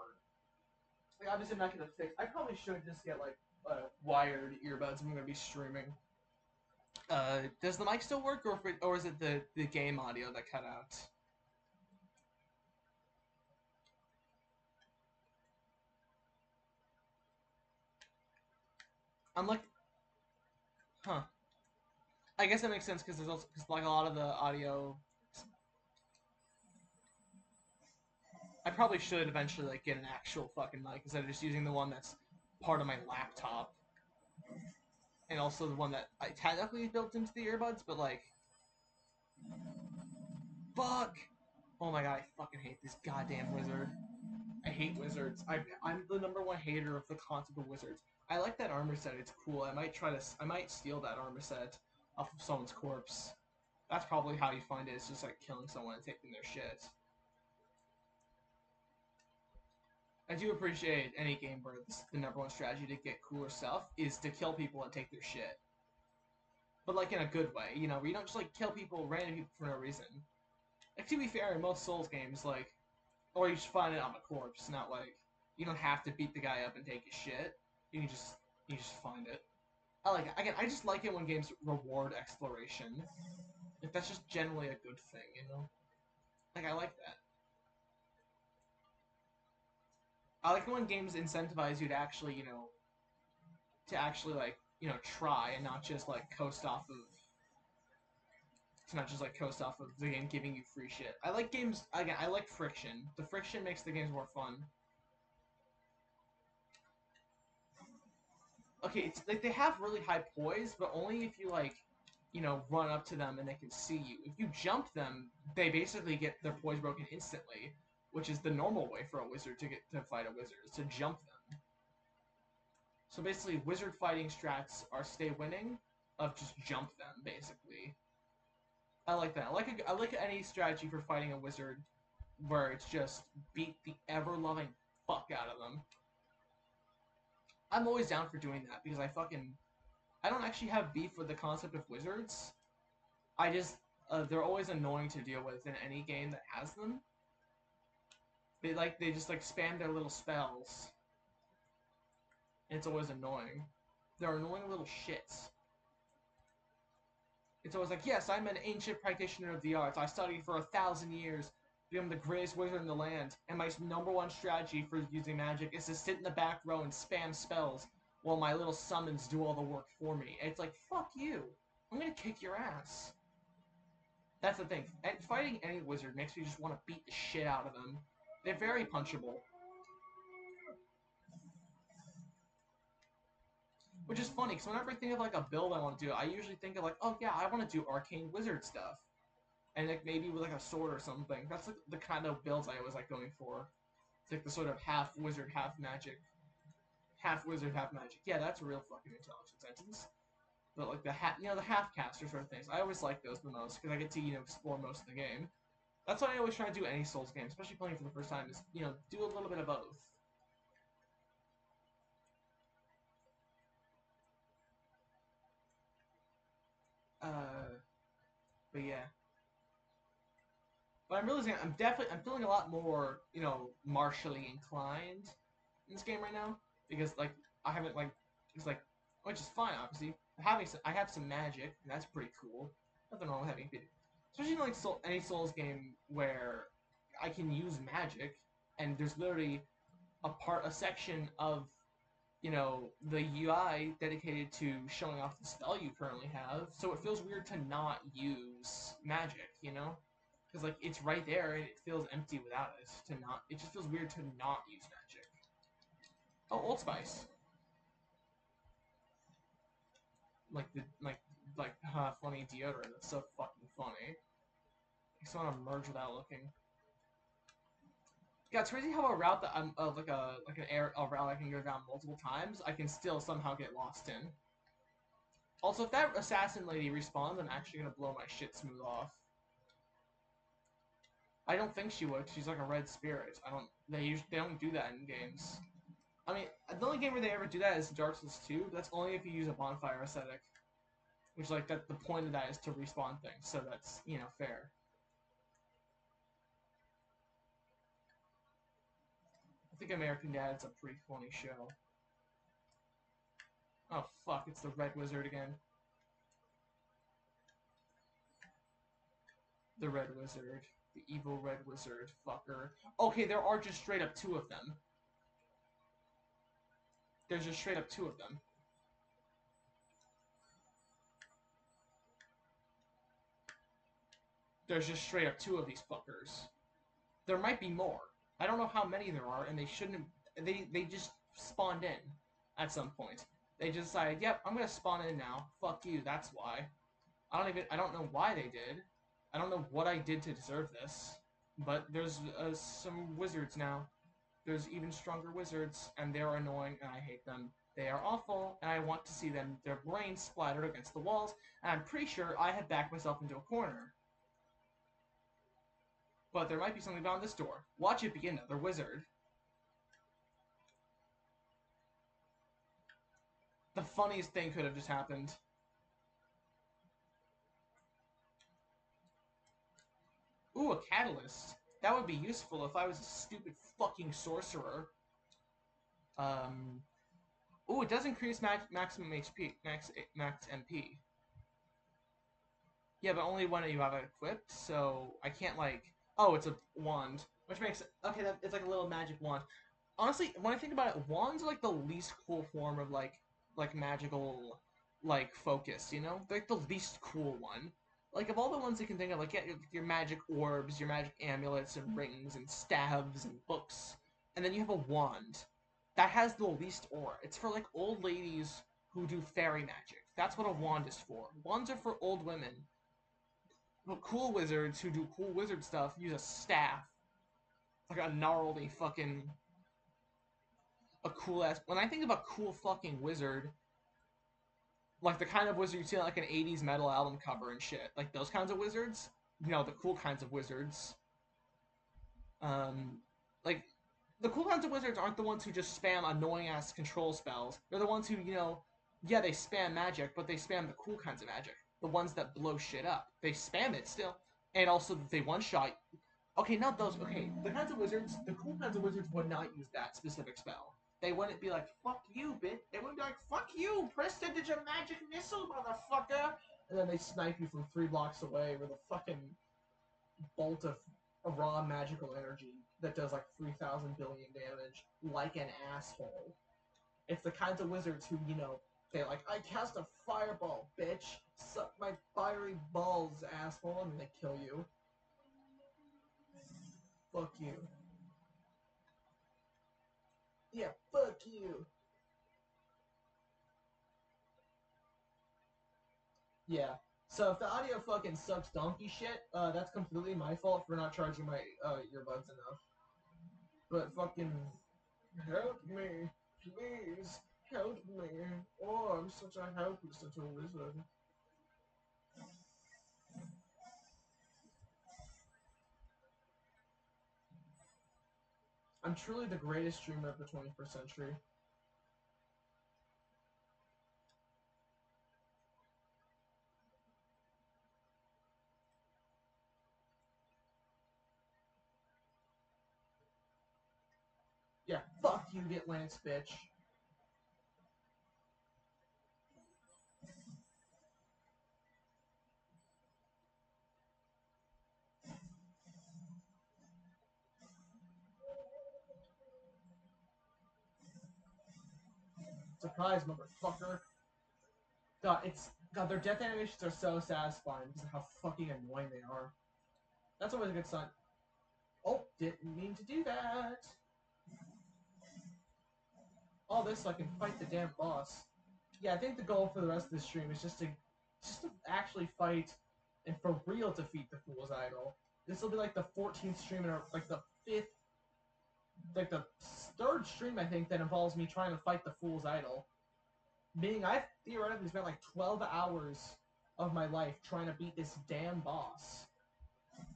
Like, obviously I'm not gonna fix. I probably should just get like wired earbuds if I'm gonna be streaming. Does the mic still work, or is it the game audio that cut out? I'm like, huh. I guess that makes sense because there's also cause like a lot of the audio. I probably should eventually like get an actual fucking mic instead of just using the one that's part of my laptop, and also the one that I technically built into the earbuds, but like, fuck. Oh my god, I fucking hate this goddamn wizard. I hate wizards. I'm the #1 hater of the concept of wizards. I like that armor set. It's cool. I might steal that armor set off of someone's corpse. That's probably how you find it. It's just like killing someone and taking their shit. I do appreciate any game where the #1 strategy to get cooler stuff is to kill people and take their shit. But like in a good way, you know, where you don't just like kill people, random people for no reason. Like to be fair, in most Souls games, like, or you just find it on a corpse, not like you don't have to beat the guy up and take his shit. You just find it. I like it. Again, I just like it when games reward exploration. Like that's just generally a good thing, you know? Like I like that. I like it when games incentivize you to actually, you know, like, you know, try and not just like coast off of the game giving you free shit. I like games again, I like friction. The friction makes the games more fun. Okay, it's like they have really high poise, but only if you like, you know, run up to them and they can see you. If you jump them, they basically get their poise broken instantly, which is the normal way for a wizard to fight a wizard, is to jump them. So basically, wizard fighting strats are stay winning, of just jump them, basically. I like that. I like any strategy for fighting a wizard where it's just beat the ever-loving fuck out of them. I'm always down for doing that because I don't actually have beef with the concept of wizards. I just they're always annoying to deal with in any game that has them. They just like spam their little spells. And it's always annoying. They're annoying little shits. It's always like, yes, I'm an ancient practitioner of the arts. I studied for 1,000 years, become the greatest wizard in the land, and my #1 strategy for using magic is to sit in the back row and spam spells while my little summons do all the work for me. And it's like, fuck you. I'm gonna kick your ass. That's the thing. And fighting any wizard makes me just want to beat the shit out of them. They're very punchable. Which is funny, because whenever I think of like a build I want to do, I usually think of like, oh yeah, I want to do arcane wizard stuff. And like maybe with like a sword or something. That's like the kind of builds I always like going for. It's like the sort of half wizard, half magic. Half wizard, half magic. Yeah, that's a real fucking intelligent sentence. But like the half caster sort of things. I always like those the most because I get to, you know, explore most of the game. That's why I always try to do any Souls game, especially playing for the first time, is, you know, do a little bit of both. But yeah. But I'm realizing I'm feeling a lot more, you know, martially inclined in this game right now because like I haven't like it's like which is fine obviously. I have some magic and that's pretty cool. Nothing wrong with having it. Especially in like any Souls game where I can use magic and there's literally a section of, you know, the UI dedicated to showing off the spell you currently have. So it feels weird to not use magic, you know? Because like it's right there and it feels empty without it. It just feels weird to not use magic. Oh, Old Spice. Funny deodorant. That's so fucking funny. I just want to merge without looking. Yeah, it's crazy how a route that I'm a route I can go down multiple times, I can still somehow get lost in. Also, if that assassin lady respawns, I'm actually gonna blow my shit smooth off. I don't think she would. She's like a red spirit. They don't do that in games. I mean, the only game where they ever do that is Dark Souls 2, but that's only if you use a bonfire aesthetic. Which, like, the point of that is to respawn things, so that's, you know, fair. I think American Dad's a pretty funny show. Oh, fuck, it's the Red Wizard again. The Red Wizard. The evil Red Wizard, fucker. Okay, there are just straight up 2 of them. There's just straight up 2 of them. There's just straight up 2 of these fuckers. There might be more. I don't know how many there are, and they shouldn't... They just spawned in at some point. They just decided, yep, I'm gonna spawn in now. Fuck you, that's why. I don't know why they did. I don't know what I did to deserve this. But there's some wizards now. There's even stronger wizards, and they're annoying, and I hate them. They are awful, and I want to see them, their brains splattered against the walls, and I'm pretty sure I have backed myself into a corner. But there might be something beyond this door. Watch it be another wizard. The funniest thing could have just happened. Ooh, a catalyst. That would be useful if I was a stupid fucking sorcerer. Ooh, it does increase maximum HP, max MP. Yeah, but only when you have it equipped, so I can't, like... Oh, it's a wand. Which makes... Okay, it's like a little magic wand. Honestly, when I think about it, wands are, like, the least cool form of, like magical, like, focus, you know? They're, like, the least cool one. Like, of all the ones you can think of, like, your magic orbs, your magic amulets, and rings, and staves, and books. And then you have a wand. That has the least aura. It's for, like, old ladies who do fairy magic. That's what a wand is for. Wands are for old women. But cool wizards who do cool wizard stuff use a staff. Like a gnarly fucking... A cool ass... When I think of a cool fucking wizard, like the kind of wizard you see on like an 80s metal album cover and shit, like those kinds of wizards, you know, the cool kinds of wizards. Like, the cool kinds of wizards aren't the ones who just spam annoying ass control spells. They're the ones who, you know, yeah, they spam magic, but they spam the cool kinds of magic. The ones that blow shit up. They spam it still. And also, they one-shot. Okay, not those. Okay, the kinds of wizards, the cool kinds of wizards would not use that specific spell. They wouldn't be like, fuck you, bitch. They wouldn't be like, fuck you, percentage of magic missile, motherfucker. And then they snipe you from 3 blocks away with a fucking bolt of raw magical energy that does like 3,000 billion damage, like an asshole. It's the kinds of wizards who, you know, they like, I cast a fireball, bitch. Suck my fiery balls, asshole, and they kill you. Fuck you. Yeah, fuck you. Yeah. So if the audio fucking sucks donkey shit, that's completely my fault for not charging my earbuds enough. But fucking help me, please, help me. Oh, I'm such a helpless little wizard. I'm truly the greatest streamer of the 21st century. Yeah, fuck you, get Lance, bitch. Surprise, motherfucker. God, their death animations are so satisfying because of how fucking annoying they are. That's always a good sign. Oh, didn't mean to do that. All this so I can fight the damn boss. Yeah, I think the goal for the rest of this stream is just to actually fight and for real defeat the Fool's Idol. This will be like the 14th stream or like the 5th, like the 3rd stream I think that involves me trying to fight the Fool's Idol. Meaning I've theoretically spent like 12 hours of my life trying to beat this damn boss.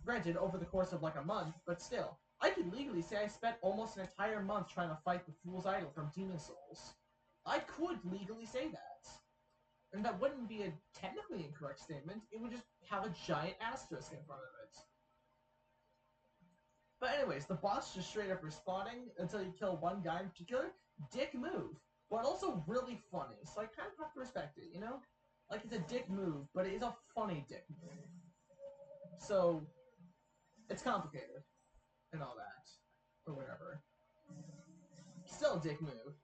Granted, over the course of like a month, but still. I could legally say I spent almost an entire month trying to fight the Fool's Idol from Demon Souls. I could legally say that. And that wouldn't be a technically incorrect statement. It would just have a giant asterisk in front of it. But anyways, the boss just straight up respawning until you kill one guy in particular. Dick move. But also really funny. So I kind of have to respect it, you know? Like, it's a dick move, but it is a funny dick move. So, it's complicated. And all that. Or whatever. Still a dick move.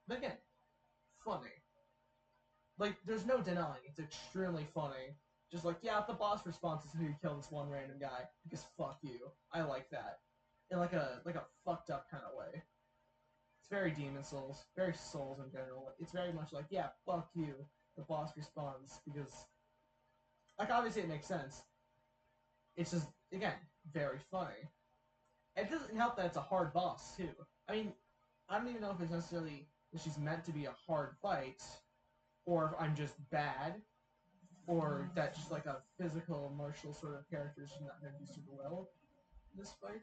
But again, funny. Like, there's no denying it's extremely funny. Just like, yeah, if the boss response is who you kill this one random guy, because fuck you. I like that. In like a fucked up kind of way. It's very Demon Souls. Very Souls in general. It's very much like, yeah, fuck you. The boss responds because, like, obviously it makes sense. It's just, again, very funny. It doesn't help that it's a hard boss too. I mean, I don't even know if it's necessarily that she's meant to be a hard fight, or if I'm just bad, or that just like a physical, emotional sort of character she's not going to do super well in this fight.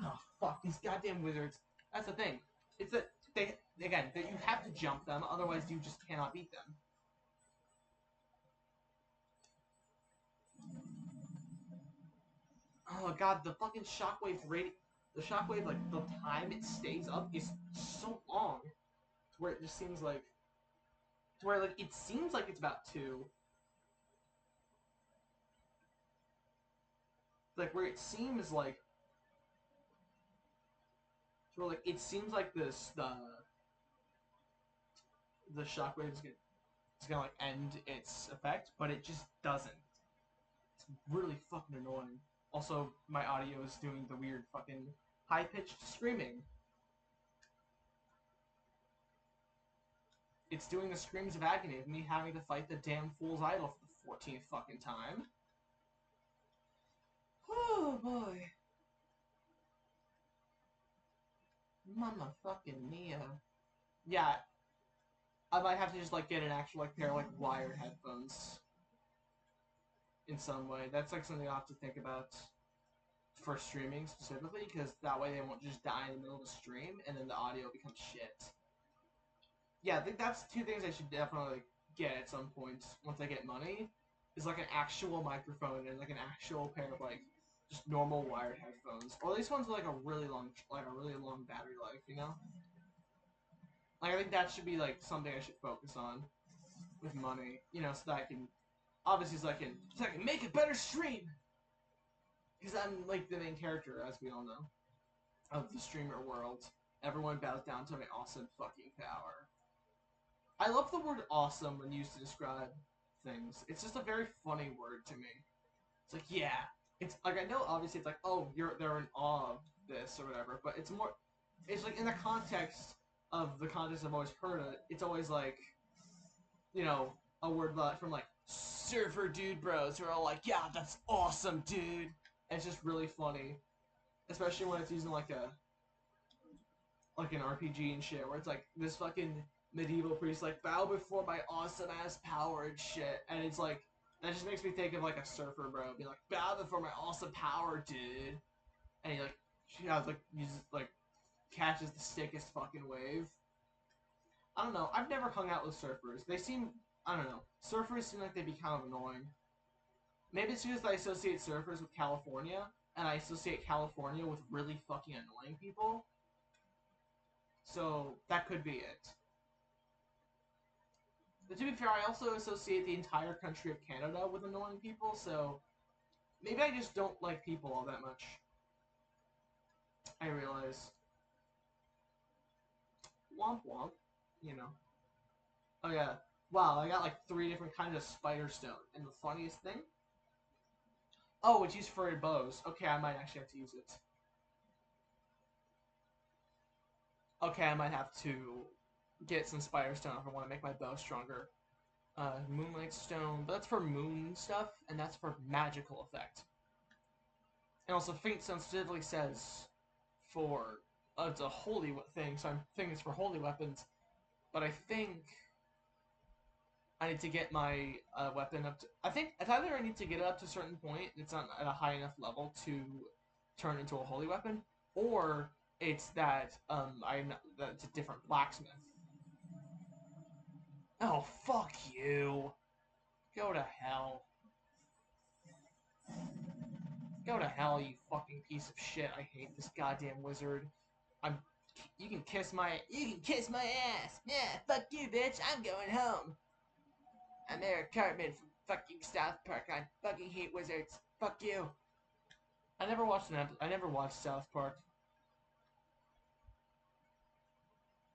Oh fuck these goddamn wizards! That's the thing. It's that they again that you have to jump them, otherwise you just cannot beat them. Oh god, the fucking shockwave rate, the shockwave like the time it stays up is so long, to where it just seems like, to where like it seems like it's about 2. Like where it seems like, to where like it seems like the shockwave is gonna like end its effect, but it just doesn't. It's really fucking annoying. Also, my audio is doing the weird fucking high-pitched screaming. It's doing the screams of agony of me having to fight the damn fool's idol for the 14th fucking time. Oh boy. Mama fucking Mia. Yeah, I might have to just like get an actual like pair of like wired headphones. In some way. That's like something I'll have to think about for streaming specifically, because that way they won't just die in the middle of the stream and then the audio becomes shit. Yeah, I think that's 2 things I should definitely get at some point once I get money. Is like an actual microphone and like an actual pair of like just normal wired headphones, or at least ones with like a really long battery life. You know, like I think that should be like something I should focus on with money. You know, so that I can obviously so I can make a better stream. Because I'm like the main character, as we all know, of the streamer world. Everyone bows down to my awesome fucking power. I love the word awesome when used to describe things. It's just a very funny word to me. It's like, yeah. It's like, I know obviously it's like, oh, they're in awe of this or whatever, but it's more, it's like in the context of the context I've always heard of it, it's always like, you know, a word from like surfer dude bros who are all like, yeah, that's awesome, dude. And it's just really funny, especially when it's using like an RPG and shit, where it's like this fucking medieval priest like bow before my awesome ass power and shit, and it's like that just makes me think of like a surfer bro, be like bow before my awesome power, dude, and he like uses like catches the sickest fucking wave. I don't know. I've never hung out with surfers. They seem, I don't know. Surfers seem like they'd be kind of annoying. Maybe it's because I associate surfers with California, and I associate California with really fucking annoying people. So, that could be it. But to be fair, I also associate the entire country of Canada with annoying people, so maybe I just don't like people all that much. I realize. Womp womp. You know. Oh yeah. Wow, I got like 3 different kinds of spider stone. And the funniest thing? Oh, it's used for bows. Okay, I might actually have to use it. Okay, I might have to get some spider stone if I want to make my bow stronger. Moonlight stone, but that's for moon stuff, and that's for magical effect. And also, faint stone specifically says for it's a holy thing, so I'm thinking it's for holy weapons. But I think I need to get my weapon up to. I think it's either I need to get it up to a certain point, it's not at a high enough level to turn into a holy weapon, or it's that that it's a different blacksmith. Oh fuck you! Go to hell! Go to hell, you fucking piece of shit! I hate this goddamn wizard. I'm. You can kiss my ass. Yeah, fuck you, bitch. I'm going home. I'm Eric Cartman from fucking South Park. I fucking hate wizards. Fuck you. I never watched I never watched South Park.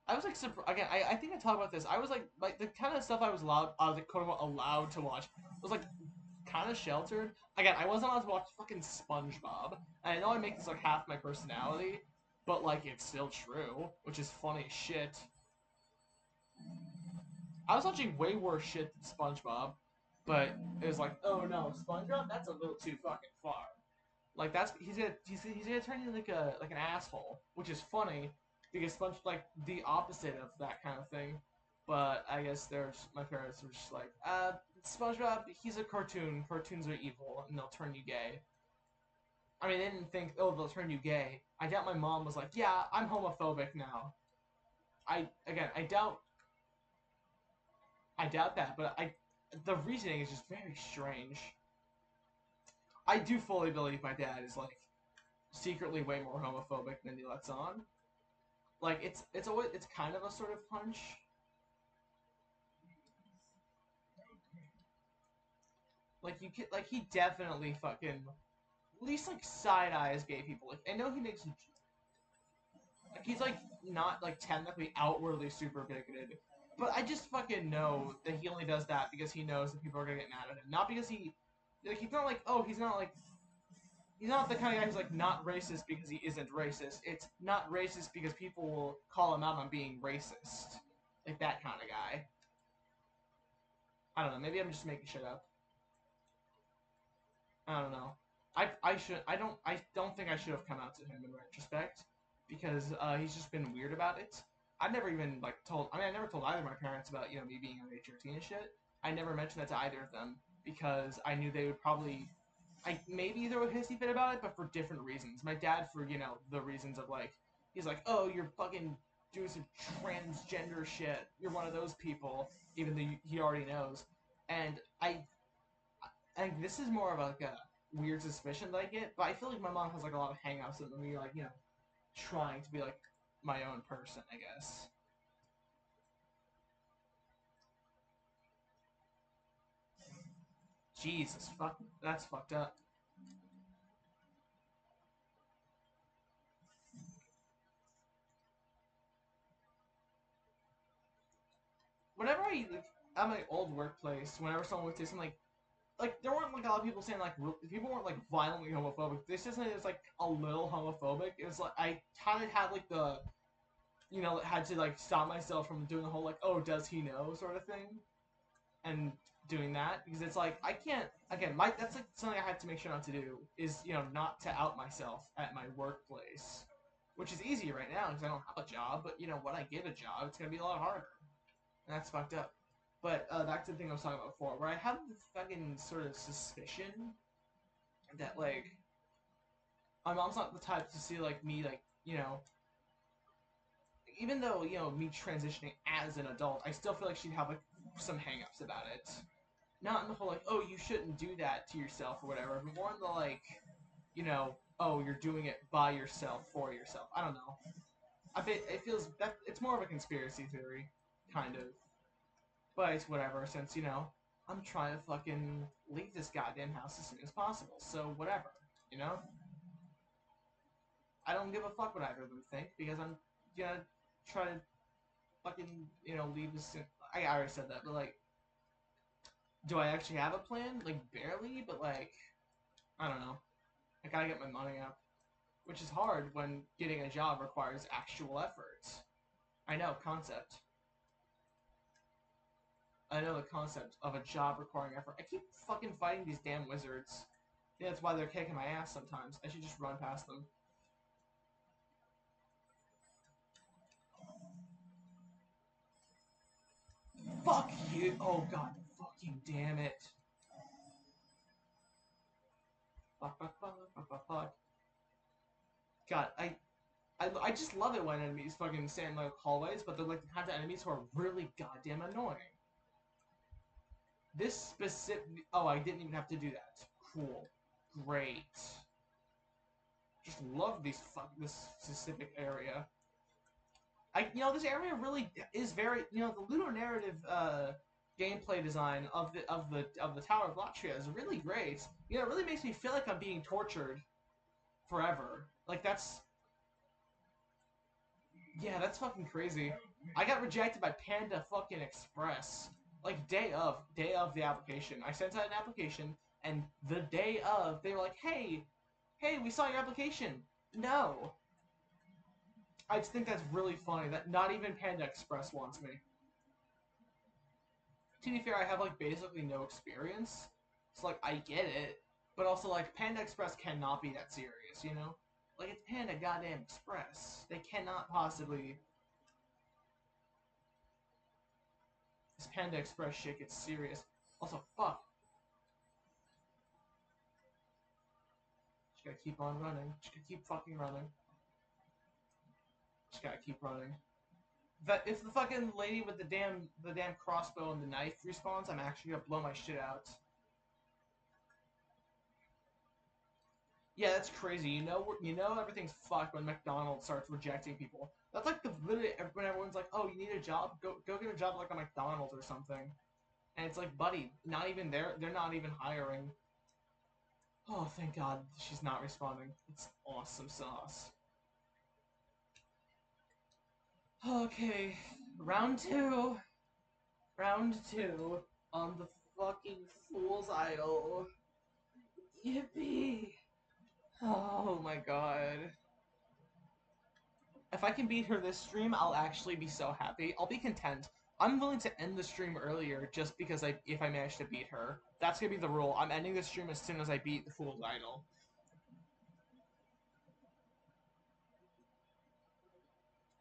I was like, again, I think I talked about this. I was like the kind of stuff I was like quote unquote allowed to watch was like kind of sheltered. Again, I wasn't allowed to watch fucking SpongeBob. And I know I make this like half my personality, but like it's still true, which is funny as shit. I was watching way worse shit than SpongeBob, But it was like, oh no, SpongeBob, that's a little too fucking far. Like that's he's gonna turn you like an asshole, which is funny because Sponge like the opposite of that kind of thing. But I guess my parents were just like, SpongeBob, he's a cartoon. Cartoons are evil and they'll turn you gay. I mean, they didn't think, oh, they'll turn you gay. I doubt my mom was like, yeah, I'm homophobic now. I doubt that, but the reasoning is just very strange. I do fully believe my dad is like secretly way more homophobic than he lets on. Like it's always it's kind of a sort of hunch. Like he definitely fucking at least like side eyes gay people. Like I know he makes like he's like not like technically outwardly super bigoted, but I just fucking know that he only does that because he knows that people are gonna get mad at him. Not because he's not like he's not the kind of guy who's like not racist because he isn't racist. It's not racist because people will call him out on being racist. Like that kind of guy. I don't know. Maybe I'm just making shit up. I don't know. I don't think I should have come out to him in retrospect because he's just been weird about it. I never even like told. I mean, I never told either of my parents about me being on HRT and shit. I never mentioned that to either of them because I knew they would probably. Maybe throw a hissy fit about it, but for different reasons. My dad for the reasons of like he's like, oh, you're fucking doing some transgender shit. You're one of those people, even though he already knows. And I think this is more of like a weird suspicion that I get, but I feel like my mom has like a lot of hang-ups with me, like trying to be like my own person, I guess. Jesus, fuck, that's fucked up. Whenever at my old workplace, whenever someone would say something like there weren't like a lot of people saying like people weren't like violently homophobic. This isn't it's like a little homophobic. It was like I kind of had like the had to like stop myself from doing the whole like oh does he know sort of thing, and doing that because it's like I can't again that's like something I had to make sure not to do is not to out myself at my workplace, which is easy right now because I don't have a job. But when I get a job, it's gonna be a lot harder, and that's fucked up. But back to the thing I was talking about before, where I have the fucking sort of suspicion that like my mom's not the type to see like me like even though me transitioning as an adult, I still feel like she'd have like some hangups about it. Not in the whole like oh you shouldn't do that to yourself or whatever, but more in the like oh you're doing it by yourself for yourself. I don't know. I bet it feels that it's more of a conspiracy theory, kind of. But it's whatever, since, I'm trying to fucking leave this goddamn house as soon as possible. So, whatever, you know? I don't give a fuck what either of them think, because I'm gonna try to fucking, leave as soon. I already said that, but, like, do I actually have a plan? Like, barely, but, like, I don't know. I gotta get my money up. Which is hard when getting a job requires actual effort. I know, concept. I know the concept of a job requiring effort. I keep fucking fighting these damn wizards. Yeah, that's why they're kicking my ass sometimes. I should just run past them. Fuck you! Oh god, fucking damn it. Fuck, fuck, fuck, fuck, fuck, fuck. God, I just love it when enemies fucking stand in like hallways, but they're like the kinds of enemies who are really goddamn annoying. This specific... Oh, I didn't even have to do that. Cool. Great. Just love this specific area. This area really is very... the lunar narrative gameplay design of the Tower of Latria is really great. It really makes me feel like I'm being tortured forever. Like, that's... Yeah, that's fucking crazy. I got rejected by Panda fucking Express. Like, day of the application. I sent out an application, and the day of, they were like, hey, we saw your application. No. I just think that's really funny that not even Panda Express wants me. to be fair, I have like basically no experience, so like I get it, but also like Panda Express cannot be that serious, you know? Like it's Panda goddamn Express. They cannot possibly. This Panda Express shit gets serious. Also, fuck. Just gotta keep on running. Just gotta keep fucking running. Just gotta keep running. That if the fucking lady with the damn crossbow and the knife respawns, I'm actually gonna blow my shit out. Yeah, that's crazy. You know everything's fucked when McDonald's starts rejecting people. That's like the literally when everyone's like, "Oh, you need a job? Go get a job like a McDonald's or something." And it's like, buddy, not even they're not even hiring. Oh, thank God she's not responding. It's awesome sauce. Okay, round two. Round two on the fucking Fool's Idol. Yippee! Oh my god. If I can beat her this stream, I'll actually be so happy. I'll be content. I'm willing to end the stream earlier just because if I manage to beat her. That's gonna be the rule. I'm ending the stream as soon as I beat the Fool's Idol.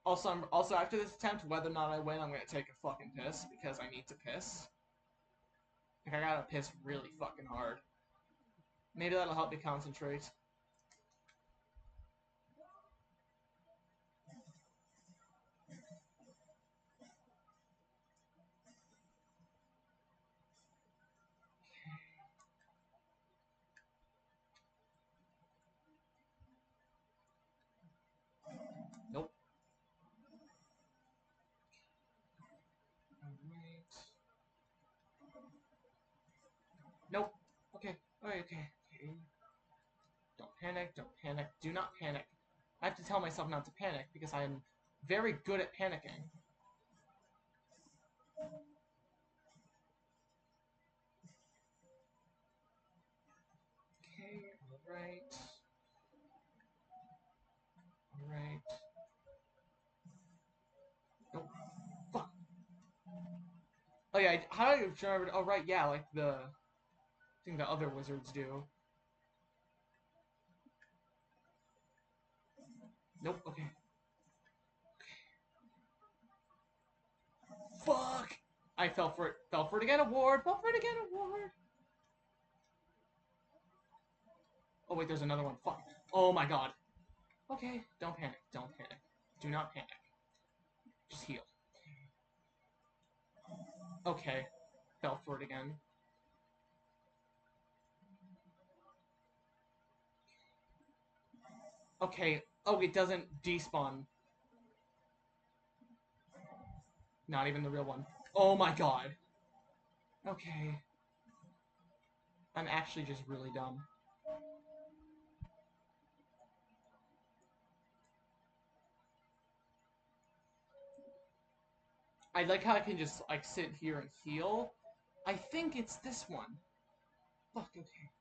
Also after this attempt, whether or not I win, I'm gonna take a fucking piss because I need to piss. Like I gotta piss really fucking hard. Maybe that'll help me concentrate. Nope. Alright. Nope. Okay. Alright, okay. Don't panic, don't panic, do not panic. I have to tell myself not to panic because I am very good at panicking. Okay, alright. Alright. Nope. Fuck. Oh yeah, how do I remember? Oh right, yeah, like the thing that other wizards do. Nope, okay. Fuck! I fell for it. Fell for it again, award! Fell for it again, award! Oh wait, there's another one. Fuck. Oh my god. Okay, don't panic. Don't panic. Do not panic. Just heal. Okay. Fell for it again. Okay. Oh, it doesn't despawn. Not even the real one. Oh my god. Okay. I'm actually just really dumb. I like how I can just, like, sit here and heal. I think it's this one. Fuck, okay.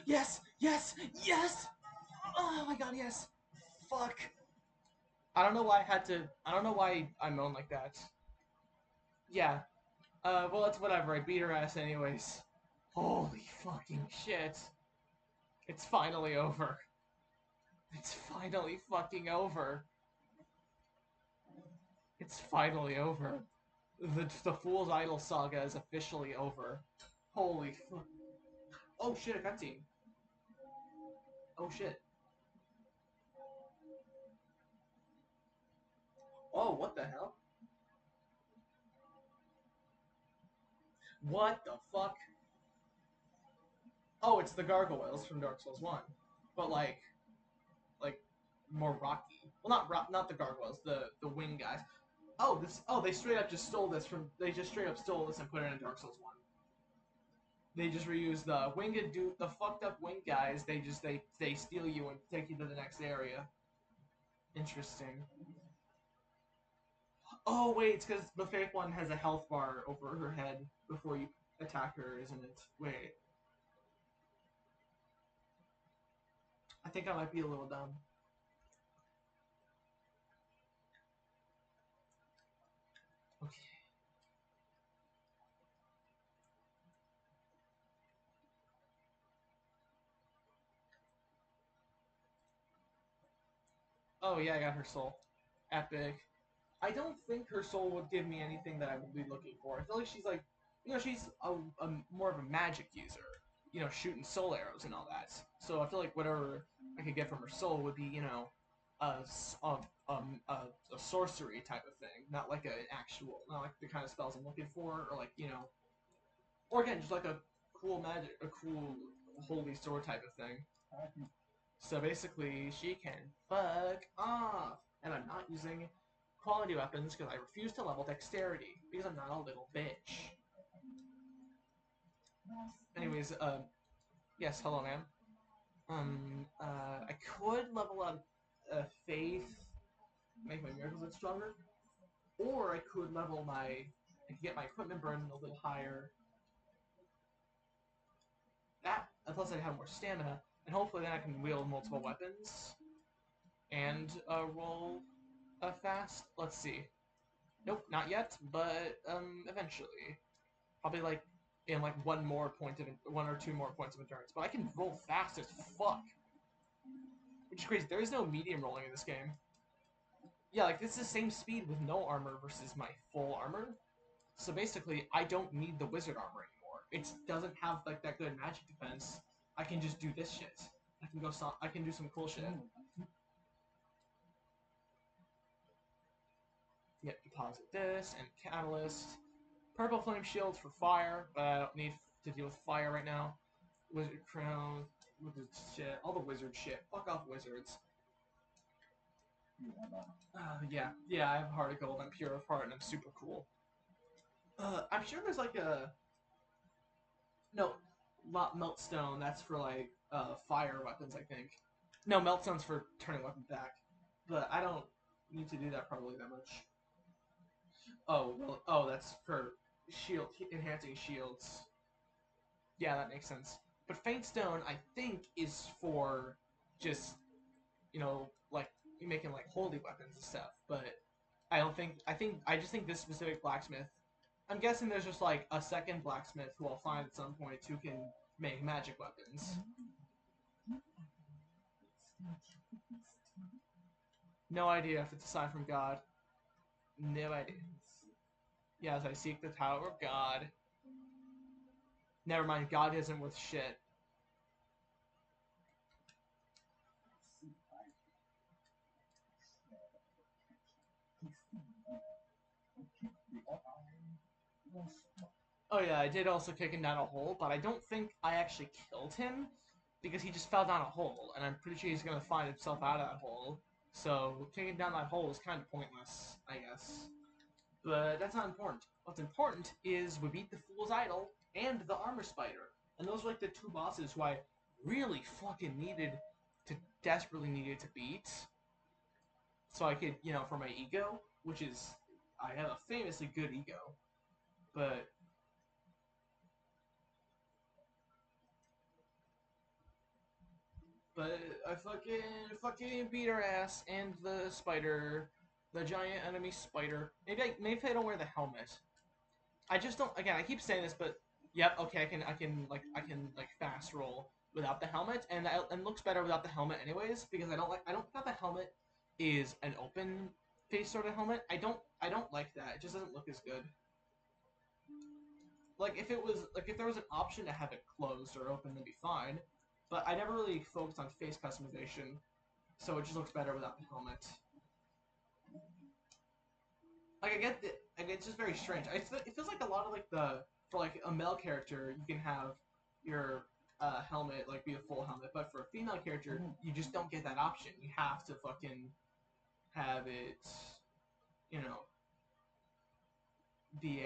Yes! Yes! Yes! Oh my god, yes! Fuck! I don't know why I had to... I don't know why I moan like that. Yeah. Well, it's whatever. I beat her ass anyways. Holy fucking shit. It's finally over. It's finally fucking over. It's finally over. The Fool's Idol saga is officially over. Holy fuck. Oh shit, a cutscene. Oh shit. Oh, what the hell? What the fuck? Oh, it's the gargoyles from Dark Souls 1. But like more rocky. Well, not the gargoyles, the wing guys. Oh, they straight up just stole this from they just straight up stole this and put it in Dark Souls 1. They just reused the winged dude, the fucked up wing guys. They steal you and take you to the next area. Interesting. Oh wait, it's because the fake one has a health bar over her head before you attack her, isn't it? Wait. I think I might be a little dumb. Okay. Oh yeah, I got her soul. Epic. I don't think her soul would give me anything that I would be looking for. I feel like she's like, she's a more of a magic user. Shooting soul arrows and all that. So I feel like whatever I could get from her soul would be, a, s- a sorcery type of thing, not like not like the kind of spells I'm looking for, or like, or again, just like a cool magic, a cool holy sword type of thing. So basically, she can fuck off. And I'm not using quality weapons because I refuse to level dexterity because I'm not a little bitch. Anyways, yes, hello, ma'am. I could level up faith, make my miracles a bit stronger, or I could I could get my equipment burn a little higher. Plus I'd have more stamina, and hopefully then I can wield multiple weapons and roll fast. Let's see. Nope, not yet, but eventually. Probably like in like one or two more points of endurance. But I can roll fast as fuck. Which is crazy. There is no medium rolling in this game. Yeah, like this is the same speed with no armor versus my full armor. So basically, I don't need the wizard armor anymore. It doesn't have like that good magic defense. I can just do this shit. I can do some cool shit. Yep, deposit this and catalyst. Purple flame shield for fire, but I don't need to deal with fire right now. Wizard crown, wizard shit, all the wizard shit. Fuck off, wizards. Yeah, I have heart of gold. I'm pure of heart, and I'm super cool. I'm sure there's like a no, meltstone. That's for like fire weapons, I think. No, meltstone's for turning weapons back, but I don't need to do that probably that much. Oh, well, that's for enhancing shields. Yeah, that makes sense. But Faint Stone, I think, is for just, like making like holy weapons and stuff. But I just think this specific blacksmith. I'm guessing there's just like a second blacksmith who I'll find at some point who can make magic weapons. No idea if it's a sign from God. No idea. Yes, I seek the Tower of God. Never mind, God isn't worth shit. Oh yeah, I did also kick him down a hole, but I don't think I actually killed him because he just fell down a hole, and I'm pretty sure he's gonna find himself out of that hole. So kicking down that hole is kind of pointless, I guess. But that's not important. What's important is we beat the Fool's Idol and the Armor Spider, and those were like the two bosses who I really fucking desperately needed to beat, so I could, for my ego, which is I have a famously good ego, but I fucking beat her ass and the giant enemy spider. Maybe I don't wear the helmet. I just don't. Again, I keep saying this, but yep, okay, I can fast roll without the helmet, and looks better without the helmet anyways because I don't think that the helmet is an open face sort of helmet. I don't like that. It just doesn't look as good. Like if there was an option to have it closed or open, that'd be fine. But I never really focused on face customization, so it just looks better without the helmet. Like it's just very strange. It feels like a lot of for like a male character, you can have your helmet like be a full helmet, but for a female character, you just don't get that option. You have to fucking have it, you know, be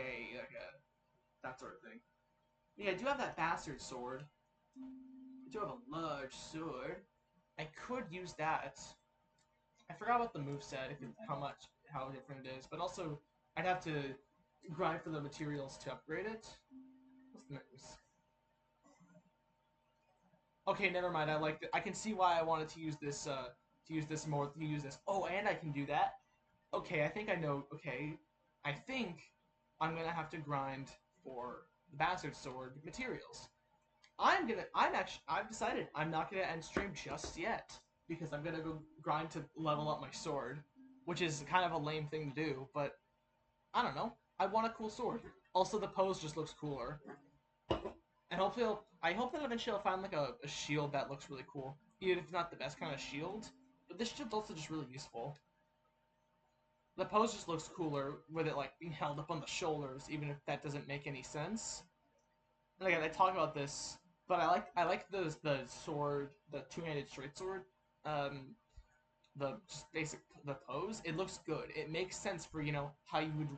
that sort of thing. Yeah, I do have that bastard sword. I do have a large sword. I could use that. I forgot about the moveset, how different it is, but also I'd have to grind for the materials to upgrade it. What's the news? Okay, never mind. I can see why I wanted to use this. To use this. Oh, and I can do that. Okay, I think I know. Okay, I think I'm gonna have to grind for the bastard sword materials. I've decided I'm not gonna end stream just yet because I'm gonna go grind to level up my sword, which is kind of a lame thing to do, but I don't know. I want a cool sword. Also, the pose just looks cooler. And hopefully, I hope that eventually I'll find like a shield that looks really cool. Even if it's not the best kind of shield, but this shield's also just really useful. The pose just looks cooler with it like being held up on the shoulders, even if that doesn't make any sense. And again, I talk about this, but I like the sword, the two-handed straight sword, the just basic the pose. It looks good. It makes sense for how you would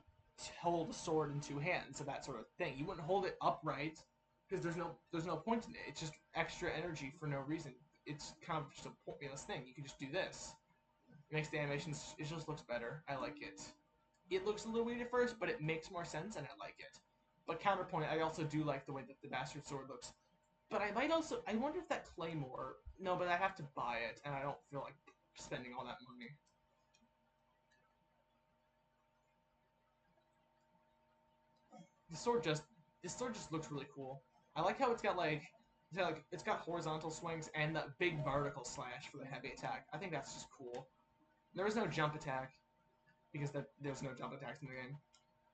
hold a sword in two hands and that sort of thing. You wouldn't hold it upright because there's no point in it. It's just extra energy for no reason. It's kind of just a pointless thing. You can just do this. It makes the animations. It just looks better. I like it. It looks a little weird at first, but it makes more sense, and I like it. But counterpoint, I also do like the way that the bastard sword looks. But I wonder if that claymore. No, but I have to buy it, and I don't feel like spending all that money. This sword just looks really cool. I like how it's got horizontal swings and that big vertical slash for the heavy attack. I think that's just cool. There is no jump attack because there's no jump attacks in the game,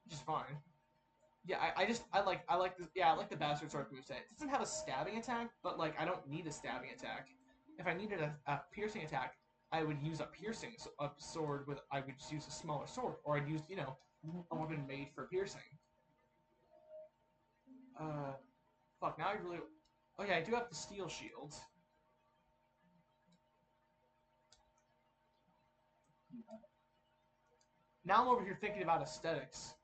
which is fine. Yeah, I like this. Yeah, I like the bastard sword moveset. It doesn't have a stabbing attack, but like I don't need a stabbing attack. If I needed a piercing attack, I would use a sword with. I would just use a smaller sword, or I'd use a weapon made for piercing. Fuck. Now I really. Oh yeah, I do have the steel shield. Now I'm over here thinking about aesthetics.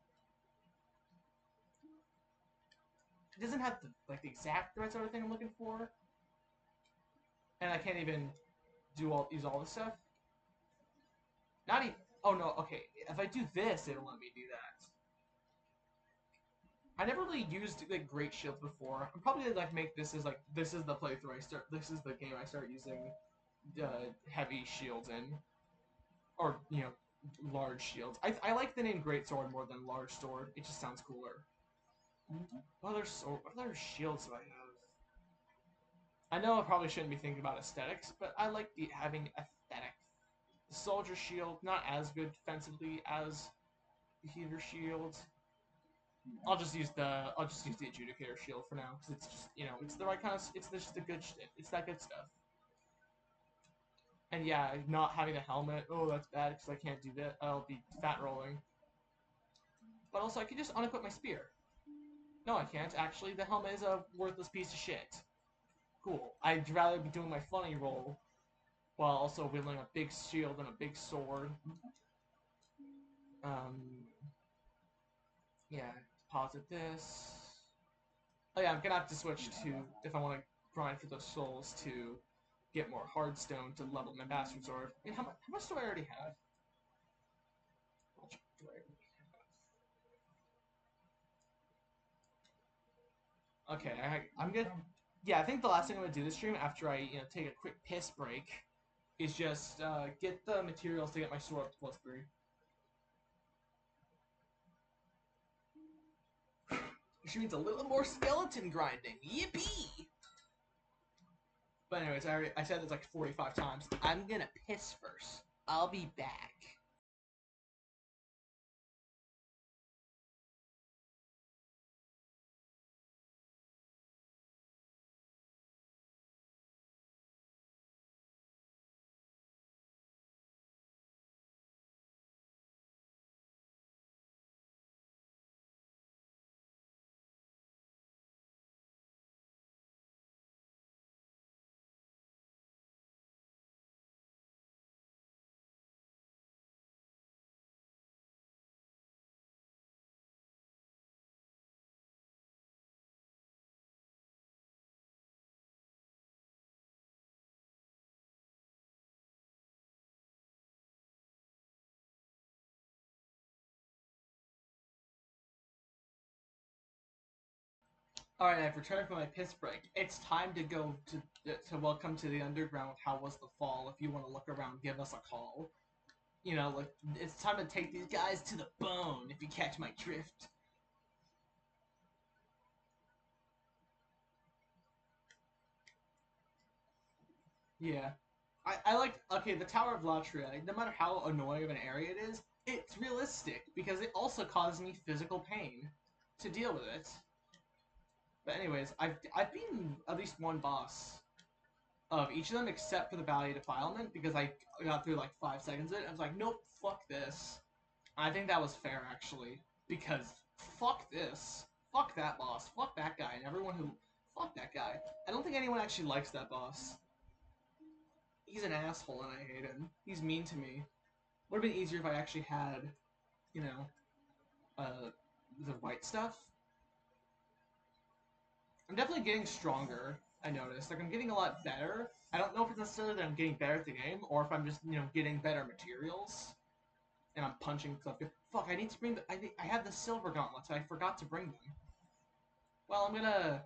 It doesn't have the exact right sort of thing I'm looking for, and I can't even use all this stuff. Not even. Oh no. Okay. If I do this, it'll let me do that. I never really used great shields before. I'm probably gonna make this as this is the playthrough I start. This is the game I start using heavy shields in, or large shields. I like the name Great Sword more than Large Sword. It just sounds cooler. What other shields do I have? I know I probably shouldn't be thinking about aesthetics, but I like having aesthetic. The Soldier Shield, not as good defensively as the Heater Shield. I'll just use the Adjudicator Shield for now because it's just it's the right kind of it's just the good it's that good stuff. And yeah, not having the helmet, oh that's bad because I can't do that. I'll be fat rolling. But also I can just unequip my spear. No, I can't. Actually, the helmet is a worthless piece of shit. Cool. I'd rather be doing my funny roll while also wielding a big shield and a big sword. Yeah, deposit this. Oh yeah, I'm gonna have to switch to, if I want to grind for those souls, to get more hardstone to level my bastard sword. I mean, how much do I already have? Okay, I'm gonna. Yeah, I think the last thing I'm gonna do this stream after I take a quick piss break is just get the materials to get my sword up to +3. Which means a little more skeleton grinding. Yippee! But anyways, I said this like 45 times. I'm gonna piss first. I'll be back. Alright, I've returned from my piss break. It's time to go to welcome to the underground. How was the fall? If you want to look around, give us a call. You know, like, it's time to take these guys to the bone, if you catch my drift. Yeah. I like, okay, the Tower of Latria, no matter how annoying of an area it is, it's realistic, because it also causes me physical pain to deal with it. But anyways, I've beaten at least one boss of each of them except for the Valley Defilement, because I got through like 5 seconds of it, I was like, nope, fuck this. I think that was fair, actually, because fuck this. Fuck that boss. Fuck that guy, and everyone who... Fuck that guy. I don't think anyone actually likes that boss. He's an asshole and I hate him. He's mean to me. Would have been easier if I actually had, you know, the white stuff. I'm definitely getting stronger, I noticed. Like, I'm getting a lot better. I don't know if it's necessarily that I'm getting better at the game, or if I'm just, you know, getting better materials. And I'm punching stuff. Fuck, I need to bring the... I had the silver gauntlets, I forgot to bring them. Well, I'm gonna...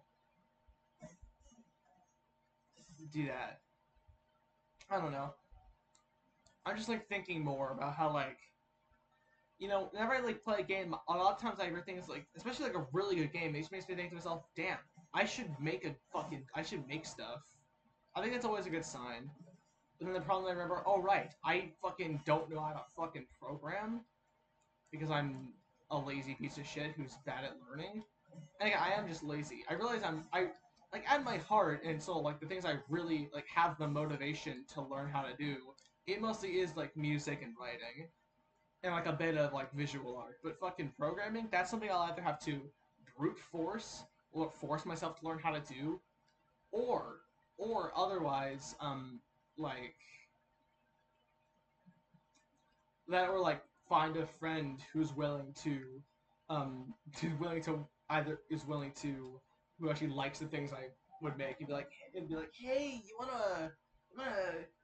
do that. I don't know. I'm just, like, thinking more about how, like... You know, whenever I, like, play a game, a lot of times I hear things like... Especially, like, a really good game, it just makes me think to myself, damn, I should make a fucking... I should make stuff. I think that's always a good sign. But then the problem I remember, oh, right, I fucking don't know how to fucking program. Because I'm a lazy piece of shit who's bad at learning. And again, I am just lazy. I realize like, at my heart and soul, like, the things I really, like, have the motivation to learn how to do, it mostly is, like, music and writing. And, like, a bit of, like, visual art. But fucking programming, that's something I'll either have to brute force, or force myself to learn how to do, or otherwise, like, that, or, like, find a friend who's willing to, who actually likes the things I would make, and be like, hey, you wanna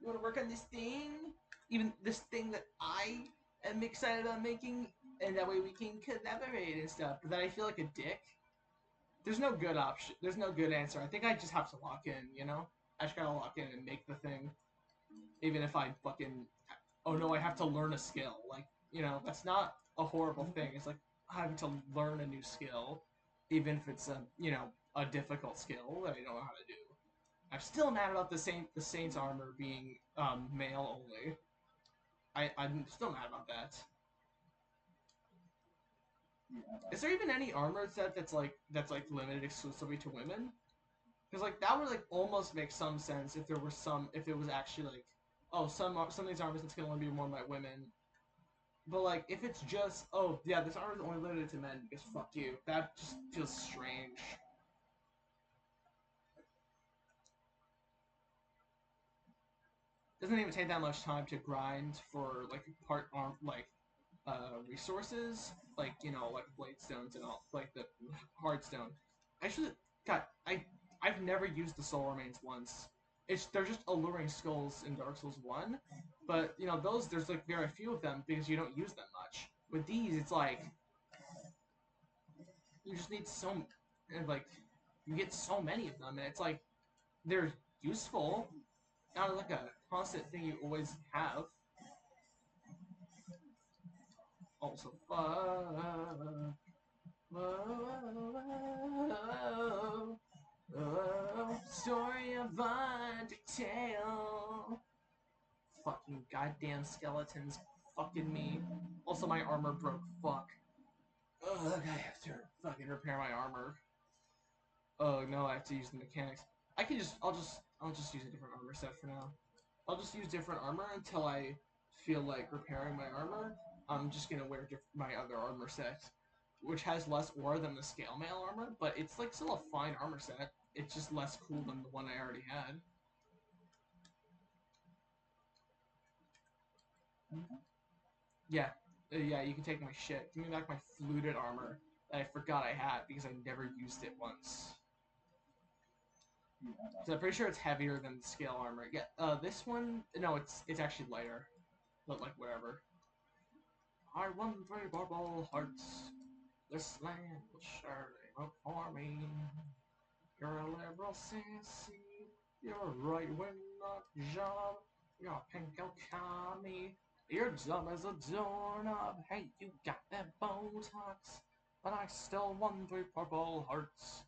work on this thing? Even this thing that I am excited about making, and that way we can collaborate and stuff. But then I feel like a dick. There's no good option. There's no good answer. I think I just have to lock in, you know? I just gotta lock in and make the thing. Even if I fucking... Oh no, I have to learn a skill. Like, you know, that's not a horrible thing. It's like having to learn a new skill, even if it's a, you know, a difficult skill that I don't know how to do. I'm still mad about the Saint's armor being male only. I'm still mad about that. Is there even any armor set that's like limited exclusively to women? Because, like, that would, like, almost make some sense if it was actually like, oh, some of these armors that's gonna only be worn by women. But, like, if it's just, oh, yeah, this armor is only limited to men because fuck you, that just feels strange. Doesn't even take that much time to grind for, like, resources, like, you know, like blade stones and all, like the hardstone. Actually, God, I've never used the soul remains once. They're just alluring skulls in Dark Souls 1, but, you know, those, there's, like, very few of them because you don't use them much. With these, it's like, you just need like, you get so many of them, and it's like, they're useful, not like a constant thing you always have. Also, story of Undertale. Fucking goddamn skeletons fucking me. Also, my armor broke. Fuck. Ugh, I have to fucking repair my armor. Oh no, I have to use the mechanics. I'll just use a different armor set for now. I'll just use different armor until I feel like repairing my armor. I'm just gonna wear my other armor set, which has less ore than the scale mail armor, but it's, like, still a fine armor set. It's just less cool than the one I already had. Yeah, yeah, you can take my shit. Give me back my fluted armor that I forgot I had because I never used it once. So I'm pretty sure it's heavier than the scale armor. Yeah, this one, no, it's actually lighter, but, like, whatever. I won 3 barbell hearts. This land will surely vote for me. You're a liberal sissy. You're a right-wing nut job. You're a pinko commie. You're dumb as a doorknob. Hey, you got that Botox, but I still won 3 Purple Hearts.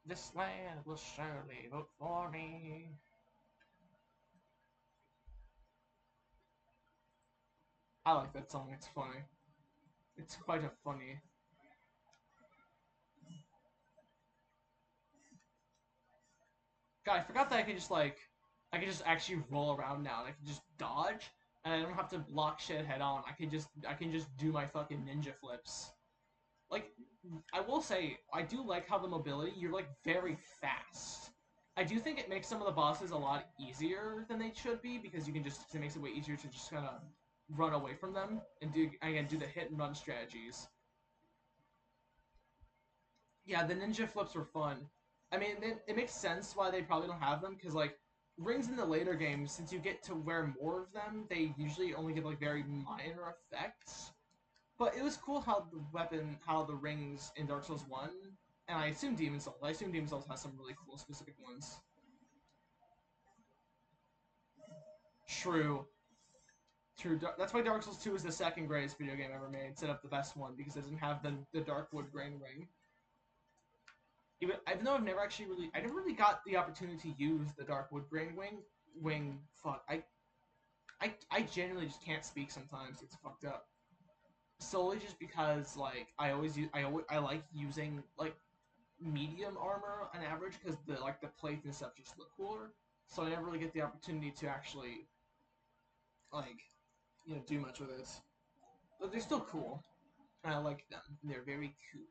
This land will surely vote for me. I like that song. It's funny. It's quite a funny. God, I forgot that I could just actually roll around now. And I can just dodge, and I don't have to block shit head on. I can just do my fucking ninja flips. Like, I will say, I do like how the mobility. You're like very fast. I do think it makes some of the bosses a lot easier than they should be because it makes it way easier to just kind of run away from them and do the hit and run strategies. Yeah, the ninja flips were fun. I mean, it makes sense why they probably don't have them, because, like, rings in the later games, since you get to wear more of them, they usually only give, like, very minor effects. But it was cool how the rings in Dark Souls 1, and I assume Demon Souls has some really cool specific ones. True. True. That's why Dark Souls 2 is the second greatest video game ever made, instead of the best one, because it doesn't have the dark wood grain ring. Even though I never really got the opportunity to use the dark wood grain wing. Fuck, I genuinely just can't speak sometimes. It's fucked up. Solely just because like I like using like medium armor on average because the plates and stuff just look cooler. So I never really get the opportunity to actually like do much with it. But they're still cool, and I like them. They're very cool.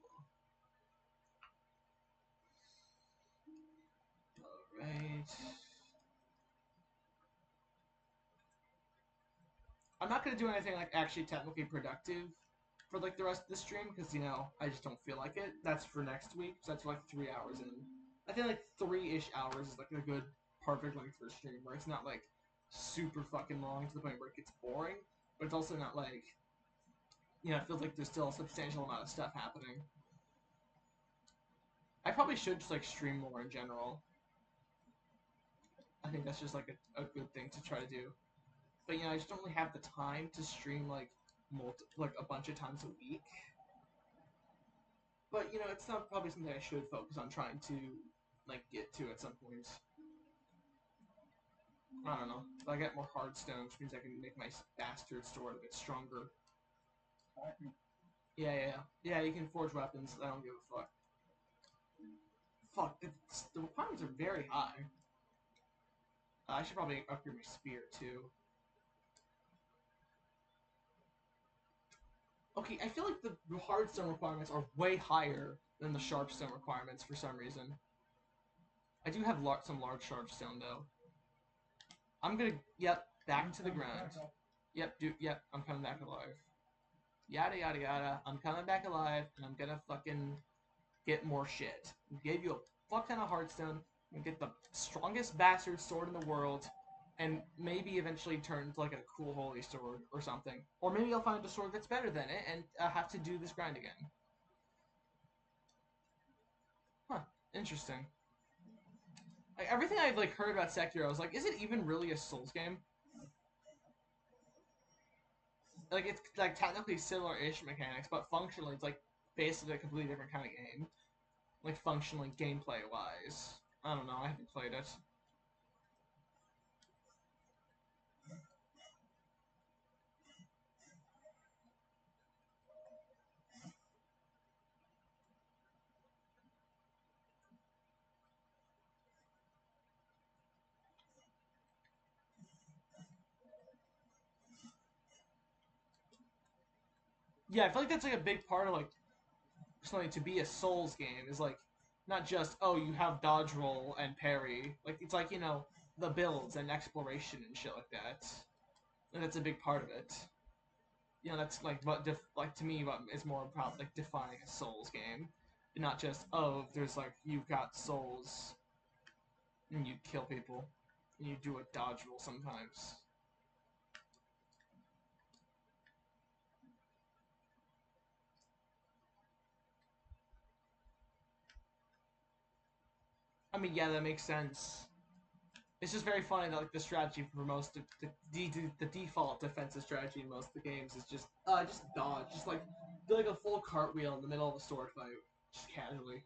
Alright. I'm not gonna do anything like actually technically productive for like the rest of the stream because I just don't feel like it. That's for next week. So that's for, like 3 hours, and I think like 3-ish hours is like a good perfect length for a stream where it's not like super fucking long to the point where it gets boring, but it's also not like it feels like there's still a substantial amount of stuff happening. I probably should just like stream more in general. I think that's just like a good thing to try to do. But I just don't really have the time to stream like a bunch of times a week. But it's not probably something I should focus on trying to like get to at some point. I don't know. If I get more hardstone, which means I can make my bastard sword a bit stronger. Yeah. You can forge weapons. I don't give a fuck. Fuck, the requirements are very high. I should probably upgrade my spear too. Okay, I feel like the hardstone requirements are way higher than the sharpstone requirements for some reason. I do have some large sharpstone though. I'm gonna back to the ground. Yep, I'm coming back alive. Yada yada yada. I'm coming back alive, and I'm gonna fucking get more shit. Gave you a fuck ton of hardstone, and get the strongest bastard sword in the world, and maybe eventually turn to like a cool holy sword or something. Or maybe I'll find a sword that's better than it, and I'll have to do this grind again. Huh, interesting. Like, everything I've like heard about Sekiro, I was like, is it even really a Souls game? Like, it's like technically similar-ish mechanics, but functionally it's like basically a completely different kind of game. Like functionally, gameplay-wise. I don't know, I haven't played it. Yeah, I feel like that's like a big part of like something to be a Souls game is like not just you have dodge roll and parry. Like it's like the builds and exploration and shit like that. And that's a big part of it. That's like like to me what is more about like defining a Souls game, and not just there's like you've got souls and you kill people and you do a dodge roll sometimes. I mean, yeah, that makes sense. It's just very funny that like the strategy for most of the default defensive strategy in most of the games is just dodge, just like do like a full cartwheel in the middle of a sword fight, just casually.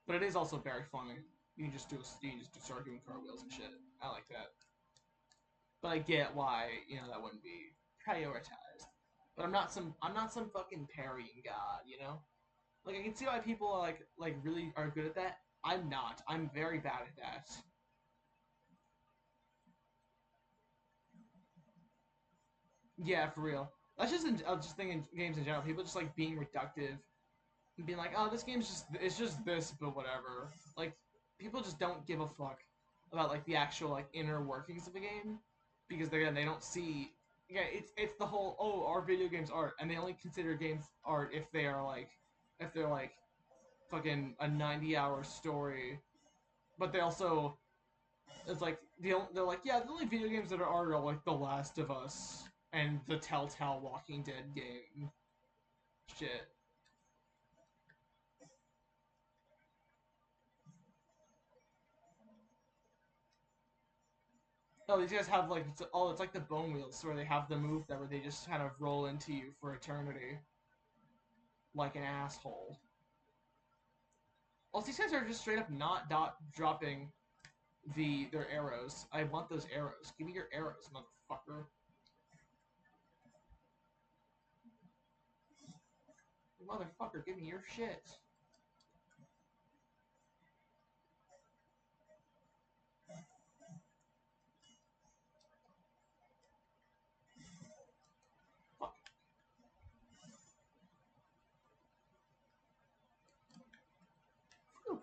But it is also very funny. You can just start doing cartwheels and shit. I like that. But I get why that wouldn't be prioritized. But I'm not some fucking parrying god, you know. Like I can see why people are like really are good at that. I'm not. I'm very bad at that. Yeah, for real. That's just I was just thinking games in general. People just like being reductive and being like, oh, this game's just this, but whatever. Like people just don't give a fuck about like the actual like inner workings of the game because again they don't see. Yeah, it's the whole our video games art, and they only consider games art if they're like fucking a 90-hour story, but they also it's like they're like, yeah, the only video games that are like The Last of Us and the Telltale Walking Dead game. Shit. Oh, these guys have like it's like the bone wheels where they have the move that where they just kind of roll into you for eternity, like an asshole. Also, these guys are just straight up not dropping their arrows. I want those arrows. Give me your arrows, motherfucker. Motherfucker, give me your shit. Fuck. Whew.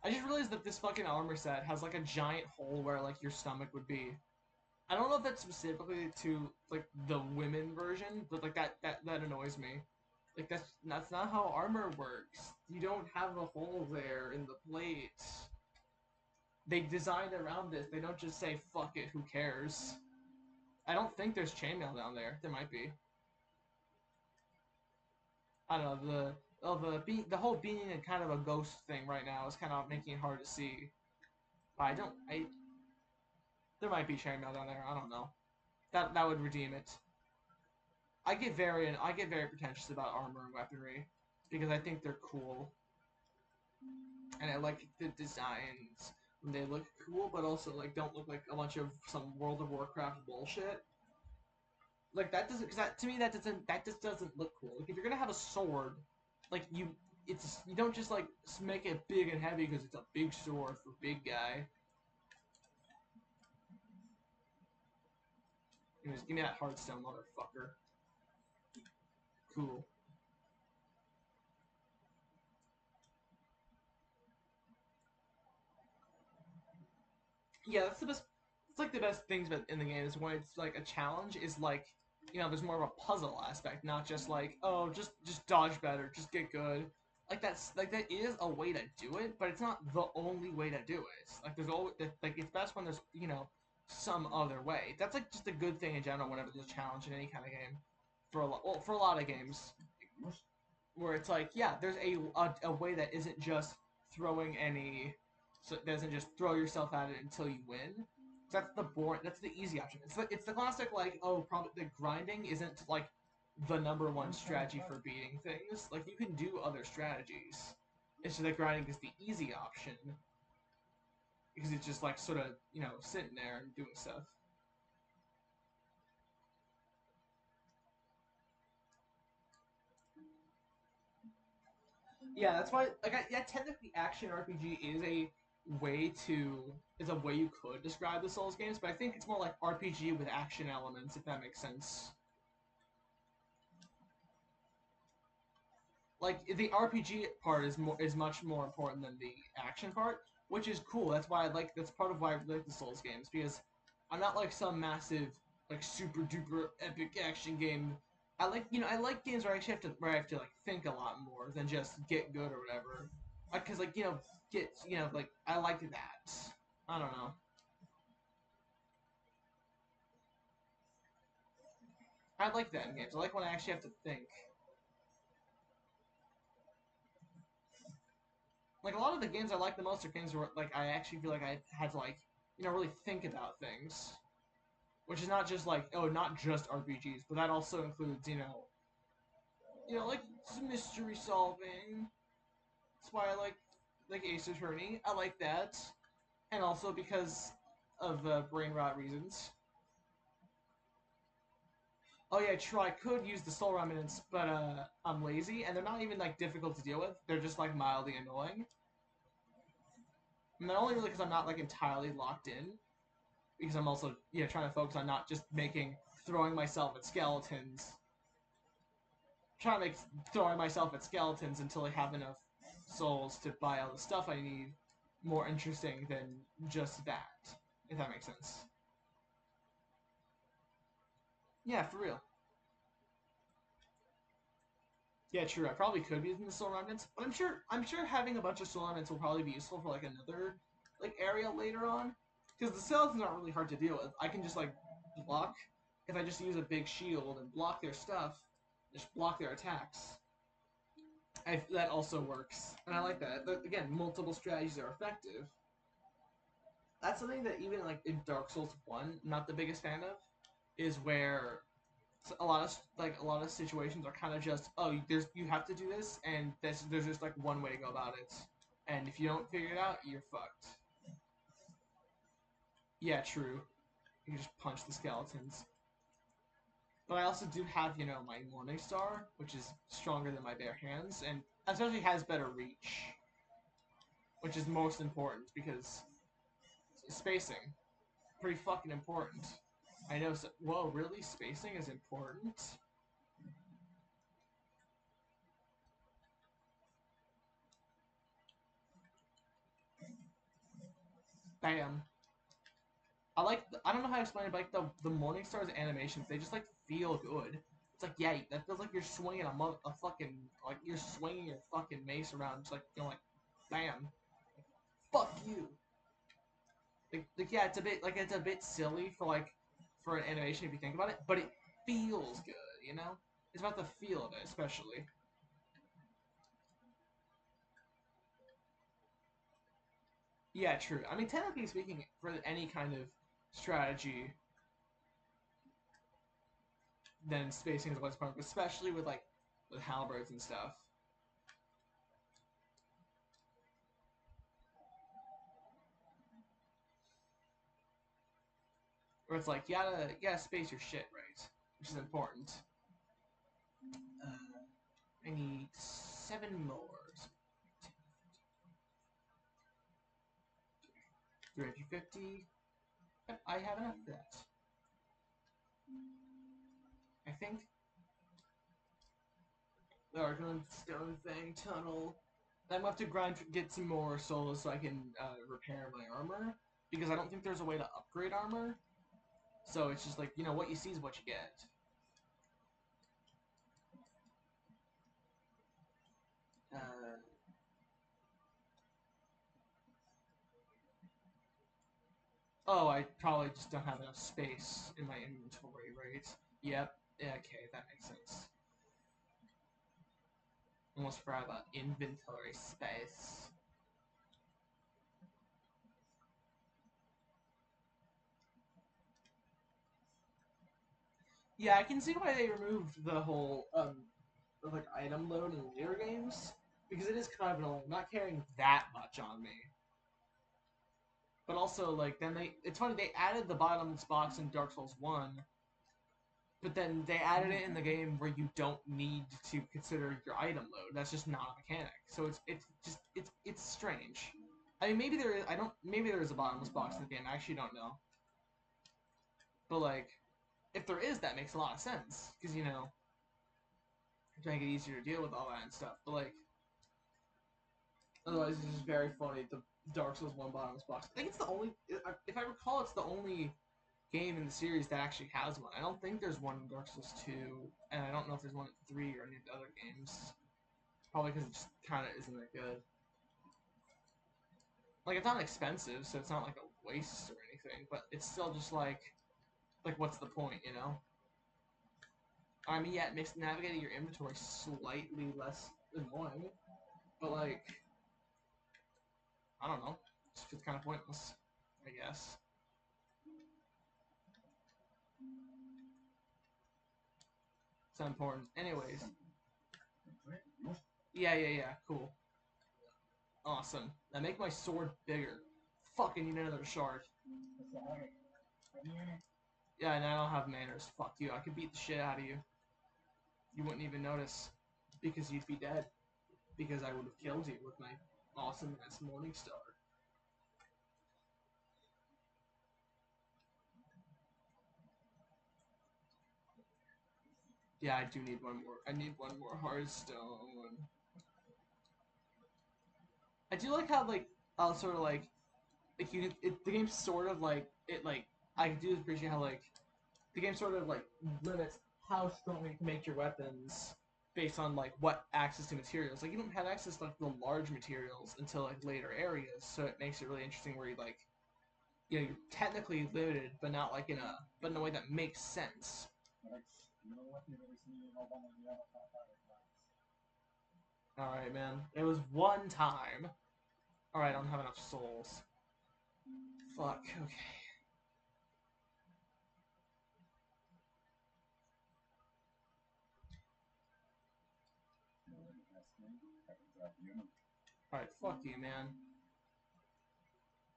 I just realized that this fucking armor set has like a giant hole where like your stomach would be. I don't know if that's specifically to like the women version, but like that annoys me. Like that's not how armor works. You don't have a hole there in the plate. They designed around this. They don't just say fuck it, who cares? I don't think there's chainmail down there. There might be. I don't know, the whole being a kind of a ghost thing right now is kind of making it hard to see. I there might be chainmail down there. I don't know. That would redeem it. I get very pretentious about armor and weaponry because I think they're cool, and I like the designs when they look cool, but also like don't look like a bunch of some World of Warcraft bullshit. Like that doesn't, because that to me that just doesn't look cool. Like if you're gonna have a sword, like you don't just like make it big and heavy because it's a big sword for big guy. Anyways, give me that Hearthstone, motherfucker. Cool. Yeah, that's the best. It's like the best things in the game is when it's like a challenge is like, there's more of a puzzle aspect, not just like, oh, just dodge better, just get good. Like that is a way to do it, but it's not the only way to do it. Like there's always like it's best when there's some other way. That's like just a good thing in general whenever there's a challenge in any kind of game. For a lot of games, where it's like, yeah, there's a way that isn't just throwing any, so it doesn't just throw yourself at it until you win. That's the easy option. It's the classic like, oh, probably the grinding isn't like the #1 strategy for beating things. Like you can do other strategies. It's just that grinding is the easy option because it's just like sort of sitting there and doing stuff. Yeah, that's why. Like, technically, action RPG is a way you could describe the Souls games, but I think it's more like RPG with action elements, if that makes sense. Like the RPG part is much more important than the action part, which is cool. That's part of why I like the Souls games because I'm not like some massive like super duper epic action game. I like games where I have to like think a lot more than just get good or whatever. Because like I like that. I don't know. I like that in games. I like when I actually have to think. Like, a lot of the games I like the most are games where, like, I actually feel like I had to, like, you know, really think about things. Which is not just, like, oh, not just RPGs, but that also includes, like, some mystery solving. That's why I like, Ace Attorney. I like that. And also because of brain rot reasons. Oh yeah, true, I could use the soul remnants, but I'm lazy, and they're not even, like, difficult to deal with. They're just, like, mildly annoying. And not only really because I'm not, like, entirely locked in, because I'm also, trying to focus on not just throwing myself at skeletons. Trying to make throwing myself at skeletons until I have enough souls to buy all the stuff I need more interesting than just that, if that makes sense. Yeah, for real. Yeah, true. I probably could be using the soul remnants, but I'm sure having a bunch of soul remnants will probably be useful for like another area later on, because the skeletons aren't really hard to deal with. I can just block if I just use a big shield and block their stuff, just block their attacks. That also works, and I like that. But again, multiple strategies are effective. That's something that even in Dark Souls 1, I'm not the biggest fan of, is where a lot of situations are kind of just, oh, you have to do this, and there's just one way to go about it, and if you don't figure it out, you're fucked. Yeah, true. You can just punch the skeletons. But I also do have, my Morning Star, which is stronger than my bare hands, and especially has better reach, which is most important because spacing, pretty fucking important. I know. Whoa, really? Spacing is important? Bam. I don't know how to explain it, but the Morning Star's animations, they just feel good. It's yeah, that feels like you're swinging a fucking, you're swinging your fucking mace around, just bam. Fuck you. Yeah, it's a bit silly for an animation if you think about it, but it feels good, It's about the feel of it, especially. Yeah, true. I mean, technically speaking, for any kind of strategy, then spacing is what's part, especially with with halberds and stuff. Where it's you gotta space your shit right, which is important. I need 7 more. 350. Yep, I have enough for that. I think. The Arkham Stone Fang Tunnel. I'm gonna have to get some more souls so I can repair my armor, because I don't think there's a way to upgrade armor. So it's just what you see is what you get. Oh, I probably just don't have enough space in my inventory, right? Yep. Yeah, okay, that makes sense. Almost forgot about inventory space. Yeah, I can see why they removed the whole item load in later games, because it is kind of annoying. I'm not carrying that much on me. But also, it's funny, they added the bottomless box in Dark Souls 1, but then they added it in the game where you don't need to consider your item load. That's just not a mechanic. So it's strange. I mean, maybe there is a bottomless box in the game. I actually don't know. But if there is, that makes a lot of sense, because to make it easier to deal with all that and stuff. But otherwise, it's just very funny. The Dark Souls 1 bottomless box. I think it's the only, if I recall, it's the only game in the series that actually has one. I don't think there's one in Dark Souls 2, and I don't know if there's one in 3 or any of the other games. Probably because it just kind of isn't that good. It's not expensive, so it's not a waste or anything, but it's still just what's the point, I mean, yeah, it makes navigating your inventory slightly less annoying, but like, I don't know, it's kind of pointless, I guess. It's not important. Anyways. Yeah, cool. Awesome. Now make my sword bigger. Fucking need another shard. Yeah, and I don't have manners. Fuck you. I could beat the shit out of you. You wouldn't even notice. Because you'd be dead. Because I would have killed you with my awesome ass Morning Star. Yeah, I do need one more. I need one more Hearthstone. I do like how, like, I'll sort of, like the game's sort of, like, I do appreciate how, like, the game sort of, like, limits how strong you can make your weapons based on, like, what access to materials. Like, you don't have access to, like, the large materials until, like, later areas, so it makes it really interesting where you, like, you know, you're technically limited, but not, like, but in a way that makes sense. Alright, man. It was one time. Alright, I don't have enough souls. Fuck, okay. Alright, fuck you, man.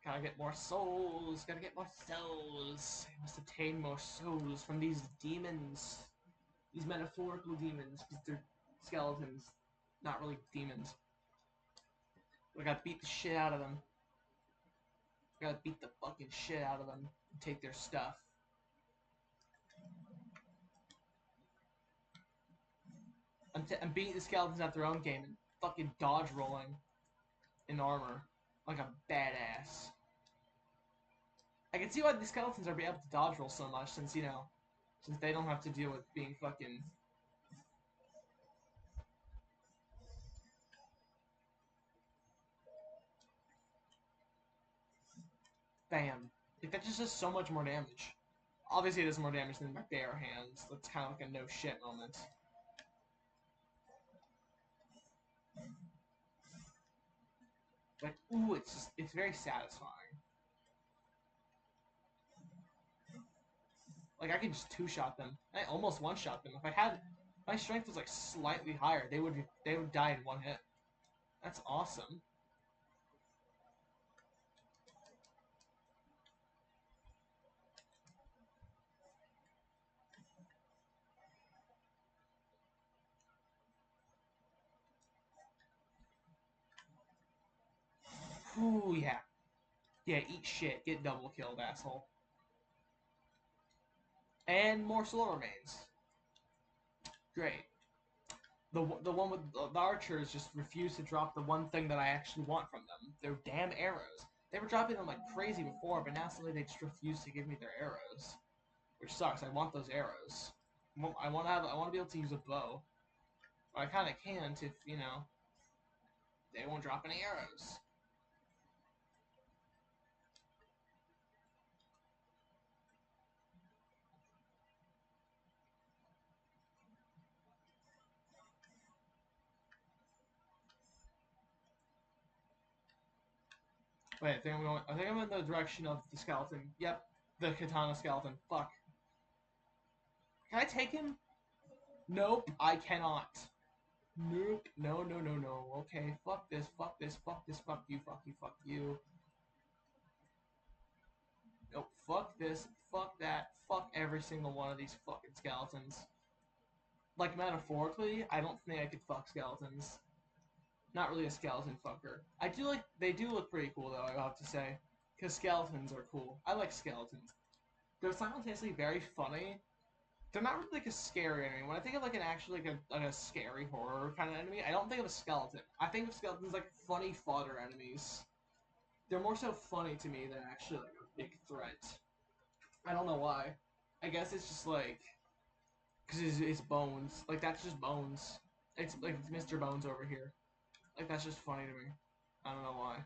Gotta get more souls. Gotta get more souls. I must obtain more souls from these demons. These metaphorical demons, because they're skeletons, not really demons. I gotta beat the shit out of them. I gotta beat the fucking shit out of them and take their stuff. I'm beating the skeletons at their own game and fucking dodge rolling in armor like a badass. I can see why the skeletons are able to dodge roll so much, since, you know, since they don't have to deal with being fucking... Bam. Like, that just does so much more damage. Obviously it does more damage than my bare hands. That's kind of like a no shit moment. Like, ooh, it's very satisfying. Like, I could just two-shot them. I almost one-shot them. If I had, my strength was like slightly higher, they would die in one hit. That's awesome. Ooh, yeah. Yeah, eat shit. Get double killed, asshole. And more soul remains. Great. The one with the archers just refused to drop the one thing that I actually want from them. Their damn arrows. They were dropping them like crazy before, but now suddenly they just refuse to give me their arrows. Which sucks. I want those arrows. I want to be able to use a bow. But I kind of can't if, you know, they won't drop any arrows. Wait, I think I'm in the direction of the skeleton. Yep, the katana skeleton. Fuck. Can I take him? Nope, I cannot. Nope. No. Okay, fuck this, fuck this, fuck this, fuck you, fuck you, fuck you. Nope, fuck this, fuck that, fuck every single one of these fucking skeletons. Like, metaphorically, I don't think I could fuck skeletons. Not really a skeleton fucker. They do look pretty cool though, I have to say. Because skeletons are cool. I like skeletons. They're simultaneously very funny. They're not really like a scary enemy. When I think of like an actually like a scary horror kind of enemy, I don't think of a skeleton. I think of skeletons like funny fodder enemies. They're more so funny to me than actually like a big threat. I don't know why. I guess it's just like, because it's Bones. Like, that's just Bones. It's like Mr. Bones over here. Like, that's just funny to me. I don't know why.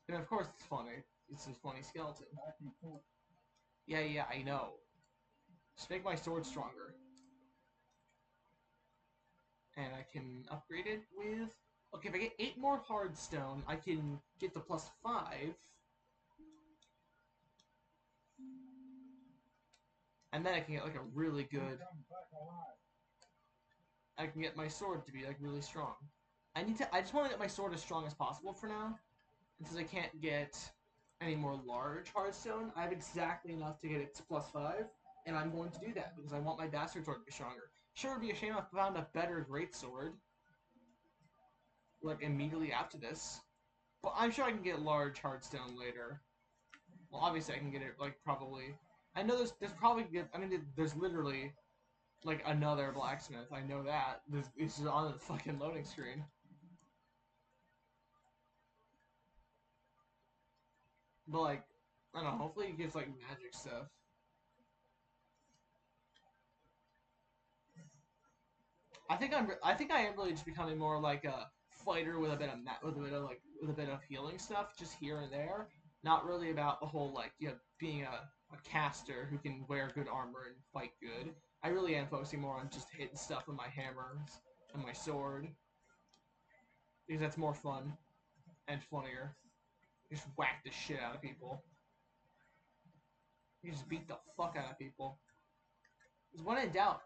And of course it's funny. It's a funny skeleton. Yeah, I know. Just make my sword stronger. and I can upgrade it with. Okay, if I get 8 more hardstone, I can get the +5. And then I can get like a really good. I can get my sword to be like really strong. I just want to get my sword as strong as possible for now. And since I can't get any more large hardstone, I have exactly enough to get it to +5. And I'm going to do that because I want my bastard sword to be stronger. Sure, it'd be a shame if I found a better greatsword. Like immediately after this. But I'm sure I can get large hardstone later. Well, obviously I can get it like probably. I know there's probably there's literally like another blacksmith. I know that. It's just on the fucking loading screen. But like, I don't know. Hopefully it gets like magic stuff. I think I am really just becoming more like a fighter with a bit of with a bit of healing stuff just here and there. Not really about the whole like being a caster who can wear good armor and fight good. I really am focusing more on just hitting stuff with my hammers and my sword because that's more fun and funnier. You just whack the shit out of people. You just beat the fuck out of people. Because when in doubt,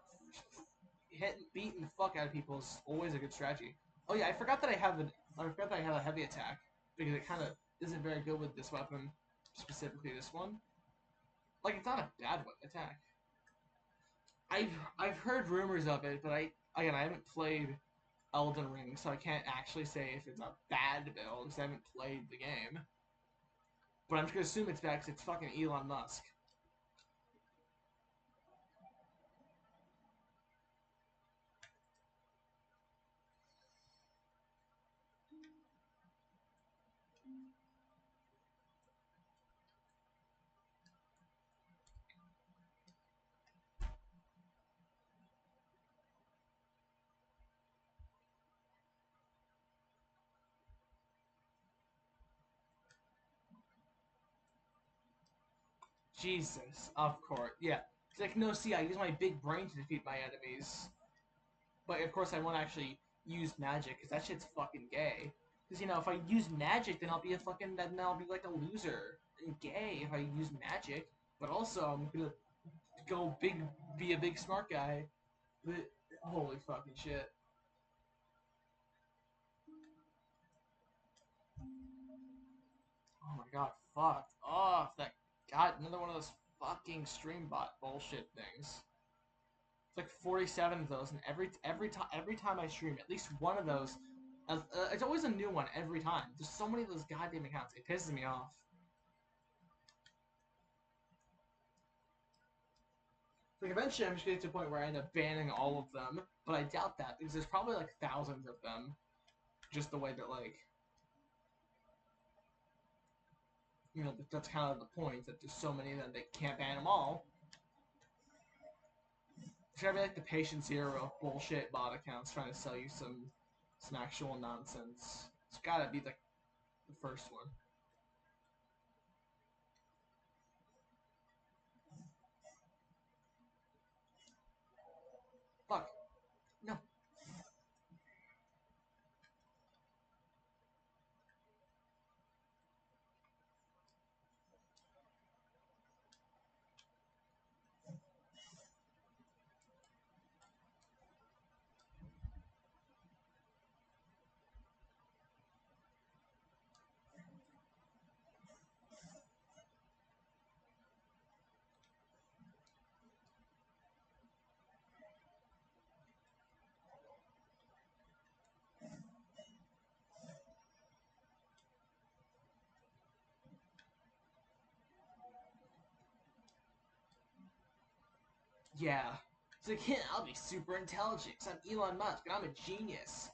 beating the fuck out of people is always a good strategy. Oh yeah, I forgot that I have a heavy attack because it kind of isn't very good with this weapon, specifically this one. Like it's not a bad attack. I've heard rumors of it, but I haven't played Elden Ring, so I can't actually say if it's a bad build because I haven't played the game. But I'm just gonna assume it's bad because it's fucking Elon Musk. Jesus, of course. Yeah. It's like, no, see, I use my big brain to defeat my enemies. But, of course, I won't actually use magic, because that shit's fucking gay. Because, if I use magic, then I'll be like a loser. And gay if I use magic. But also, I'm gonna be a big smart guy. But, holy fucking shit. Oh my god, fuck off. Another one of those fucking streambot bullshit things. It's like 47 of those, and every time I stream, at least one of those, it's always a new one every time. There's so many of those goddamn accounts. It pisses me off. Like eventually, I'm just getting to a point where I end up banning all of them, but I doubt that because there's probably like thousands of them. Just the way that that's kind of the point that there's so many that they can't ban them all. It's gotta be like the patient zero of bullshit bot accounts trying to sell you some actual nonsense. It's gotta be like the first one. Fuck. No. Yeah. It's like, yeah, I'll be super intelligent because I'm Elon Musk and I'm a genius.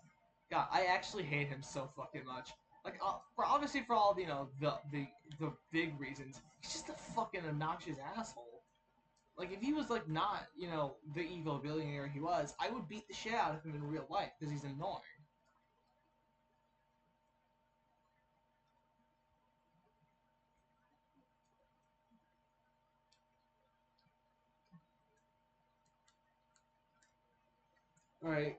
God, I actually hate him so fucking much. Like, obviously for all the big reasons, he's just a fucking obnoxious asshole. Like, if he was like not the evil billionaire he was, I would beat the shit out of him in real life because he's annoying. Alright,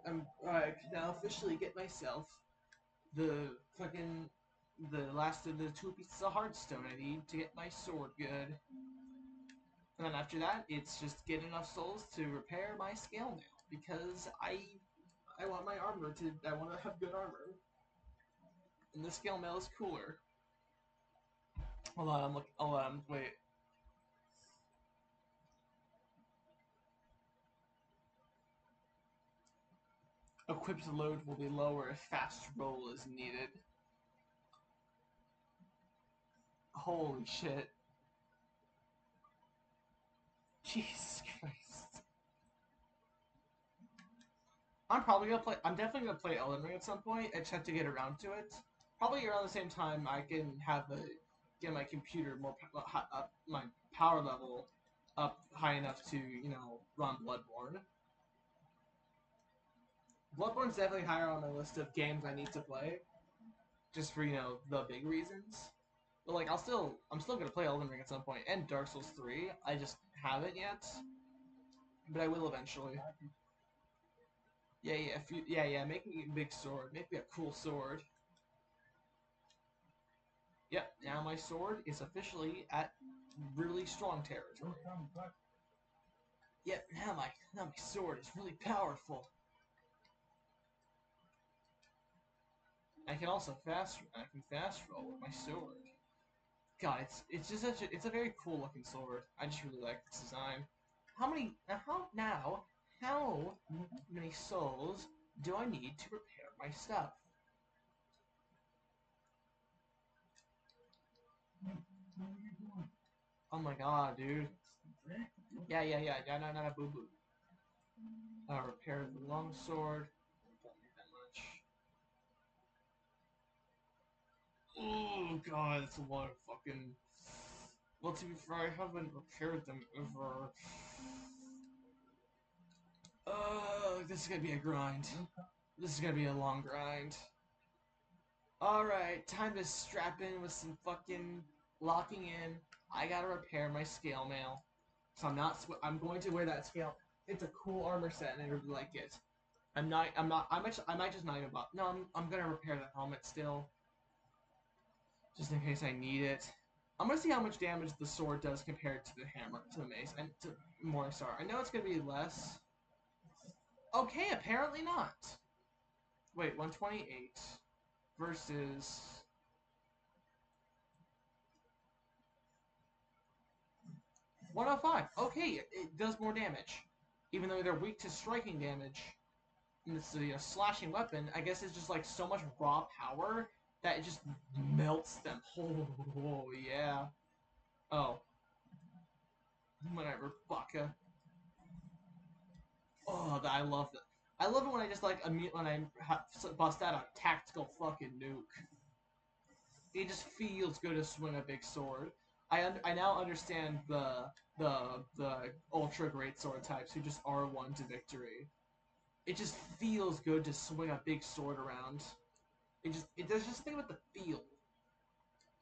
I can now officially get myself the fucking the last of the 2 pieces of hardstone I need to get my sword good. And then after that, it's just get enough souls to repair my scale mail because I want my armor to I want to have good armor. And the scale mail is cooler. Hold on, I'm looking. Hold on, wait. Equipped load will be lower if fast roll is needed. Holy shit. Jesus Christ. I'm definitely gonna play Elden Ring at some point. I just have to get around to it. Probably around the same time I can get my computer more up, my power level up high enough to, run Bloodborne. Bloodborne's definitely higher on my list of games I need to play, just for the big reasons. But like I'm still gonna play Elden Ring at some point, and Dark Souls 3. I just haven't yet, but I will eventually. Yeah. Make me a big sword. Make me a cool sword. Yep. Now my sword is officially at really strong territory. Yep. Now my sword is really powerful. I can fast roll with my sword. God, it's just it's a very cool looking sword. I just really like its design. How many souls do I need to repair my stuff? Oh my god, dude. Yeah, no, boo boo. Repair the long sword. Don't need that much. Oh god, that's a lot of fucking. Well, to be fair, I haven't repaired them ever. This is gonna be a grind. This is gonna be a long grind. Alright, time to strap in with some fucking locking in. I gotta repair my scale mail. So I'm going to wear that scale. It's a cool armor set and I really like it. I might just not even bother. No, I'm gonna repair that helmet still. Just in case I need it. I'm gonna see how much damage the sword does compared to the hammer, to the mace, and to Morningstar. I know it's gonna be less. Okay, apparently not. Wait, 128 versus 105. Okay, it does more damage. Even though they're weak to striking damage. And it's a slashing weapon, I guess it's just like so much raw power that it just melts them. Oh yeah. Oh. Whatever, baka. Oh, I love it. I love it when I just like when I bust out a tactical fucking nuke. It just feels good to swing a big sword. I now understand the ultra great sword types who just R1 to victory. It just feels good to swing a big sword around. There's just a thing about the feel.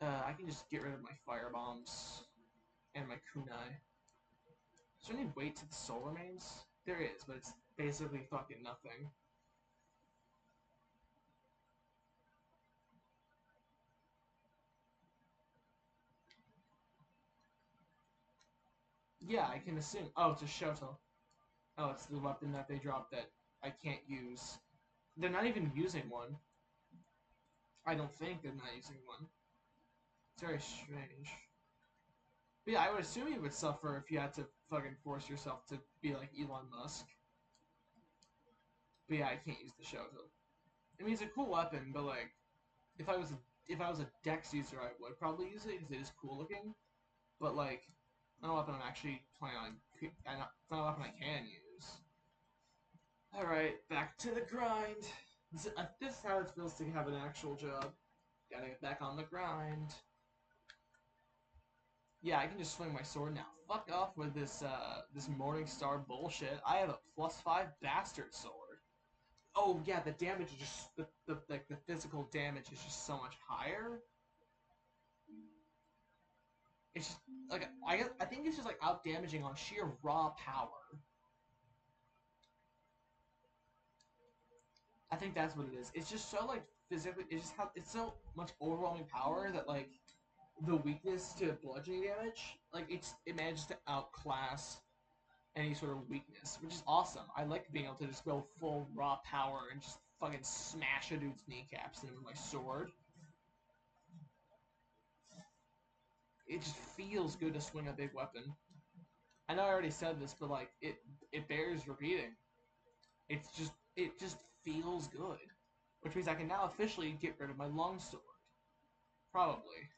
I can just get rid of my fire bombs and my kunai. Is there any weight to the soul remains? There is, but it's basically fucking nothing. Yeah, I can assume. Oh, it's a Shoto. Oh, it's the weapon that they dropped that I can't use. They're not even using one. I don't think they're not using one. It's very strange. But yeah, I would assume you would suffer if you had to fucking force yourself to be like Elon Musk. But yeah, I can't use the Shoto. I mean, it's a cool weapon, but like, if I was a Dex user, I would probably use it because it is cool looking. But like, not a weapon I'm actually planning on. Not a weapon I can use. All right, back to the grind. This is how it feels to have an actual job. Gotta get back on the grind. Yeah, I can just swing my sword now. Fuck off with this Morningstar bullshit. I have a +5 bastard sword. Oh yeah, the damage is just the physical damage is just so much higher. It's just like I think it's just like out damaging on sheer raw power. I think that's what it is. It's just so like physically. It's just how it's so much overwhelming power that like the weakness to bludgeoning damage, like it manages to outclass any sort of weakness, which is awesome. I like being able to just go full raw power and just fucking smash a dude's kneecaps in with my sword. It just feels good to swing a big weapon. I know I already said this, but like it bears repeating. It just feels good, which means I can now officially get rid of my longsword. Probably.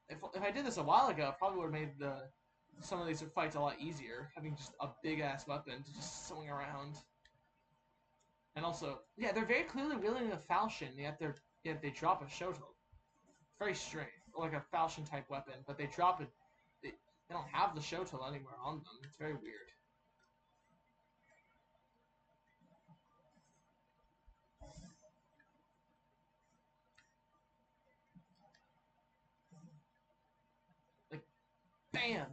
If I did this a while ago, I probably would have made some of these fights a lot easier, having just a big ass weapon to just swing around. And also, yeah, they're very clearly wielding a falchion, yet they drop a shoto. Very strange, like a falchion type weapon, but they drop it. They don't have the shoto anywhere on them. It's very weird. Like, bam!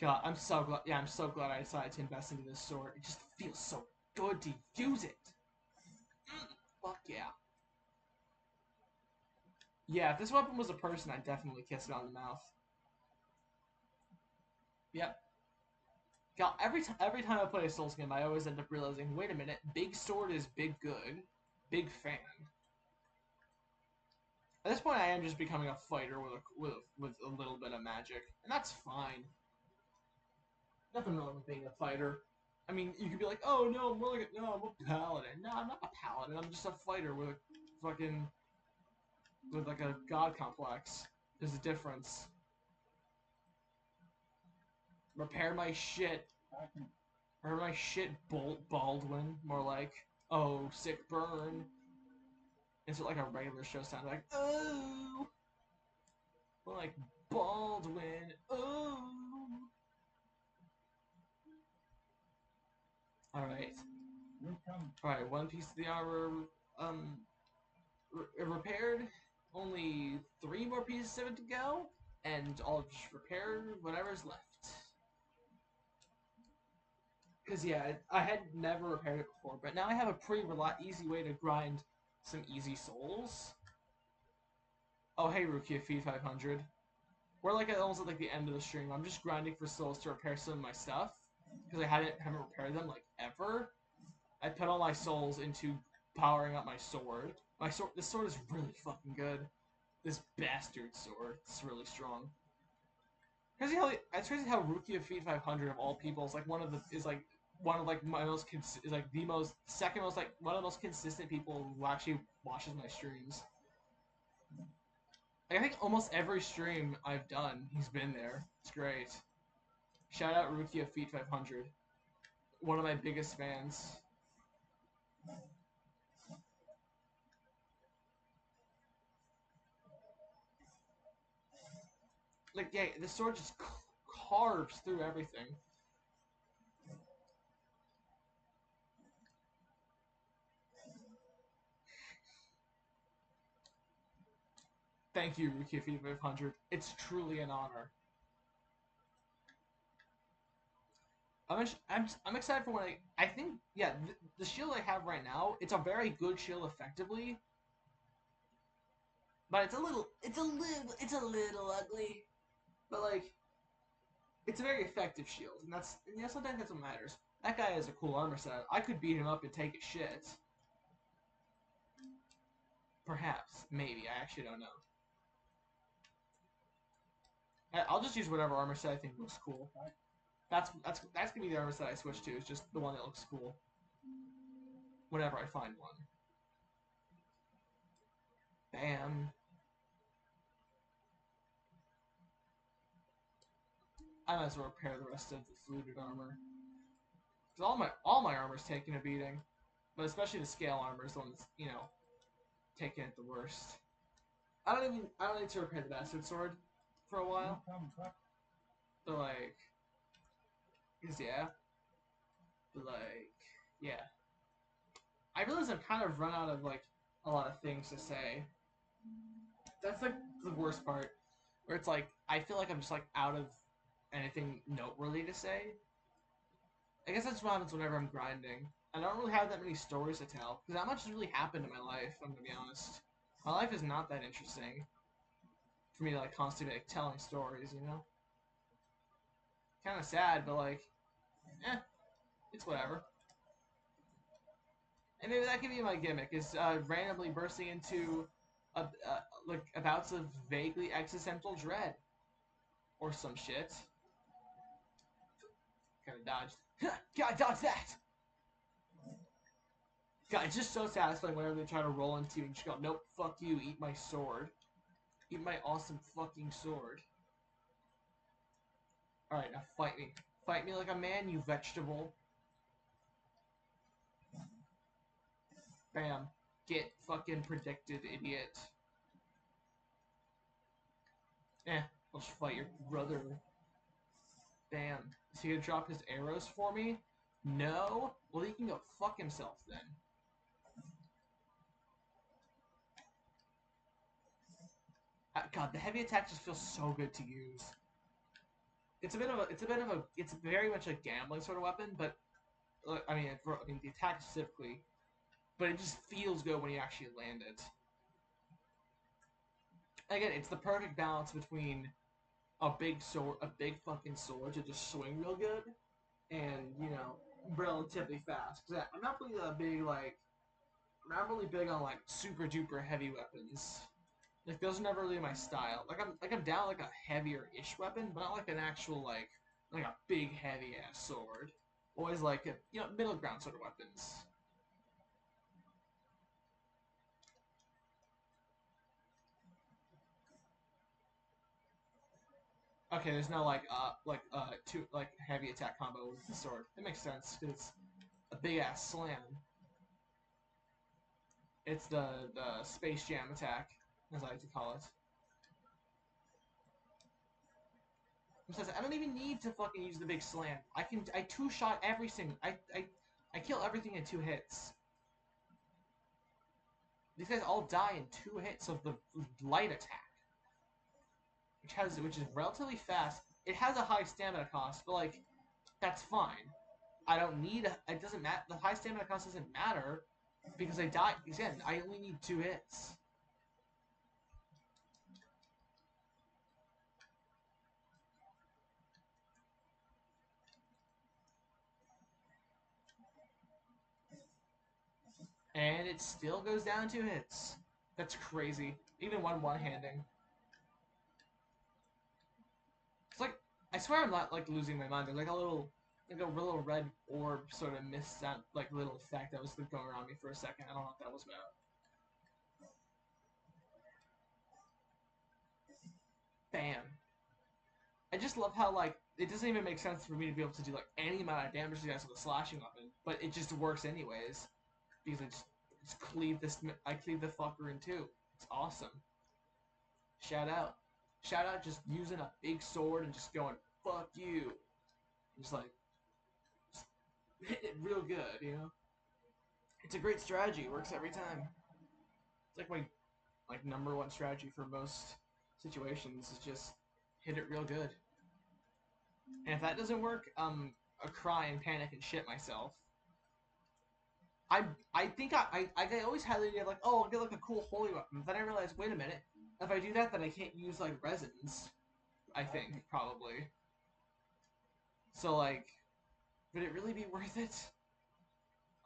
God, I'm so glad. Yeah, I'm so glad I decided to invest into this sword. It just feels so good to use it. Fuck yeah. Yeah, if this weapon was a person, I'd definitely kiss it on the mouth. Yep. God, every time I play a Souls game, I always end up realizing, wait a minute, big sword is big good. Big fan. At this point, I am just becoming a fighter with a little bit of magic, and that's fine. Nothing wrong with being a fighter. I mean, you could be like, oh no, I'm a paladin. No, I'm not a paladin. I'm just a fighter with like a god complex. There's a difference. Repair my shit. Repair my shit, Baldwin. More like, oh, sick burn. It's like a regular show sound, like, oh. More like Baldwin. Oh. Alright. Alright, one piece of the armor, repaired. Only 3 more pieces of it to go, and I'll just repair whatever's left. Because, yeah, I had never repaired it before, but now I have a pretty easy way to grind some easy souls. Oh, hey, Rookie of Feed 500. We're like almost at like the end of the stream. I'm just grinding for souls to repair some of my stuff, because I haven't repaired them, like, ever. I put all my souls into powering up my sword. This sword is really fucking good. This bastard sword. It's really strong. It's crazy how Rookie of Feet 500 of all people is like one of my most second most like one of the most consistent people who actually watches my streams. Like, I think almost every stream I've done, he's been there. It's great. Shout out Rookie of Feet 500. One of my biggest fans. Like, yeah, the sword just carves through everything. Thank you, Rookie 500. It's truly an honor. I'm excited for when I think, yeah, the shield I have right now, it's a very good shield effectively, but it's a little ugly, but like, it's a very effective shield, and sometimes that's what matters. That guy has a cool armor set. I could beat him up and take his shit. Perhaps, maybe, I actually don't know. I'll just use whatever armor set I think looks cool. That's gonna be the armor set I switch to. It's just the one that looks cool. Whenever I find one. Bam. I might as well repair the rest of the fluted armor. Cause all my armor's taking a beating, but especially the scale armor is the one that's, you know, taking it the worst. I don't need to repair the bastard sword for a while. But like, cause yeah, but like, yeah. I realize I've kind of run out of like a lot of things to say. That's like the worst part, where it's like I feel like I'm just like out of anything noteworthy to say. I guess that's what happens whenever I'm grinding. I don't really have that many stories to tell, because not much has really happened in my life, I'm gonna be honest. My life is not that interesting for me to, like, constantly, like, telling stories, you know? Kinda sad, but, like, it's whatever. And maybe that could be my gimmick, is randomly bursting into like bouts of vaguely existential dread or some shit. Kind of dodged. God, dodge that! God, it's just so satisfying whenever they try to roll into you and just go, nope, fuck you, eat my sword. Eat my awesome fucking sword. Alright, now fight me. Fight me like a man, you vegetable. Bam. Get fucking predicted, idiot. I'll just fight your brother. Bam. Is he gonna drop his arrows for me? No? Well, he can go fuck himself then. God, the heavy attack just feels so good to use. It's very much a gambling sort of weapon, but I mean, the attack specifically, but it just feels good when you actually land it. Again, it's the perfect balance between a big sword, a big fucking sword to just swing real good, and relatively fast. Cause I'm not really I'm not really big on like super duper heavy weapons. Like those are never really my style. I'm down like a heavier ish weapon, but not like an actual like a big heavy ass sword. Always like middle ground sort of weapons. Okay, there's no two heavy attack combo with the sword. It makes sense because it's a big ass slam. It's the Space Jam attack, as I like to call it. Besides, I don't even need to fucking use the big slam. I two-shot every single. I kill everything in 2 hits. These guys all die in 2 hits of the light attack, which is relatively fast. It has a high stamina cost, but like that's fine. I don't need. It doesn't matter. The high stamina cost doesn't matter because I die again. I only need 2 hits. And it still goes down 2 hits. That's crazy. Even one-handing. It's like, I swear I'm not like losing my mind. There's like a little red orb sort of missed that like little effect that was going around me for a second. I don't know what that was about. Bam. I just love how like it doesn't even make sense for me to be able to do like any amount of damage to guys with a slashing weapon, but it just works anyways because I cleave the fucker in 2. It's awesome. Shout out, just using a big sword and just going fuck you, just like hitting it real good, you know. It's a great strategy. It works every time. It's like my #1 strategy for most situations is just hit it real good. And if that doesn't work, I cry and panic and shit myself. I think I always had the idea of like, oh, I'll get like a cool holy weapon. But then I realized, wait a minute, if I do that, then I can't use like resins. I think probably. So like, would it really be worth it?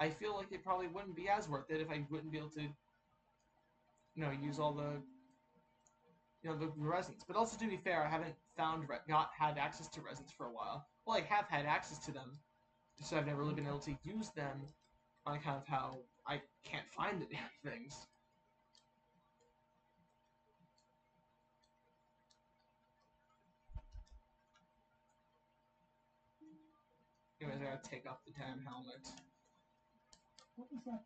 I feel like it probably wouldn't be as worth it if I wouldn't be able to, use all the the resins. But also, to be fair, I haven't had access to resins for a while. Well, I have had access to them, so I've never really been able to use them on account of how I can't find the damn things. Anyways, I gotta take off the damn helmet. What was that?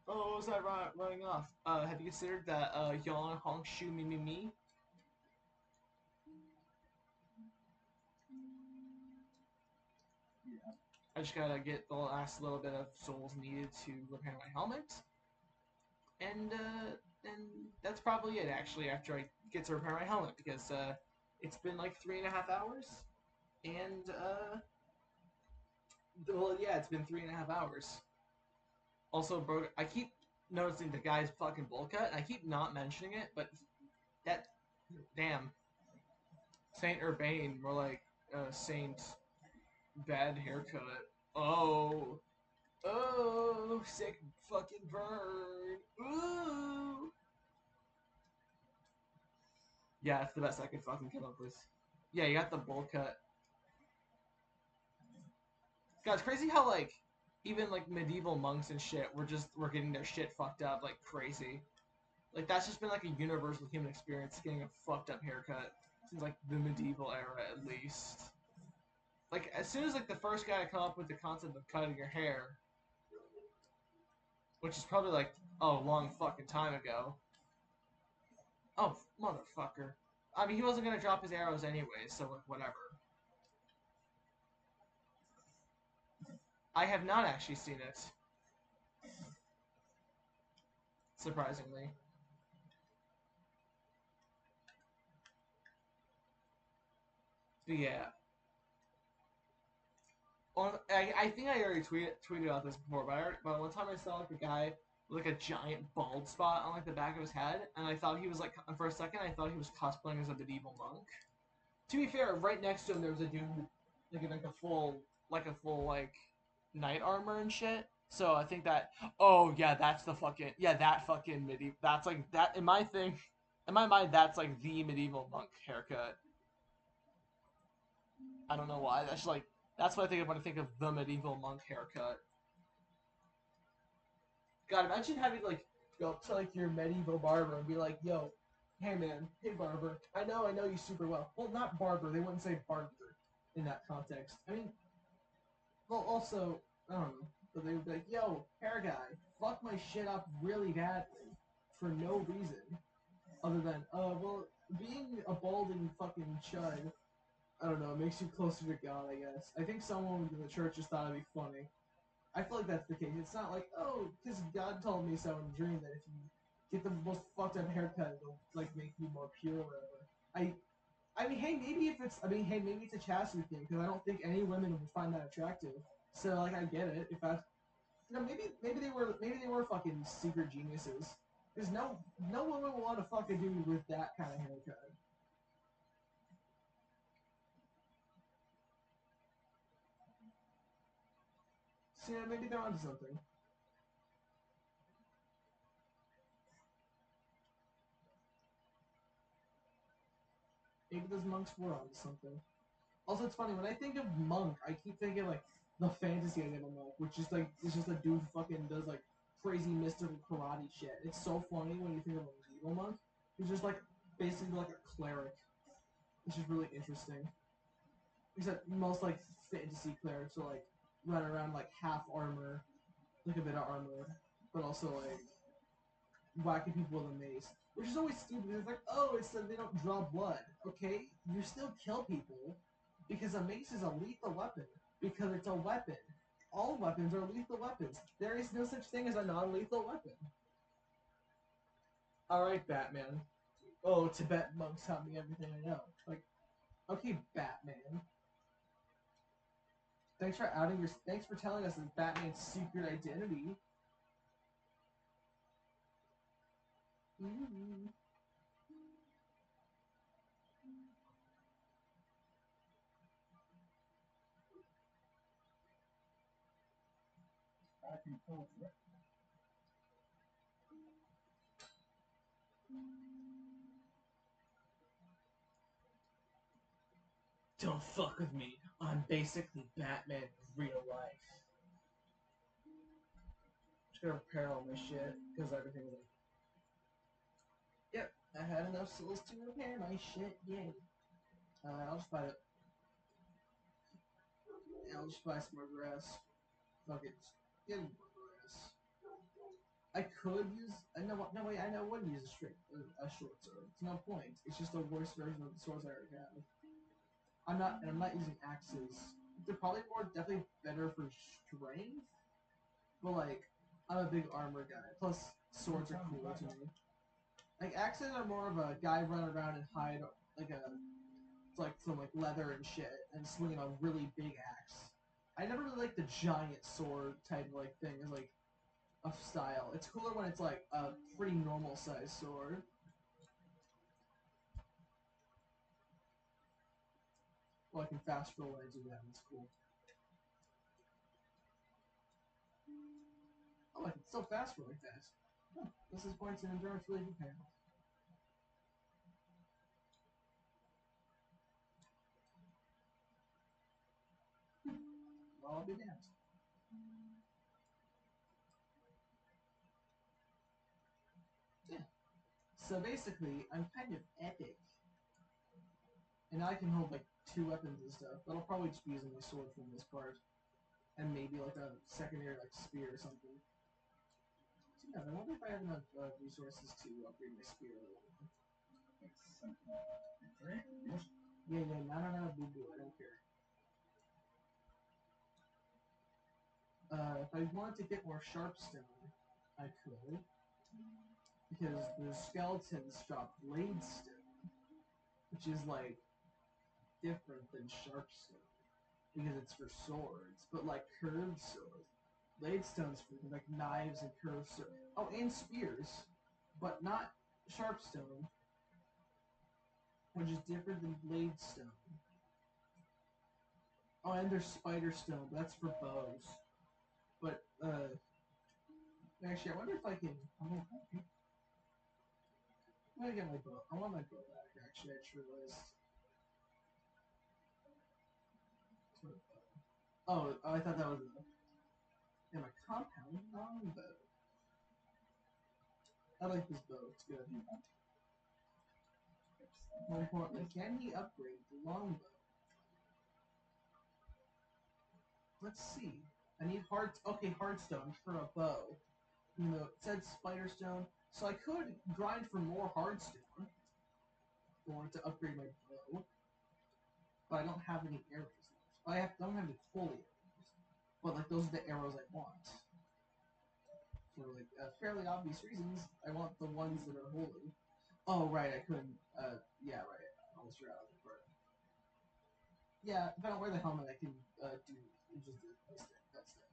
Oh, what was that running off? Have you considered that Yon Hong Shu Mi Mi Mi? I just gotta get the last little bit of souls needed to repair my helmet. And that's probably it, actually, after I get to repair my helmet, because it's been like 3.5 hours, and Well, yeah, it's been 3.5 hours. Also, bro, I keep noticing the guy's fucking bowl cut, and I keep not mentioning it, but that, damn, Saint Urbane, more like Saint Bad Haircut. Oh, oh, sick fucking burn. Ooh. Yeah, it's the best I could fucking come up with. Yeah, you got the bowl cut. God, it's crazy how like even like medieval monks and shit were getting their shit fucked up like crazy. Like that's just been like a universal human experience getting a fucked up haircut since like the medieval era at least. Like as soon as like the first guy to come up with the concept of cutting your hair, which is probably like a long fucking time ago. Oh motherfucker! I mean he wasn't gonna drop his arrows anyway, so like whatever. I have not actually seen it, surprisingly. But yeah. I think I already tweeted about this before, but one time I saw like a guy with like a giant bald spot on like the back of his head, and I thought he was like for a second I thought he was cosplaying as a medieval monk. To be fair, right next to him there was a dude like in like a full like knight armor and shit. So I think that that's the fucking that fucking medieval that's like that in my thing in my mind that's like the medieval monk haircut. I don't know why. That's what I think of when I think of the medieval monk haircut. God, imagine having like go up to like your medieval barber and be like, "Yo, hey man, hey barber, I know you super well." Well, not barber. They wouldn't say barber in that context. I mean, well, also I don't know, but they would be like, "Yo, hair guy, fuck my shit up really badly for no reason other than well, being a balding fucking chud. I don't know. It makes you closer to God, I guess. I think someone in the church just thought it'd be funny. I feel like that's the case. It's not like, oh, because God told me so in a dream that if you get the most fucked up haircut, it'll like make you more pure or whatever. I mean, hey, maybe it's a chastity thing because I don't think any women would find that attractive. So like, I get it. If that's, maybe they were fucking secret geniuses. Because no woman will want to fuck a dude with that kind of haircut. So yeah, maybe they're onto something. Maybe those monks were onto something. Also, it's funny when I think of monk, I keep thinking like the fantasy idea of a monk, which is like it's just a dude who fucking does like crazy mystical karate shit. It's so funny when you think of a medieval monk, who's just like basically like a cleric, which is really interesting. Except most like fantasy clerics are like run around like half armor, like a bit of armor, but also like whacking people with a mace, which is always stupid. It's like, oh, it's that they don't draw blood. Okay, you still kill people because a mace is a lethal weapon because it's a weapon. All weapons are lethal weapons. There is no such thing as a non-lethal weapon. All right, Batman. Oh, Tibetan monks taught me everything I know. Like, okay, Batman. Thanks for telling us Batman's secret identity. Mm-hmm. Don't fuck with me. I'm basically Batman in real life. Just gonna repair all my shit because everything was like, yep, I had enough souls to repair my shit. Yay. I'll just buy it. I'll just buy some more grass. Fuck it. Get more grass. I could use. I know what. No wait. I know I wouldn't use a short sword. It's no point. It's just a worse version of the swords I already have. I'm not using axes. They're probably definitely better for strength. But like, I'm a big armor guy. Plus, swords are cool to me. Like axes are more of a guy run around and hide like a like some like leather and shit and swinging a really big axe. I never really liked the giant sword type of like thing as like a style. It's cooler when it's like a pretty normal sized sword. Well, I can fast roll when I do that. It's cool. Oh, I can still fast roll like that. Huh. This is points in endurance really depend. Well, I'll be damned. Yeah. So basically, I'm kind of epic. And now I can hold like 2 weapons and stuff, but I'll probably just be using my sword for this part. And maybe like a secondary like spear or something. So yeah, I wonder if I have enough resources to upgrade my spear a little bit. Yeah, no, boo boo, I don't care. If I wanted to get more sharpstone, I could. Because the skeletons drop blade stone, which is like different than sharpstone. Because it's for swords, but like curved swords. Blade stones for like knives and curved swords. Oh, and spears, but not sharpstone, which is different than blade stone. Oh, and there's spider stone. That's for bows. But actually, I wonder if I can. I'm gonna get my bow. I want my bow back. Actually, I just realized. Oh, I thought that was a compound longbow. I like this bow. It's good. More importantly, can he upgrade the longbow? Let's see. I need hardstone for a bow. You know, it said spider stone, so I could grind for more hardstone for to upgrade my bow. But I don't have any arrows left. Don't have any holy arrows. But like those are the arrows I want. For like fairly obvious reasons, I want the ones that are holy. Oh right, I couldn't. Yeah, right. I was right on the part. Yeah, if I don't wear the helmet, I can just do this thing. That's it.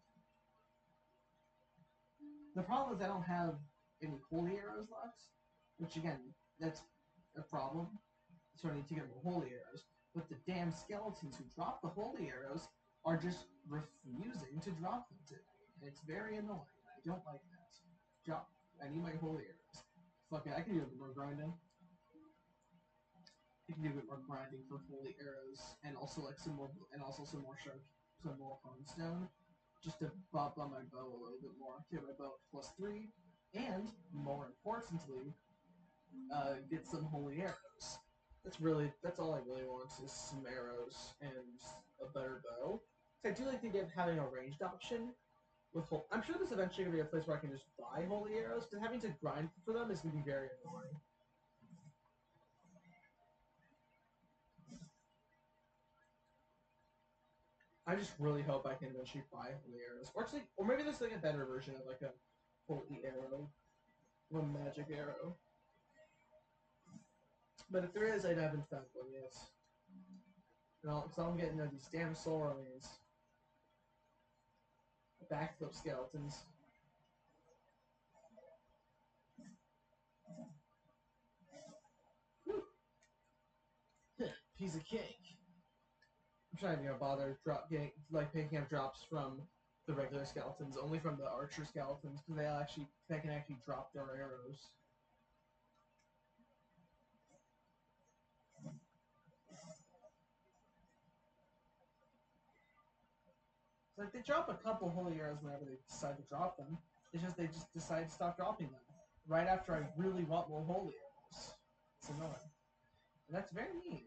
The problem is I don't have any holy arrows left, which again, that's a problem. So I need to get more holy arrows. But the damn skeletons who drop the holy arrows are just refusing to drop them to me. And it's very annoying. I don't like that. Drop. I need my holy arrows. Fuck it, I can do a bit more grinding. I can do a bit more grinding for holy arrows, and also like some more stone, just to bump on my bow a little bit more. Get my bow +3, and more importantly, get some holy arrows. That's all I really want is some arrows and a better bow. So I do like the idea of having a ranged option with I'm sure there's eventually gonna be a place where I can just buy holy arrows, but having to grind for them is gonna be very annoying. I just really hope I can eventually buy holy arrows, or maybe there's like a better version of like a holy arrow, or a magic arrow. But if there is, I haven't found one yet. No, because I'm getting these damn soul remains. Backflip skeletons. Piece of cake. I'm trying to bother picking up drops from the regular skeletons, only from the archer skeletons, because they can actually drop their arrows. It's like they drop a couple holy arrows whenever they decide to drop them. It's just they just decide to stop dropping them right after I really want more holy arrows. It's annoying, and that's very mean.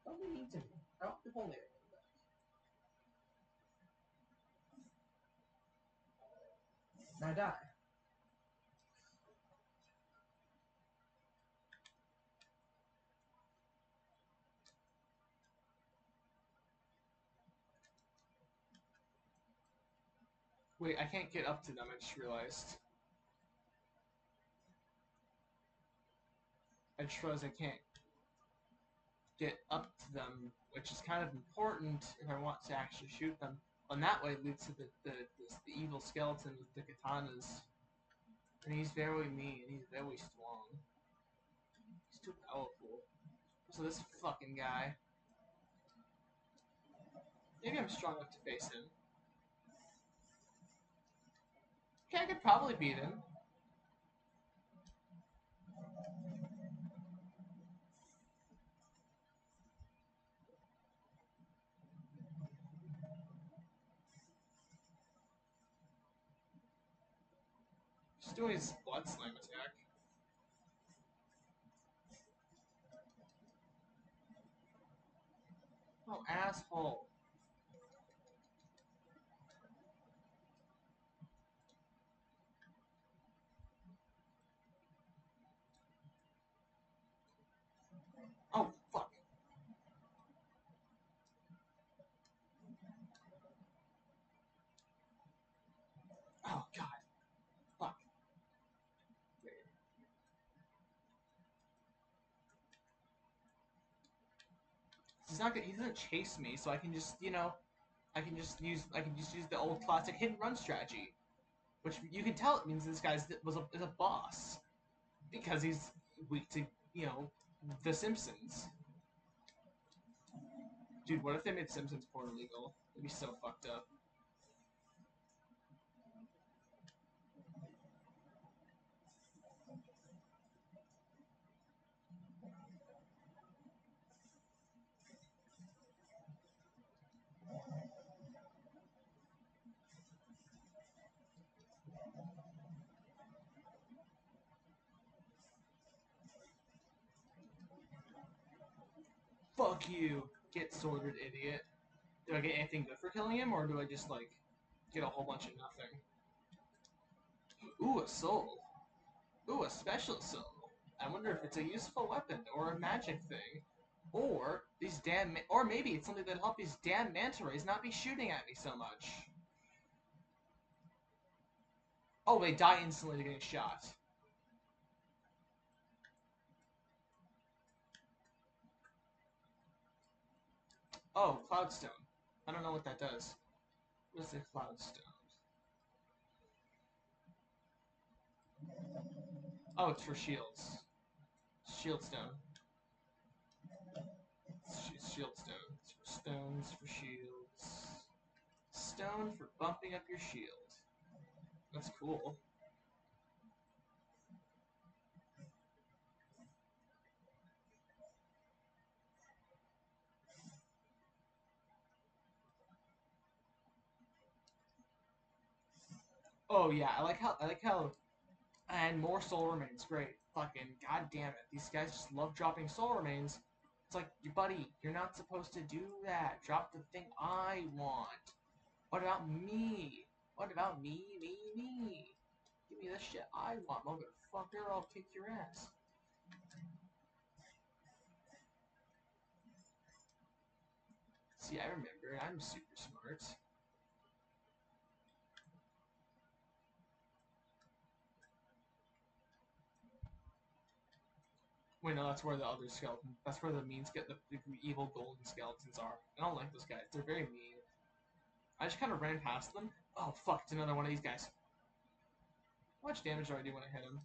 Don't be mean to me. I want the holy arrows back. Now die. Wait, I can't get up to them, I just realized. I can't get up to them, which is kind of important if I want to actually shoot them. And that way leads to the evil skeleton with the katanas. And he's very mean, he's very strong. He's too powerful. So this fucking guy. Maybe I'm strong enough to face him. Okay, I could probably beat him. Just doing his blood slam attack. Oh, asshole. Oh, fuck. Oh, God. Fuck. He's not gonna, he doesn't chase me, so I can just, you know, I can just use the old classic hit and run strategy. Which you can tell it means this guy is a boss. Because he's weak to, you know, The Simpsons. Dude, what if they made Simpsons porn illegal? It'd be so fucked up. Fuck you! Get sorted, idiot. Do I get anything good for killing him, or do I just, like, get a whole bunch of nothing? Ooh, a soul. Ooh, a special soul. I wonder if it's a useful weapon, or a magic thing. Or, these damn or maybe it's something that'll help these damn manta rays not be shooting at me so much. Oh, they die instantly to getting shot. Oh, Cloudstone. I don't know what that does. What's the Cloudstone? Oh, it's for shields. Shieldstone. Shieldstone. It's for stones, for shields. Stone for bumping up your shield. That's cool. Oh yeah, I like how and more soul remains. Great. Fucking goddamn it. These guys just love dropping soul remains. It's like, buddy, you're not supposed to do that. Drop the thing I want. What about me? What about me, me, me? Give me the shit I want, motherfucker. I'll kick your ass. See, I remember. I'm super smart. Wait, no, that's where the other skeleton. That's where the the evil golden skeletons are. I don't like those guys. They're very mean. I just kind of ran past them. Oh fuck! It's another one of these guys. How much damage do I do when I hit him?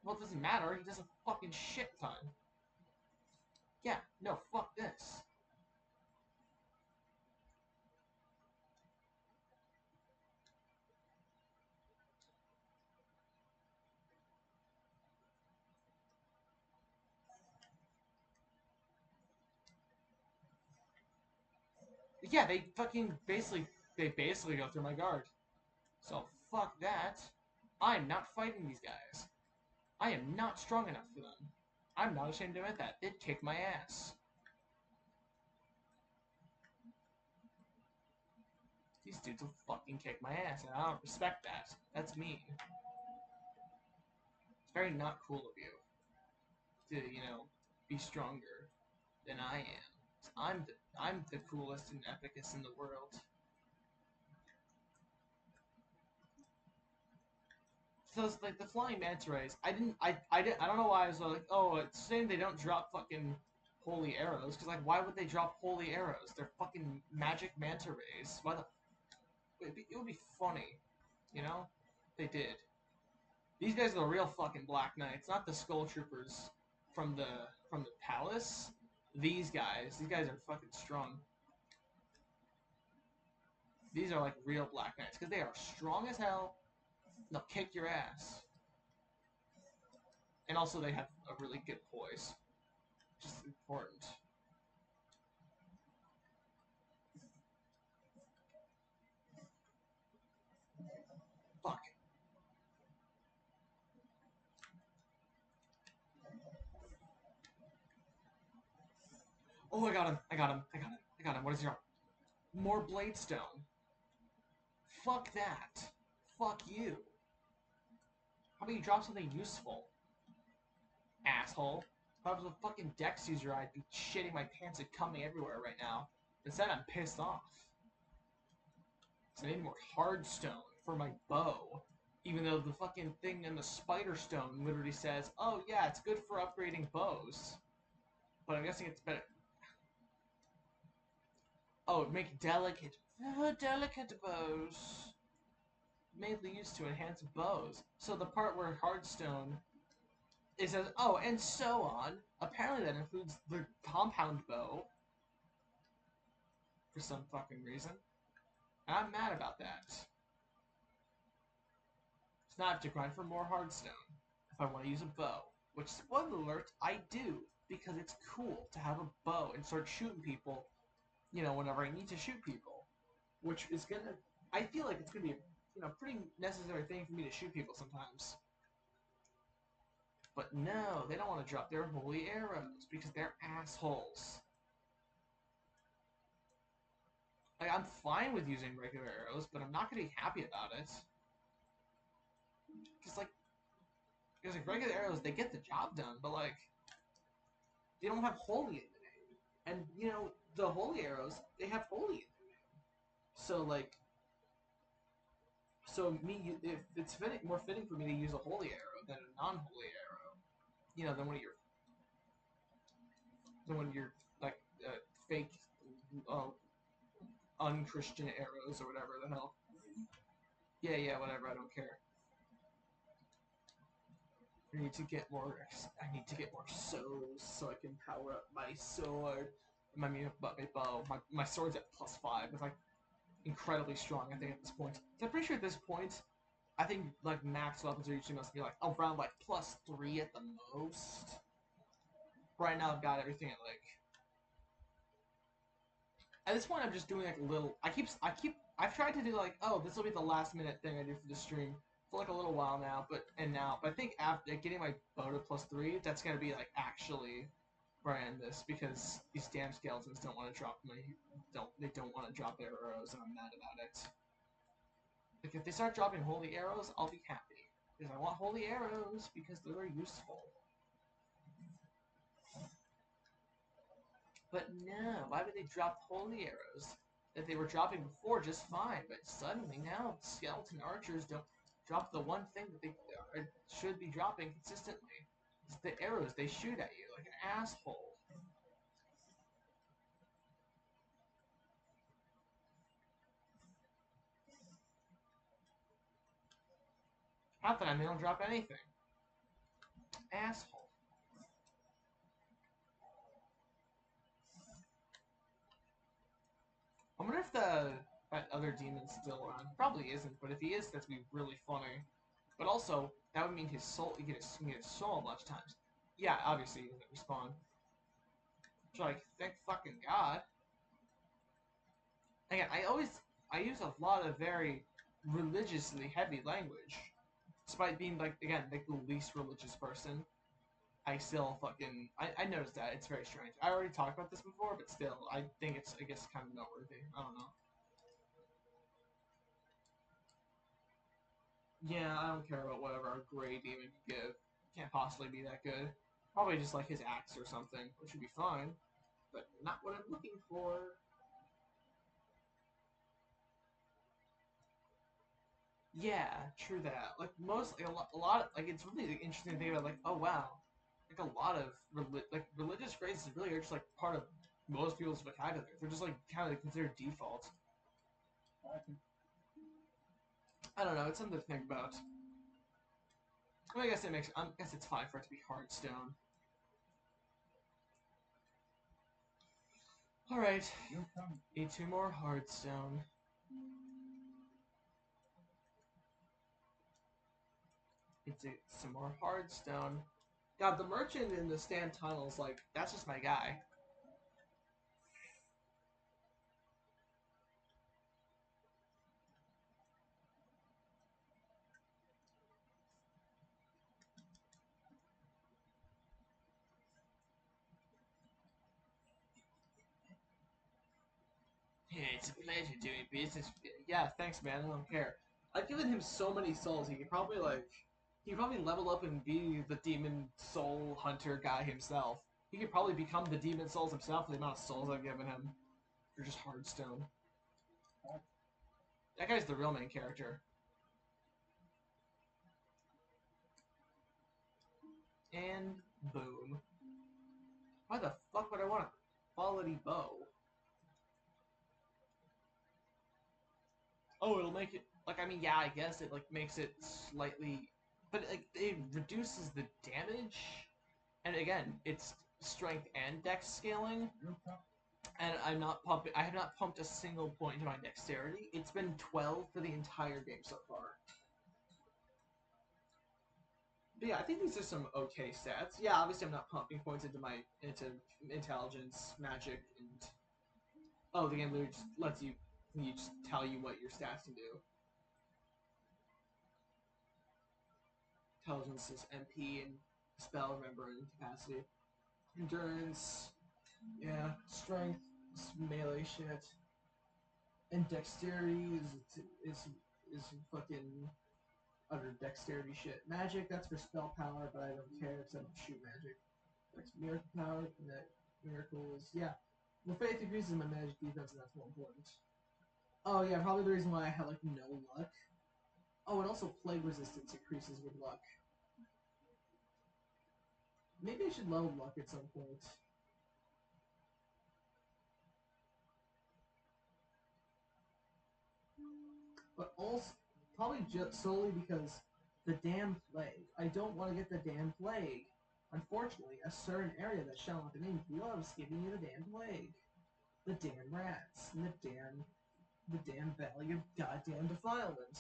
Well, it doesn't matter. He does a fucking shit ton. Yeah. No. Fuck this. Yeah. They basically go through my guard. So fuck that. I'm not fighting these guys. I am not strong enough for them. I'm not ashamed to admit that. They'd kick my ass. These dudes will fucking kick my ass, and I don't respect that. That's mean. It's very not cool of you to, you know, be stronger than I am. I'm the coolest and epicest in the world. So it's like the flying manta rays. I don't know why I was like, oh, it's saying they don't drop fucking holy arrows, because, like, why would they drop holy arrows? They're fucking magic manta rays. Why the... It would be funny, you know? They did. These guys are the real fucking Black Knights, not the Skull Troopers from the palace. These guys are fucking strong. These are like real Black Knights, because they are strong as hell. They'll kick your ass. And also they have a really good poise. Which is important. Fuck. Oh, I got him. I got him. I got him. I got him. What is your... More Bladestone. Fuck that. Fuck you. How about you drop something useful? Asshole. If I was a fucking Dex user, I'd be shitting my pants and coming everywhere right now. Instead, I'm pissed off. So I need more hardstone for my bow. Even though the fucking thing in the spider stone literally says, oh yeah, it's good for upgrading bows. But I'm guessing it's better. Oh, make delicate bows. Mainly used to enhance bows. So the part where hardstone, it says, oh, and so on. Apparently that includes the compound bow. For some fucking reason. And I'm mad about that. So now I have to grind for more hardstone if I want to use a bow. Which, spoiler alert, I do. Because it's cool to have a bow and start shooting people, you know, whenever I need to shoot people. Which is gonna... I feel like it's gonna be a, you know, pretty necessary thing for me to shoot people sometimes. But no, they don't want to drop their holy arrows because they're assholes. Like, I'm fine with using regular arrows, but I'm not gonna be happy about it. Because, like, regular arrows, they get the job done, but, like, they don't have holy in the name. And, you know, the holy arrows, they have holy in their name. So, like, if it's more fitting for me to use a holy arrow than a non-holy arrow, you know, than one of your, like, fake, unchristian arrows or whatever the hell. Yeah, whatever, I don't care. I need to get more souls so I can power up my sword. My bow. My sword's at +5. It's like incredibly strong, I think, at this point. So I'm pretty sure at this point, I think like max weapons are usually must be like around like +3 at the most. Right now I've got everything at like... At this point I'm just doing like little... I've tried to do like, oh, this will be the last minute thing I do for the stream for like a little while now, but I think after getting my bow to +3, that's gonna be like actually where I end this, because these damn skeletons don't want to drop they don't want to drop their arrows, and I'm mad about it. Like, if they start dropping holy arrows, I'll be happy, because I want holy arrows because they're useful. But no, why would they drop holy arrows that they were dropping before just fine, but suddenly now skeleton archers don't drop the one thing that they should be dropping consistently. It's the arrows they shoot at you like an asshole. Not that they don't drop anything. Asshole. I wonder if that other demon's still around. Probably isn't, but if he is, that'd be really funny. But also, that would mean his soul, you get his soul a bunch of times. Yeah, obviously he doesn't respawn. So, like, thank fucking God. Again, I use a lot of very religiously heavy language. Despite being, like, again, like the least religious person, I still fucking... I noticed that. It's very strange. I already talked about this before, but still, I think it's, I guess, kind of noteworthy. I don't know. Yeah, I don't care about whatever our gray demon can give. Can't possibly be that good. Probably just like his axe or something, which would be fine. But not what I'm looking for. Yeah, true that. Like, most, like, a lot, like, it's really interesting to think about, like, oh wow. like a lot of religious phrases really are just like part of most people's vocabulary. They're just like kind of considered default. I don't know. It's something to think about. I mean, I guess I guess it's fine for it to be hard stone. All right. Need 2 more hard stone. It's some more hard stone. God, the merchant in the stand tunnels, like, that's just my guy. Yeah, it's a pleasure doing business. Yeah, thanks, man. I don't care. I've given him so many souls. He could probably level up and be the demon soul hunter guy himself. He could probably become the demon souls himself with the amount of souls I've given him. They're just hardstone. That guy's the real main character. And boom. Why the fuck would I want a quality bow? Oh, it'll make it like, I mean, yeah, I guess it like makes it slightly, but it reduces the damage. And again, it's strength and dex scaling. And I have not pumped a single point into my dexterity. It's been 12 for the entire game so far. But yeah, I think these are some okay stats. Yeah, obviously I'm not pumping points into intelligence, magic, and oh, the game literally just lets you just tell you what your stats can do. Intelligence is MP and spell, remember, and capacity. Endurance, yeah, strength, melee shit, and dexterity is fucking utter dexterity shit. Magic, that's for spell power, but I don't care because I don't shoot magic. That's miracle power, miracles, yeah. Well, faith increases my magic defense, and that's more important. Oh yeah, probably the reason why I have like no luck. Oh, and also plague resistance increases with luck. Maybe I should level luck at some point. But also, probably just solely because the damn plague. I don't want to get the damn plague. Unfortunately, a certain area that shall not be named loves giving you the damn plague. The damn rats, and the damn valley of goddamn defilement.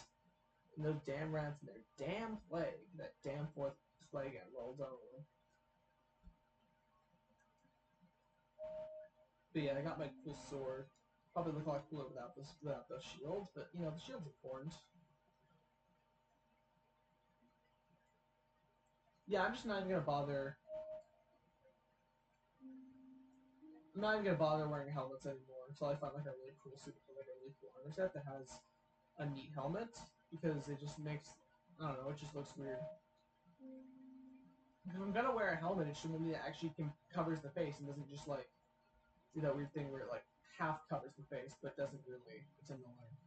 And those damn rats and their damn plague. That damn fourth plague got rolled over. But yeah, I got my cool sword. Probably look a lot cooler without the shield, but you know, the shield's important. Yeah, I'm just not even gonna bother. I'm not even gonna bother wearing helmets anymore until I find like a really cool suit for like a really cool armor set that has a neat helmet, because it just makes, I don't know, it just looks weird. If I'm gonna wear a helmet, it should be that actually covers the face and doesn't just like do that weird thing where it like half covers the face but doesn't really. It's annoying.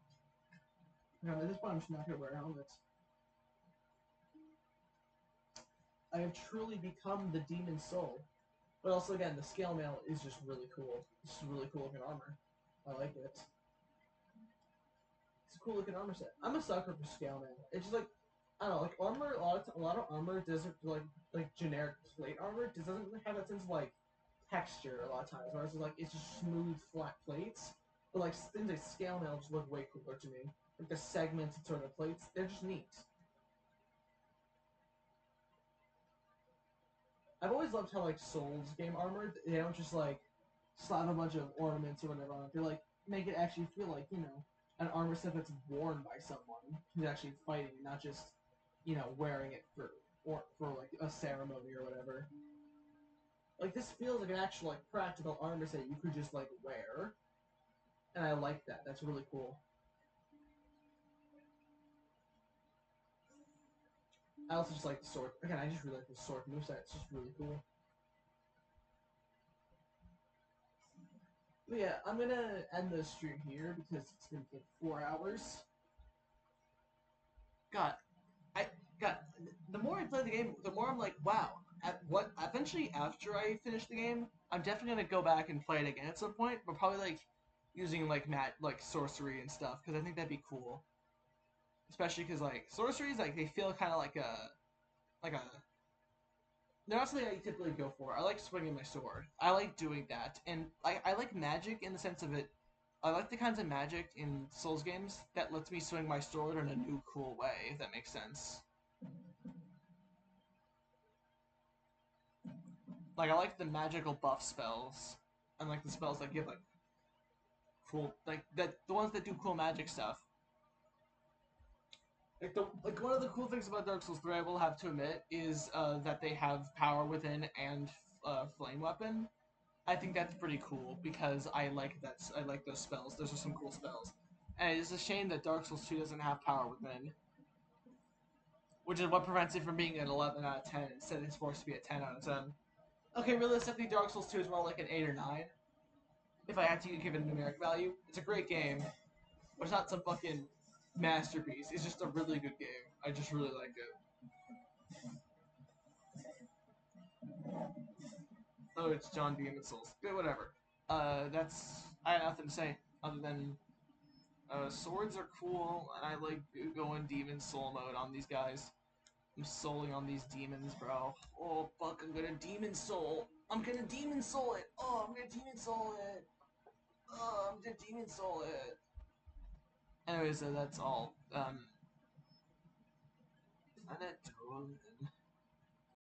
At this point, I'm just not gonna wear a helmet. I have truly become the demon soul. But also, again, the scale mail is just really cool. It's just really cool looking armor. I like it. It's a cool looking armor set. I'm a sucker for scale mail. It's just like, I don't know, like armor. A lot of armor doesn't like generic plate armor. Doesn't have that sense of like texture a lot of times. Whereas it's just smooth, flat plates. But like things like scale mail just look way cooler to me. Like the segmented sort of plates, they're just neat. I've always loved how like Souls game armor, they don't just like slap a bunch of ornaments or whatever on it. They like make it actually feel like, you know, an armor set that's worn by someone who's actually fighting, not just, you know, wearing it for like a ceremony or whatever. Like this feels like an actual like practical armor set you could just like wear. And I like that. That's really cool. I also just like the sword. Again, I just really like the sword moveset. It's just really cool. But yeah, I'm gonna end the stream here because it's gonna take 4 hours. God, the more I play the game, the more I'm like, wow, eventually after I finish the game, I'm definitely gonna go back and play it again at some point, but probably like using like sorcery and stuff because I think that'd be cool. Especially because like sorceries, like they feel kind of like a they're not something I typically go for. I like swinging my sword. I like doing that, and I like magic in the sense of it. I like the kinds of magic in Souls games that lets me swing my sword in a new, cool way. If that makes sense. Like I like the magical buff spells, and like the spells that give like cool, like the ones that do cool magic stuff. Like one of the cool things about Dark Souls 3, I will have to admit, is that they have power within and flame weapon. I think that's pretty cool because I like that. I like those spells. Those are some cool spells, and it's a shame that Dark Souls 2 doesn't have power within, which is what prevents it from being an 11 out of 10 instead it's forced to be a 10 out of 10. Okay, realistically, Dark Souls 2 is more like an 8 or 9. If I had to give it a numeric value, it's a great game, but it's not some fucking masterpiece. It's just a really good game. I just really like it. Oh, it's John Demon Souls. Good, whatever. That's I have nothing to say other than swords are cool, and I like going Demon Soul mode on these guys. I'm souling on these demons, bro. Oh fuck, I'm gonna Demon Soul. I'm gonna Demon Soul it. Oh, I'm gonna Demon Soul it. Oh, I'm gonna Demon Soul it. Anyways, that's all. And then